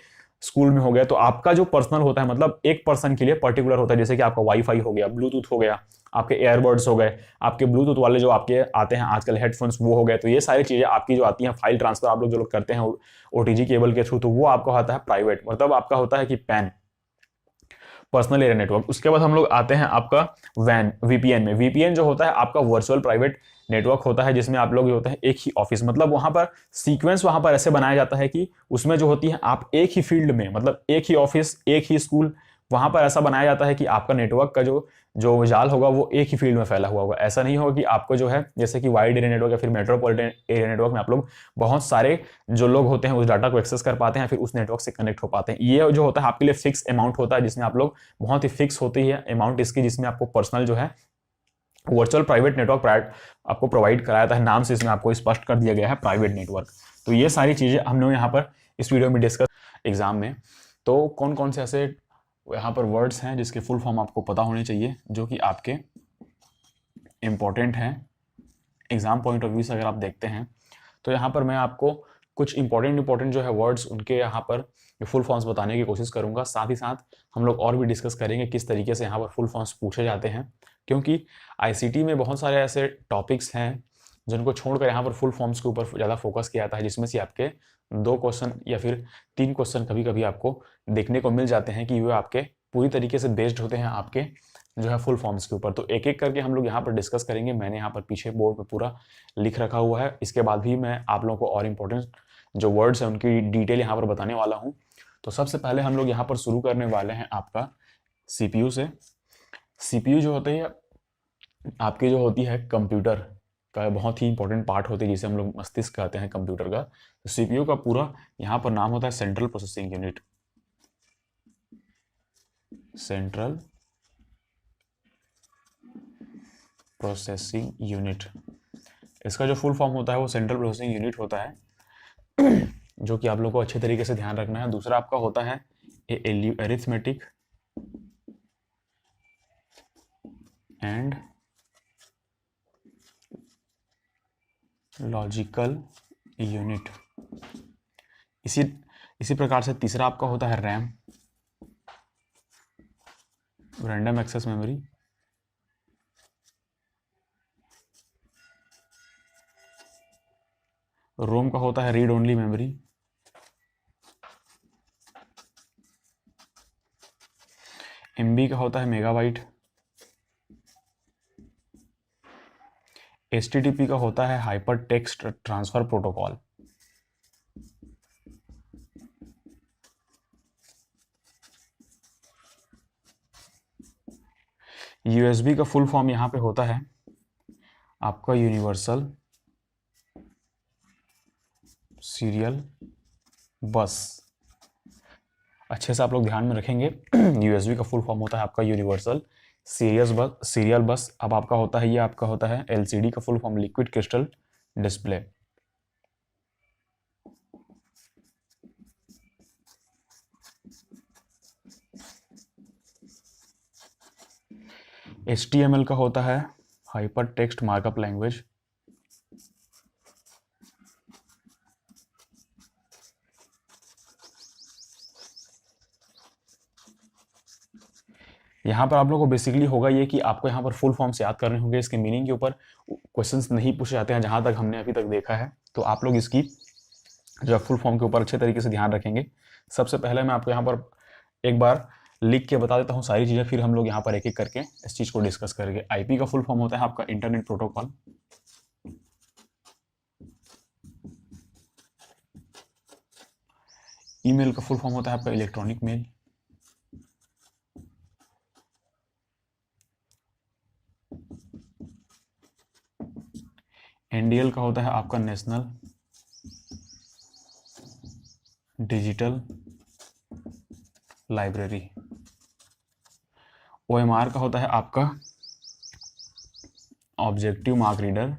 स्कूल में हो गया, तो आपका जो पर्सनल होता है मतलब एक पर्सन के लिए पर्टिकुलर होता है, जैसे कि आपका वाईफाई हो गया, ब्लूटूथ हो गया, आपके एयरबड्स हो गए, आपके ब्लूटूथ वाले जो आपके आते हैं आजकल हेडफोन्स वो हो गए, तो ये सारी चीजें आपकी जो आती हैं, फाइल ट्रांसफर आप लोग जो लोग करते हैं OTG केबल के थ्रू, तो वो आपका होता है प्राइवेट, मतलब आपका होता है कि पैन, पर्सनल एरिया नेटवर्क। उसके बाद हम लोग आते हैं आपका वैन, VPN में। VPN जो होता है आपका वर्चुअल प्राइवेट नेटवर्क होता है, जिसमें आप लोग होते हैं एक ही ऑफिस, मतलब वहां पर सीक्वेंस वहां पर ऐसे बनाया जाता है कि उसमें जो होती है आप एक ही फील्ड में, मतलब एक ही ऑफिस, एक ही स्कूल, वहां पर ऐसा बनाया जाता है कि आपका नेटवर्क का जो जो जाल होगा वो एक ही फील्ड में फैला हुआ होगा। ऐसा नहीं होगा कि आपको जो है जैसे कि वाइड एरिया नेटवर्क या फिर मेट्रोपॉलिटन एरिया नेटवर्क में आप लोग बहुत सारे जो लोग होते हैं उस डाटा को एक्सेस कर पाते हैं, फिर उस नेटवर्क से कनेक्ट हो पाते हैं। ये जो होता है आपके लिए फिक्स अमाउंट होता है, जिसमें आप लोग बहुत ही फिक्स होती है अमाउंट इसकी, जिसमें आपको पर्सनल जो है वर्चुअल प्राइवेट नेटवर्क आपको प्रोवाइड कराया जाता है, नाम से इसमें आपको स्पष्ट कर दिया गया है प्राइवेट नेटवर्क। तो ये सारी चीजें हमने यहाँ पर इस वीडियो में डिस्कस एग्जाम में। तो कौन कौन से ऐसे यहाँ पर वर्ड्स हैं जिसके फुल फॉर्म आपको पता होने चाहिए, जो कि आपके इंपॉर्टेंट हैं एग्जाम पॉइंट ऑफ व्यू से अगर आप देखते हैं, तो यहाँ पर मैं आपको कुछ इंपॉर्टेंट जो है वर्ड्स उनके यहाँ पर फुल फॉर्म्स बताने की कोशिश करूंगा। साथ ही साथ हम लोग और भी डिस्कस करेंगे किस तरीके से यहाँ पर फुल फॉर्म्स पूछे जाते हैं, क्योंकि ICT में बहुत सारे ऐसे टॉपिक्स हैं जिनको छोड़कर यहाँ पर फुल फॉर्म्स के ऊपर ज़्यादा फोकस किया जाता है, जिसमें से आपके 2 क्वेश्चन या फिर 3 क्वेश्चन कभी कभी आपको देखने को मिल जाते हैं कि वे आपके पूरी तरीके से बेस्ड होते हैं आपके जो है फुल फॉर्म्स के ऊपर। तो एक एक करके हम लोग यहाँ पर डिस्कस करेंगे। मैंने यहाँ पर पीछे बोर्ड पे पूरा लिख रखा हुआ है, इसके बाद भी मैं आप लोगों को और इंपॉर्टेंट जो वर्ड्स हैं उनकी डिटेल यहाँ पर बताने वाला हूँ। तो सबसे पहले हम लोग यहाँ पर शुरू करने वाले हैं आपका CPU से। CPU जो होता है आपकी जो होती है कंप्यूटर का बहुत ही इंपॉर्टेंट पार्ट होती है, जिसे हम लोग मस्तिष्क कहते हैं कंप्यूटर का। तो CPU का पूरा यहाँ पर नाम होता है central processing unit. Central processing unit, इसका जो फुल फॉर्म होता है वो सेंट्रल प्रोसेसिंग यूनिट होता है, जो कि आप लोग को अच्छे तरीके से ध्यान रखना है। दूसरा आपका होता है अरिथमेटिक एंड लॉजिकल यूनिट। इसी प्रकार से तीसरा आपका होता है रैम, रैंडम एक्सेस मेमोरी। रोम का होता है रीड ओनली मेमोरी। MB का होता है मेगाबाइट। HTTP का होता है hyper text transfer protocol. USB का फुल फॉर्म यहाँ पे होता है आपका यूनिवर्सल सीरियल बस। अच्छे से आप लोग ध्यान में रखेंगे, USB का फुल फॉर्म होता है आपका यूनिवर्सल सीरियल बस। अब आपका होता है ये आपका होता है LCD का full form liquid crystal display. HTML का होता है हाइपर टेक्स्ट मार्कअप लैंग्वेज। यहाँ पर आप लोगों को बेसिकली होगा ये कि आपको यहाँ पर फुल फॉर्म्स याद करने होंगे, इसके मीनिंग के ऊपर क्वेश्चंस नहीं पूछे जाते हैं जहाँ तक हमने अभी तक देखा है। तो आप लोग इसकी जो फुल फॉर्म के ऊपर अच्छे तरीके से ध्यान रखेंगे। सबसे पहले मैं आपको यहाँ पर एक बार लिख के बता देता हूँ सारी चीज़ें, फिर हम लोग यहाँ पर एक एक करके इस चीज़ को डिस्कस करेंगे। आईपी का फुल फॉर्म होता है आपका इंटरनेट प्रोटोकॉल। ईमेल का फुल फॉर्म होता है आपका इलेक्ट्रॉनिक मेल। एनडीएल का होता है आपका नेशनल डिजिटल लाइब्रेरी। ओएमआर का होता है आपका ऑब्जेक्टिव मार्क रीडर।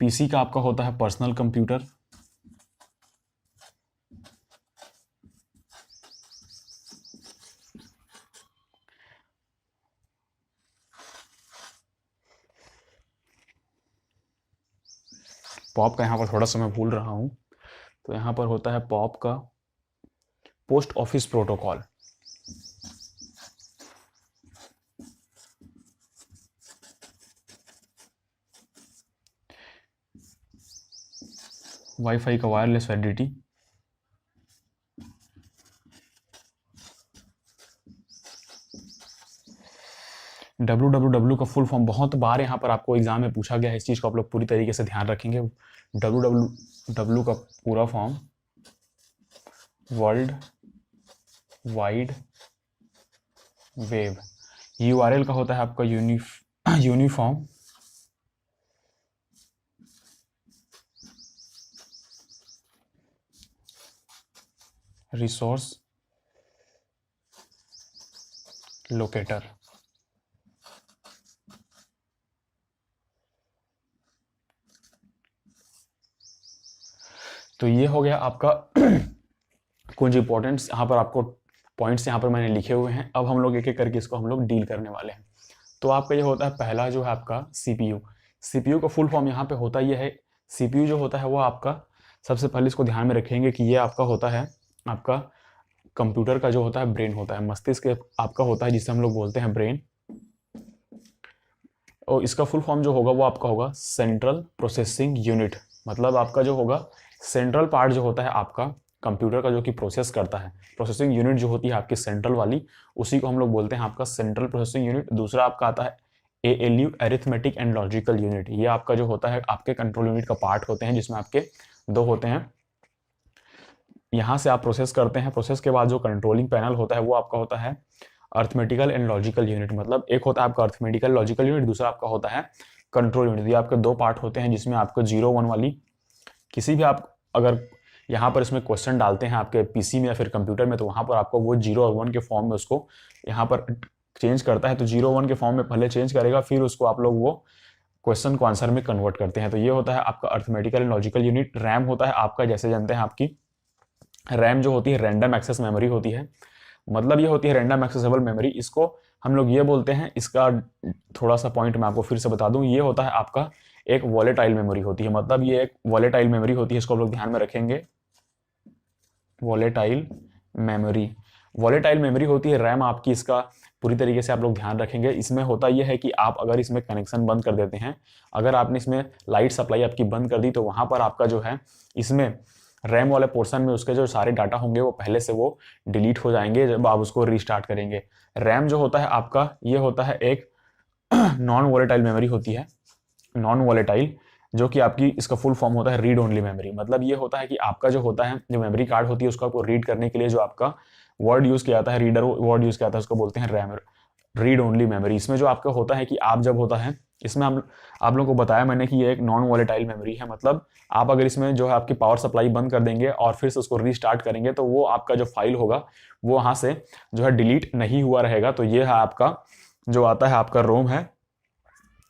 पीसी का आपका होता है पर्सनल कंप्यूटर। पॉप का यहाँ पर थोड़ा सा मैं भूल रहा हूँ, तो यहाँ पर होता है पॉप का पोस्ट ऑफिस प्रोटोकॉल। वाईफाई का वायरलेस वैलिडिटी। www का फुल फॉर्म बहुत बार यहाँ पर आपको एग्जाम में पूछा गया है, इस चीज़ को आप लोग पूरी तरीके से ध्यान रखेंगे। www का पूरा form world wide web. URL का होता है आपका यूनिफॉर्म रिसोर्स लोकेटर। तो ये हो गया आपका कुछ इंपॉर्टेंट्स यहाँ पर आपको पॉइंट्स यहाँ पर मैंने लिखे हुए हैं। अब हम लोग एक एक करके इसको हम लोग डील करने वाले हैं। तो आपका ये होता है पहला जो है आपका सीपीयू। सीपीयू का फुल फॉर्म यहाँ पे होता ये है, सीपीयू जो होता है वो आपका, सबसे पहले इसको ध्यान में रखेंगे कि ये आपका होता है आपका कंप्यूटर का जो होता है ब्रेन होता है, मस्तिष्क आपका होता है जिसे हम लोग बोलते हैं ब्रेन। और इसका फुल फॉर्म जो होगा वो आपका होगा सेंट्रल प्रोसेसिंग यूनिट। मतलब आपका जो होगा सेंट्रल पार्ट जो होता है आपका कंप्यूटर का जो कि प्रोसेस करता है, प्रोसेसिंग यूनिट जो होती है आपकी सेंट्रल वाली, उसी को हम लोग बोलते हैं आपका सेंट्रल प्रोसेसिंग यूनिट। दूसरा आपका आता है ALU arithmetic and logical unit. ये आपका जो होता है आपके कंट्रोल यूनिट का पार्ट होते हैं, जिसमें आपके दो होते हैं। यहाँ से आप प्रोसेस करते हैं, प्रोसेस के बाद जो कंट्रोलिंग पैनल होता है वो आपका होता है अर्थमेटिकल एंड लॉजिकल यूनिट। मतलब एक होता है आपका अर्थमेटिकल लॉजिकल यूनिट, दूसरा आपका होता है कंट्रोल यूनिट। ये आपके दो पार्ट होते हैं, जिसमें आपको 0-1 वाली किसी भी आप अगर यहाँ पर इसमें क्वेश्चन डालते हैं आपके पीसी में या फिर कंप्यूटर में, तो वहाँ पर आपको वो 0 और 1 के फॉर्म में उसको यहाँ पर चेंज करता है। तो 0-1 के फॉर्म में पहले चेंज करेगा, फिर उसको आप लोग वो क्वेश्चन को आंसर में कन्वर्ट करते हैं। तो ये होता है आपका arithmetical and logical unit. RAM होता है आपका, जैसे जानते हैं आपकी रैम जो होती है रैंडम एक्सेस मेमोरी होती है। मतलब ये होती है रैंडम एक्सेसिबल मेमोरी, इसको हम लोग ये बोलते हैं। इसका थोड़ा सा पॉइंट मैं आपको फिर से बता दूं, ये होता है आपका एक वॉलेटाइल मेमोरी होती है। मतलब ये एक वॉलेटाइल मेमोरी होती है, इसको हम लोग ध्यान में रखेंगे। वॉलेटाइल मेमोरी, वॉलेटाइल मेमोरी होती है रैम आपकी, इसका पूरी तरीके से आप लोग ध्यान रखेंगे। इसमें होता यह है कि आप अगर इसमें कनेक्शन बंद कर देते हैं, अगर आपने इसमें लाइट सप्लाई आपकी बंद कर दी, तो वहां पर आपका जो है इसमें रैम वाले पोर्शन में उसके जो सारे डाटा होंगे वो पहले से वो डिलीट हो जाएंगे जब आप उसको रीस्टार्ट करेंगे। रैम जो होता है आपका ये होता है एक नॉन वॉलेटाइल मेमोरी होती है, नॉन वॉलेटाइल, जो कि आपकी इसका फुल फॉर्म होता है रीड ओनली मेमोरी। मतलब ये होता है कि आपका जो होता है जो मेमोरी कार्ड होती है उसको आपको रीड करने के लिए जो आपका वर्ड यूज किया जाता है, रीडर वर्ड यूज किया जाता है, उसको बोलते हैं रैम, रीड ओनली मेमोरी। इसमें जो आपका होता है कि आप जब होता है इसमें आप लोगों को बताया मैंने कि ये एक नॉन वॉलेटाइल मेमोरी है। मतलब आप अगर इसमें जो है आपकी पावर सप्लाई बंद कर देंगे और फिर से उसको रीस्टार्ट करेंगे, तो वो आपका जो फाइल होगा वो वहां से जो है डिलीट नहीं हुआ रहेगा। तो ये है आपका जो आता है आपका रोम है।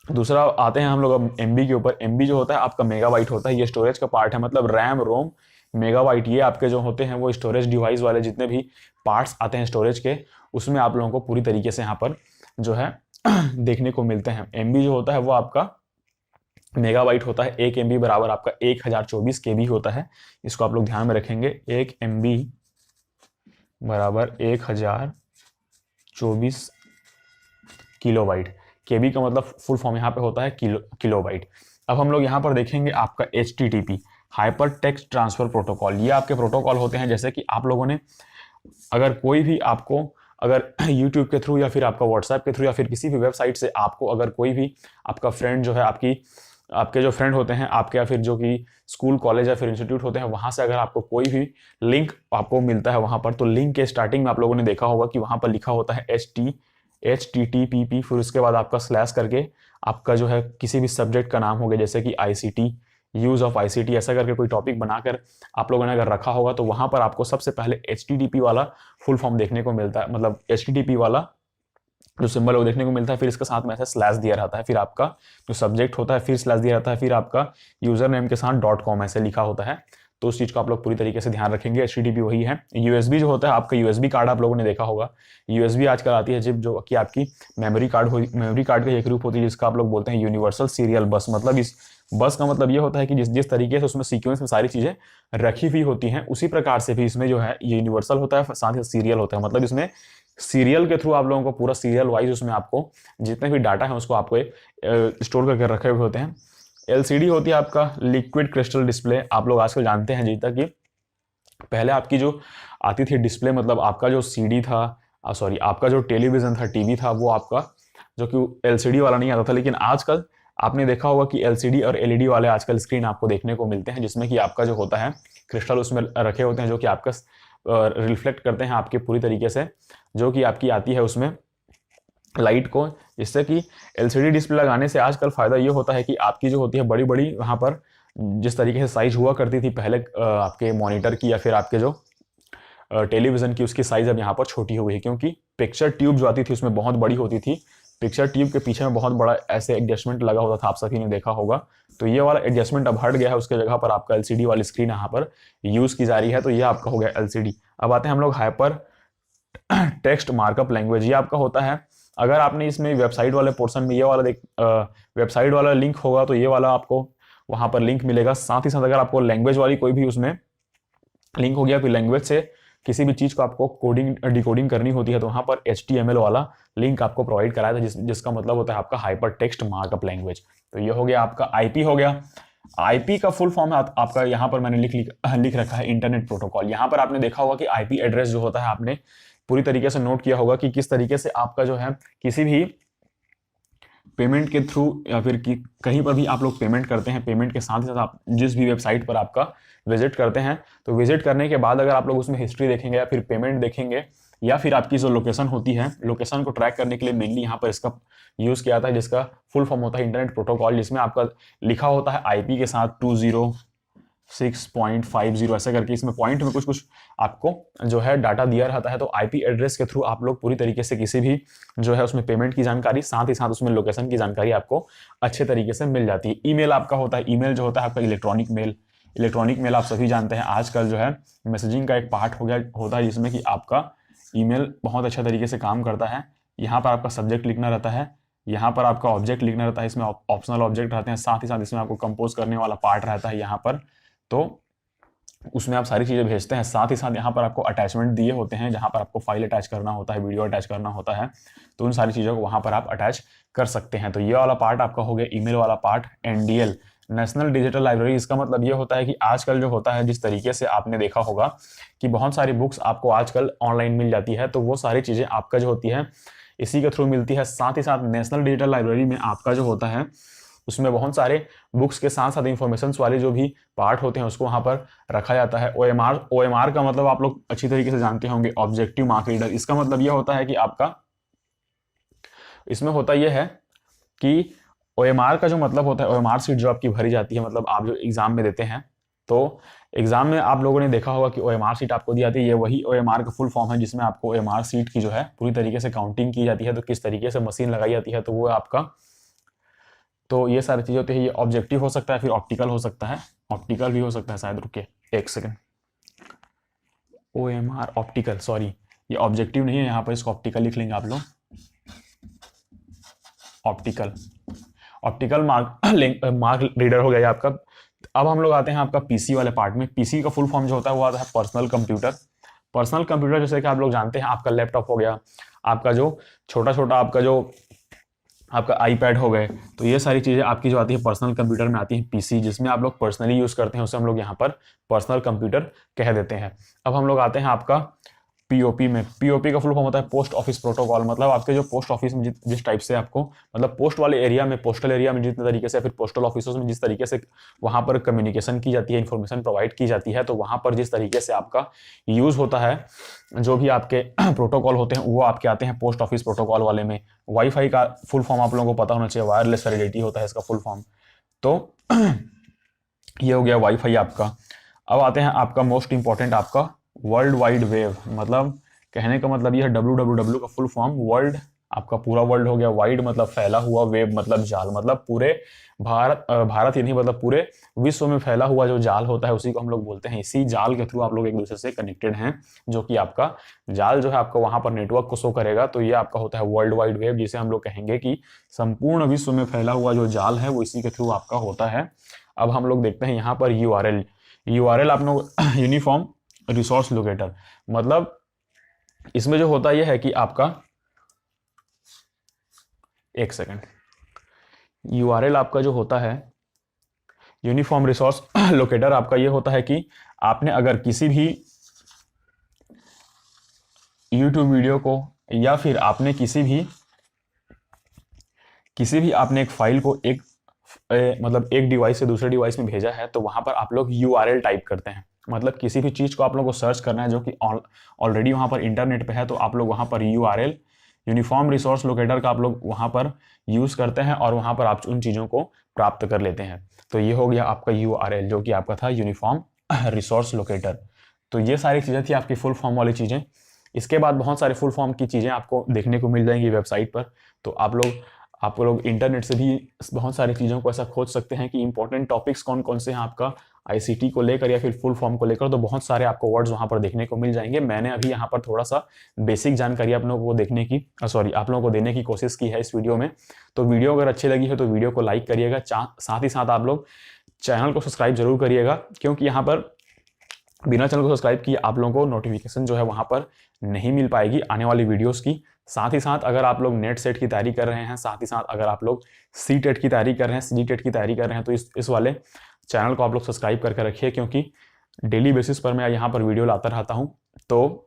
दूसरा आते हैं हम लोग अब एमबी के ऊपर। एमबी जो होता है आपका मेगाबाइट होता है, ये स्टोरेज का पार्ट है। मतलब रैम, रोम, मेगाबाइट, ये आपके जो होते हैं वो स्टोरेज डिवाइस वाले जितने भी पार्ट्स आते हैं स्टोरेज के, उसमें आप लोगों को पूरी तरीके से यहाँ पर जो है देखने को मिलते हैं। एमबी जो होता है वो आपका मेगाबाइट होता है 1 MB बराबर आपका 1024 KB होता है। इसको आप लोग ध्यान में रखेंगे, 1 MB बराबर 1024 किलोबाइट। KB का मतलब फुल फॉर्म यहाँ पे होता है किलोबाइट। अब हम लोग यहाँ पर देखेंगे आपका HTTP, hyper text transfer protocol. ये आपके प्रोटोकॉल होते हैं, जैसे कि आप लोगों ने अगर कोई भी आपको अगर यूट्यूब के थ्रू या फिर आपका व्हाट्सएप के थ्रू या फिर किसी भी वेबसाइट से आपको अगर कोई भी आपका फ्रेंड जो है आपके जो फ्रेंड होते हैं आपके, या फिर जो कि स्कूल कॉलेज या फिर इंस्टीट्यूट होते हैं, वहां से अगर आपको कोई भी लिंक आपको मिलता है वहां पर, तो लिंक के स्टार्टिंग में आप लोगों ने देखा होगा कि वहां पर लिखा होता है HTTPP, फिर उसके बाद आपका स्लैश करके आपका जो है किसी भी सब्जेक्ट का नाम हो गया, जैसे कि ICT, यूज ऑफ ICT, ऐसा करके कोई टॉपिक बनाकर आप लोगों ने अगर रखा होगा, तो वहां पर आपको सबसे पहले HTTP वाला फुल फॉर्म देखने को मिलता है, मतलब HTTP वाला जो सिंबल वो देखने को मिलता है। फिर इसके साथ में ऐसा स्लैश दिया रहता है, फिर आपका जो सब्जेक्ट होता है फिर स्लैश दिया रहता है, फिर आपका यूजर नेम के साथ .com ऐसे लिखा होता है। तो उस चीज को आप लोग पूरी तरीके से ध्यान रखेंगे। HTTP वही है। USB जो होता है आपका, USB कार्ड आप लोगों ने देखा होगा। USB आजकल आती है जिप, जो कि आपकी मेमोरी कार्ड का एक रूप होती है, जिसका आप लोग बोलते हैं यूनिवर्सल सीरियल बस। मतलब इस बस का मतलब ये होता है कि जिस तरीके से उसमें सीक्वेंस में सारी चीजें रखी हुई होती हैं, उसी प्रकार से भी इसमें जो है यूनिवर्सल होता है, साथ ही सीरियल होता है। मतलब इसमें सीरियल के थ्रू आप लोगों को पूरा सीरियल वाइज उसमें आपको जितने भी डाटा है उसको आपको स्टोर करके रखे हुए होते हैं। LCD होती है आपका लिक्विड क्रिस्टल डिस्प्ले। आप लोग आजकल जानते हैं जितना कि पहले आपकी जो आती थी डिस्प्ले, मतलब आपका जो CD था, सॉरी आपका जो टेलीविजन था, टीवी था, वो आपका जो कि LCD वाला नहीं आता था। लेकिन आजकल आपने देखा होगा कि LCD और LED वाले आजकल स्क्रीन आपको देखने को मिलते हैं, जिसमें कि आपका जो होता है क्रिस्टल उसमें रखे होते हैं, जो कि आपका रिफ्लेक्ट करते हैं आपके पूरी तरीके से, जो कि आपकी आती है उसमें लाइट को। जिससे कि LCD डिस्प्ले लगाने से आजकल फायदा ये होता है कि आपकी जो होती है बड़ी बड़ी वहां पर जिस तरीके से साइज हुआ करती थी पहले आपके मॉनिटर की या फिर आपके जो टेलीविजन की, उसकी साइज अब यहाँ पर छोटी हो गई है, क्योंकि पिक्चर ट्यूब जो आती थी उसमें बहुत बड़ी होती थी। पिक्चर ट्यूब के पीछे में बहुत बड़ा ऐसे एडजस्टमेंट लगा होता था, आप सभी ने देखा होगा। तो ये वाला एडजस्टमेंट अब हट गया है, उसके जगह पर आपका LCD वाली स्क्रीन यहाँ पर यूज की जा रही है। तो ये आपका हो गया LCD। अब आते हैं हम लोग हाइपर टेक्स्ट मार्कअप लैंग्वेज। ये आपका होता है, अगर आपने इसमें वेबसाइट वाले पोर्शन में ये वाला वेबसाइट वाला लिंक होगा, तो ये वाला आपको वहां पर लिंक मिलेगा। साथ ही साथ अगर आपको लैंग्वेज वाली कोई भी उसमें लिंक हो गया, फिर लैंग्वेज से किसी भी चीज को आपको कोडिंग डिकोडिंग करनी होती है, तो वहां पर HTML वाला लिंक आपको प्रोवाइड कराया था, जिसका मतलब होता है आपका हाइपर टेक्स्ट मार्कअप लैंग्वेज। तो ये हो गया आपका IP हो गया। IP का फुल फॉर्म है आपका, यहाँ पर मैंने लिख रखा है इंटरनेट प्रोटोकॉल। यहाँ पर आपने देखा होगा कि IP एड्रेस जो होता है, आपने पूरी तरीके से नोट किया होगा कि किस तरीके से आपका जो है किसी भी पेमेंट के थ्रू या फिर कहीं पर भी आप लोग पेमेंट करते हैं, पेमेंट के साथ ही साथ आप जिस भी वेबसाइट पर आपका विजिट करते हैं, तो विजिट करने के बाद अगर आप लोग उसमें हिस्ट्री देखेंगे या फिर पेमेंट देखेंगे, या फिर आपकी जो लोकेशन होती है, लोकेशन को ट्रैक करने के लिए मेनली यहाँ पर इसका यूज किया जाता है, जिसका फुल फॉर्म होता है इंटरनेट प्रोटोकॉल, जिसमें आपका लिखा होता है IP के साथ 206.50 ऐसा करके, इसमें पॉइंट में कुछ कुछ आपको जो है डाटा दिया रहता है। तो IP एड्रेस के थ्रू आप लोग पूरी तरीके से किसी भी जो है उसमें पेमेंट की जानकारी, साथ ही साथ उसमें लोकेशन की जानकारी आपको अच्छे तरीके से मिल जाती है। ईमेल आपका होता है, ईमेल जो होता है आपका इलेक्ट्रॉनिक मेल आप सभी जानते हैं आजकल जो है मैसेजिंग का एक पार्ट होता है, जिसमें कि आपका ईमेल बहुत अच्छा तरीके से काम करता है। यहाँ पर आपका सब्जेक्ट लिखना रहता है, यहाँ पर आपका ऑब्जेक्ट लिखना रहता है, इसमें ऑप्शनल ऑब्जेक्ट रहते हैं, साथ ही साथ इसमें आपको कंपोज करने वाला पार्ट रहता है यहाँ पर, तो उसमें आप सारी चीजें भेजते हैं। साथ ही साथ यहाँ पर आपको अटैचमेंट दिए होते हैं, जहां पर आपको फाइल अटैच करना होता है, वीडियो अटैच करना होता है, तो उन सारी चीजों को वहां पर आप अटैच कर सकते हैं। तो ये वाला पार्ट आपका हो गया ईमेल वाला part. NDL national digital library, इसका मतलब ये होता है कि आजकल जो होता है, जिस तरीके से आपने देखा होगा कि बहुत सारी बुक्स आपको आजकल ऑनलाइन मिल जाती है, तो वो सारी चीजें आपका जो होती है इसी के थ्रू मिलती है। साथ ही साथ नेशनल डिजिटल लाइब्रेरी में आपका जो होता है उसमें बहुत सारे बुक्स के साथ साथ इंफॉर्मेशन वाले जो भी पार्ट होते हैं उसको वहां पर रखा जाता है। OMR का मतलब आप लोग अच्छी तरीके से जानते होंगे, ऑब्जेक्टिव मार्क रीडर। इसका मतलब यह होता है कि आपका इसमें होता यह है कि OMR का जो मतलब होता है, OMR सीट जो आपकी भरी जाती है, मतलब आप जो एग्जाम में देते हैं, तो एग्जाम में आप लोगों ने देखा होगा कि OMR सीट आपको दी जाती है। ये वही OMR का फुल फॉर्म है, जिसमें आपको OMR सीट की जो है पूरी तरीके से काउंटिंग की जाती है, तो किस तरीके से मशीन लगाई जाती है, तो वो आपका, तो ये सारी चीजें होती है। ये ऑब्जेक्टिव हो सकता है, फिर ऑप्टिकल हो सकता है, ऑप्टिकल भी हो सकता है शायद, रुके एक सेकंड, OMR ऑप्टिकल, सॉरी ये ऑब्जेक्टिव नहीं है, यहाँ पर इसको ऑप्टिकल लिख लेंगे आप लोग, ऑप्टिकल। ऑप्टिकल मार्क रीडर हो गया आपका। अब हम लोग आते हैं आपका पीसी वाले पार्ट में। पीसी का फुल फॉर्म जो होता है वो आता है पर्सनल कंप्यूटर। पर्सनल कंप्यूटर जैसे कि आप लोग जानते हैं, आपका लैपटॉप हो गया, आपका जो छोटा छोटा आपका जो आपका आईपैड हो गए, तो ये सारी चीज़ें आपकी जो आती है पर्सनल कंप्यूटर में आती है। पीसी जिसमें आप लोग पर्सनली यूज़ करते हैं उसे हम लोग यहाँ पर पर्सनल कंप्यूटर कह देते हैं। अब हम लोग आते हैं आपका पीओपी में। पीओपी का फुल फॉर्म होता है पोस्ट ऑफिस प्रोटोकॉल। मतलब आपके जो पोस्ट ऑफिस में जिस टाइप से आपको, मतलब पोस्ट वाले एरिया में, पोस्टल एरिया में जितने तरीके से, फिर पोस्टल ऑफिसों में जिस तरीके से वहाँ पर कम्युनिकेशन की जाती है, इन्फॉर्मेशन प्रोवाइड की जाती है, तो वहाँ पर जिस तरीके से आपका यूज़ होता है, जो भी आपके प्रोटोकॉल होते हैं वो आपके आते हैं पोस्ट ऑफिस प्रोटोकॉल वाले में। वाईफाई का फुल फॉर्म आप लोगों को पता होना चाहिए, वायरलेस वैलिडिटी होता है इसका फुल फॉर्म। तो ये हो गया वाईफाई आपका। अब आते हैं आपका मोस्ट इंपॉर्टेंट आपका वर्ल्ड वाइड वेब। मतलब कहने का मतलब ये है www का फुल फॉर्म वर्ल्ड, आपका पूरा वर्ल्ड हो गया, वाइड मतलब फैला हुआ, वेब मतलब जाल, मतलब पूरे भारत ही नहीं, मतलब पूरे विश्व में फैला हुआ जो जाल होता है उसी को हम लोग बोलते हैं। इसी जाल के थ्रू आप लोग एक दूसरे से कनेक्टेड हैं, जो कि आपका जाल जो है आपका वहां पर नेटवर्क को शो करेगा। तो ये आपका होता है वर्ल्ड वाइड वेब, जिसे हम लोग कहेंगे कि संपूर्ण विश्व में फैला हुआ जो जाल है वो इसी के थ्रू आपका होता है। अब हम लोग देखते हैं यहाँ पर यूआरएल। यूआरएल आप लोग यूनिफॉर्म रिसोर्स लोकेटर, मतलब इसमें जो होता यह है कि आपका, एक सेकंड, यूआरएल आपका जो होता है यूनिफॉर्म रिसोर्स लोकेटर, आपका ये होता है कि आपने अगर किसी भी यूट्यूब वीडियो को या फिर आपने किसी भी आपने एक फाइल को मतलब एक डिवाइस से दूसरे डिवाइस में भेजा है, तो वहां पर आप लोग यूआरएल टाइप करते हैं। मतलब किसी भी चीज को आप लोगों को सर्च करना है जो कि ऑलरेडी वहां पर इंटरनेट पे है, तो आप लोग वहां पर यूआरएल यूनिफॉर्म रिसोर्स लोकेटर का आप लोग वहां पर यूज करते हैं और वहां पर आप उन चीजों को प्राप्त कर लेते हैं। तो ये हो गया आपका यूआरएल, जो कि आपका था यूनिफॉर्म रिसोर्स लोकेटर। तो ये सारी चीजें थी आपकी फुल फॉर्म वाली चीजें। इसके बाद बहुत सारे फुल फॉर्म की चीजें आपको देखने को मिल जाएंगी वेबसाइट पर। तो आप लोग इंटरनेट से भी बहुत सारी चीज़ों को ऐसा खोज सकते हैं कि इंपॉर्टेंट टॉपिक्स कौन कौन से हैं आपका आईसीटी को लेकर या फिर फुल फॉर्म को लेकर। तो बहुत सारे आपको वर्ड्स वहां पर देखने को मिल जाएंगे। मैंने अभी यहाँ पर थोड़ा सा बेसिक जानकारी आप लोगों को आप लोगों को देने की कोशिश की है इस वीडियो में। तो वीडियो अगर अच्छी लगी है तो वीडियो को लाइक करिएगा, साथ ही साथ आप लोग चैनल को सब्सक्राइब जरूर करिएगा, क्योंकि यहाँ पर बिना चैनल को सब्सक्राइब किए आप लोगों को नोटिफिकेशन जो है वहां पर नहीं मिल पाएगी आने वाली वीडियोस की। साथ ही साथ अगर आप लोग नेट सेट की तैयारी कर रहे हैं, साथ ही साथ अगर आप लोग सी टेट की तैयारी कर रहे हैं, सी टेट की तैयारी कर रहे हैं, तो इस वाले चैनल को आप लोग सब्सक्राइब करके रखिए, क्योंकि डेली बेसिस पर मैं यहाँ पर वीडियो लाता रहता हूँ। तो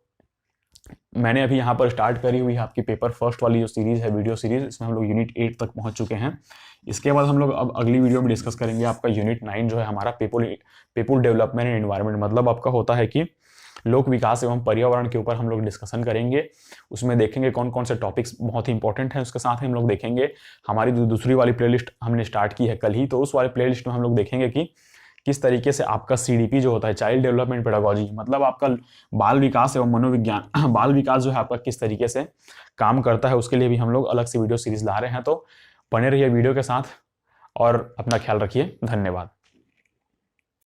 मैंने अभी यहाँ पर स्टार्ट करी हुई है आपकी पेपर फर्स्ट वाली जो सीरीज है, वीडियो सीरीज, इसमें हम लोग यूनिट 8 तक पहुँच चुके हैं। इसके बाद हम लोग अब अगली वीडियो में डिस्कस करेंगे आपका यूनिट 9 जो है हमारा पीपुल डेवलपमेंट एंड एनवायरनमेंट। मतलब आपका होता है कि लोक विकास एवं पर्यावरण के ऊपर हम लोग डिस्कशन करेंगे। उसमें देखेंगे कौन कौन से टॉपिक्स बहुत ही इंपॉर्टेंट हैं। उसके साथ ही हम लोग देखेंगे हमारी दूसरी वाली प्लेलिस्ट हमने स्टार्ट की है कल ही, तो उस वाले प्लेलिस्ट में हम लोग देखेंगे कि किस तरीके से आपका सीडीपी जो होता है, चाइल्ड डेवलपमेंट पेडागोजी, मतलब आपका बाल विकास एवं मनोविज्ञान, बाल विकास जो है आपका किस तरीके से काम करता है, उसके लिए भी हम लोग अलग से वीडियो सीरीज ला रहे हैं। तो बने रहिए वीडियो के साथ और अपना ख्याल रखिए। धन्यवाद।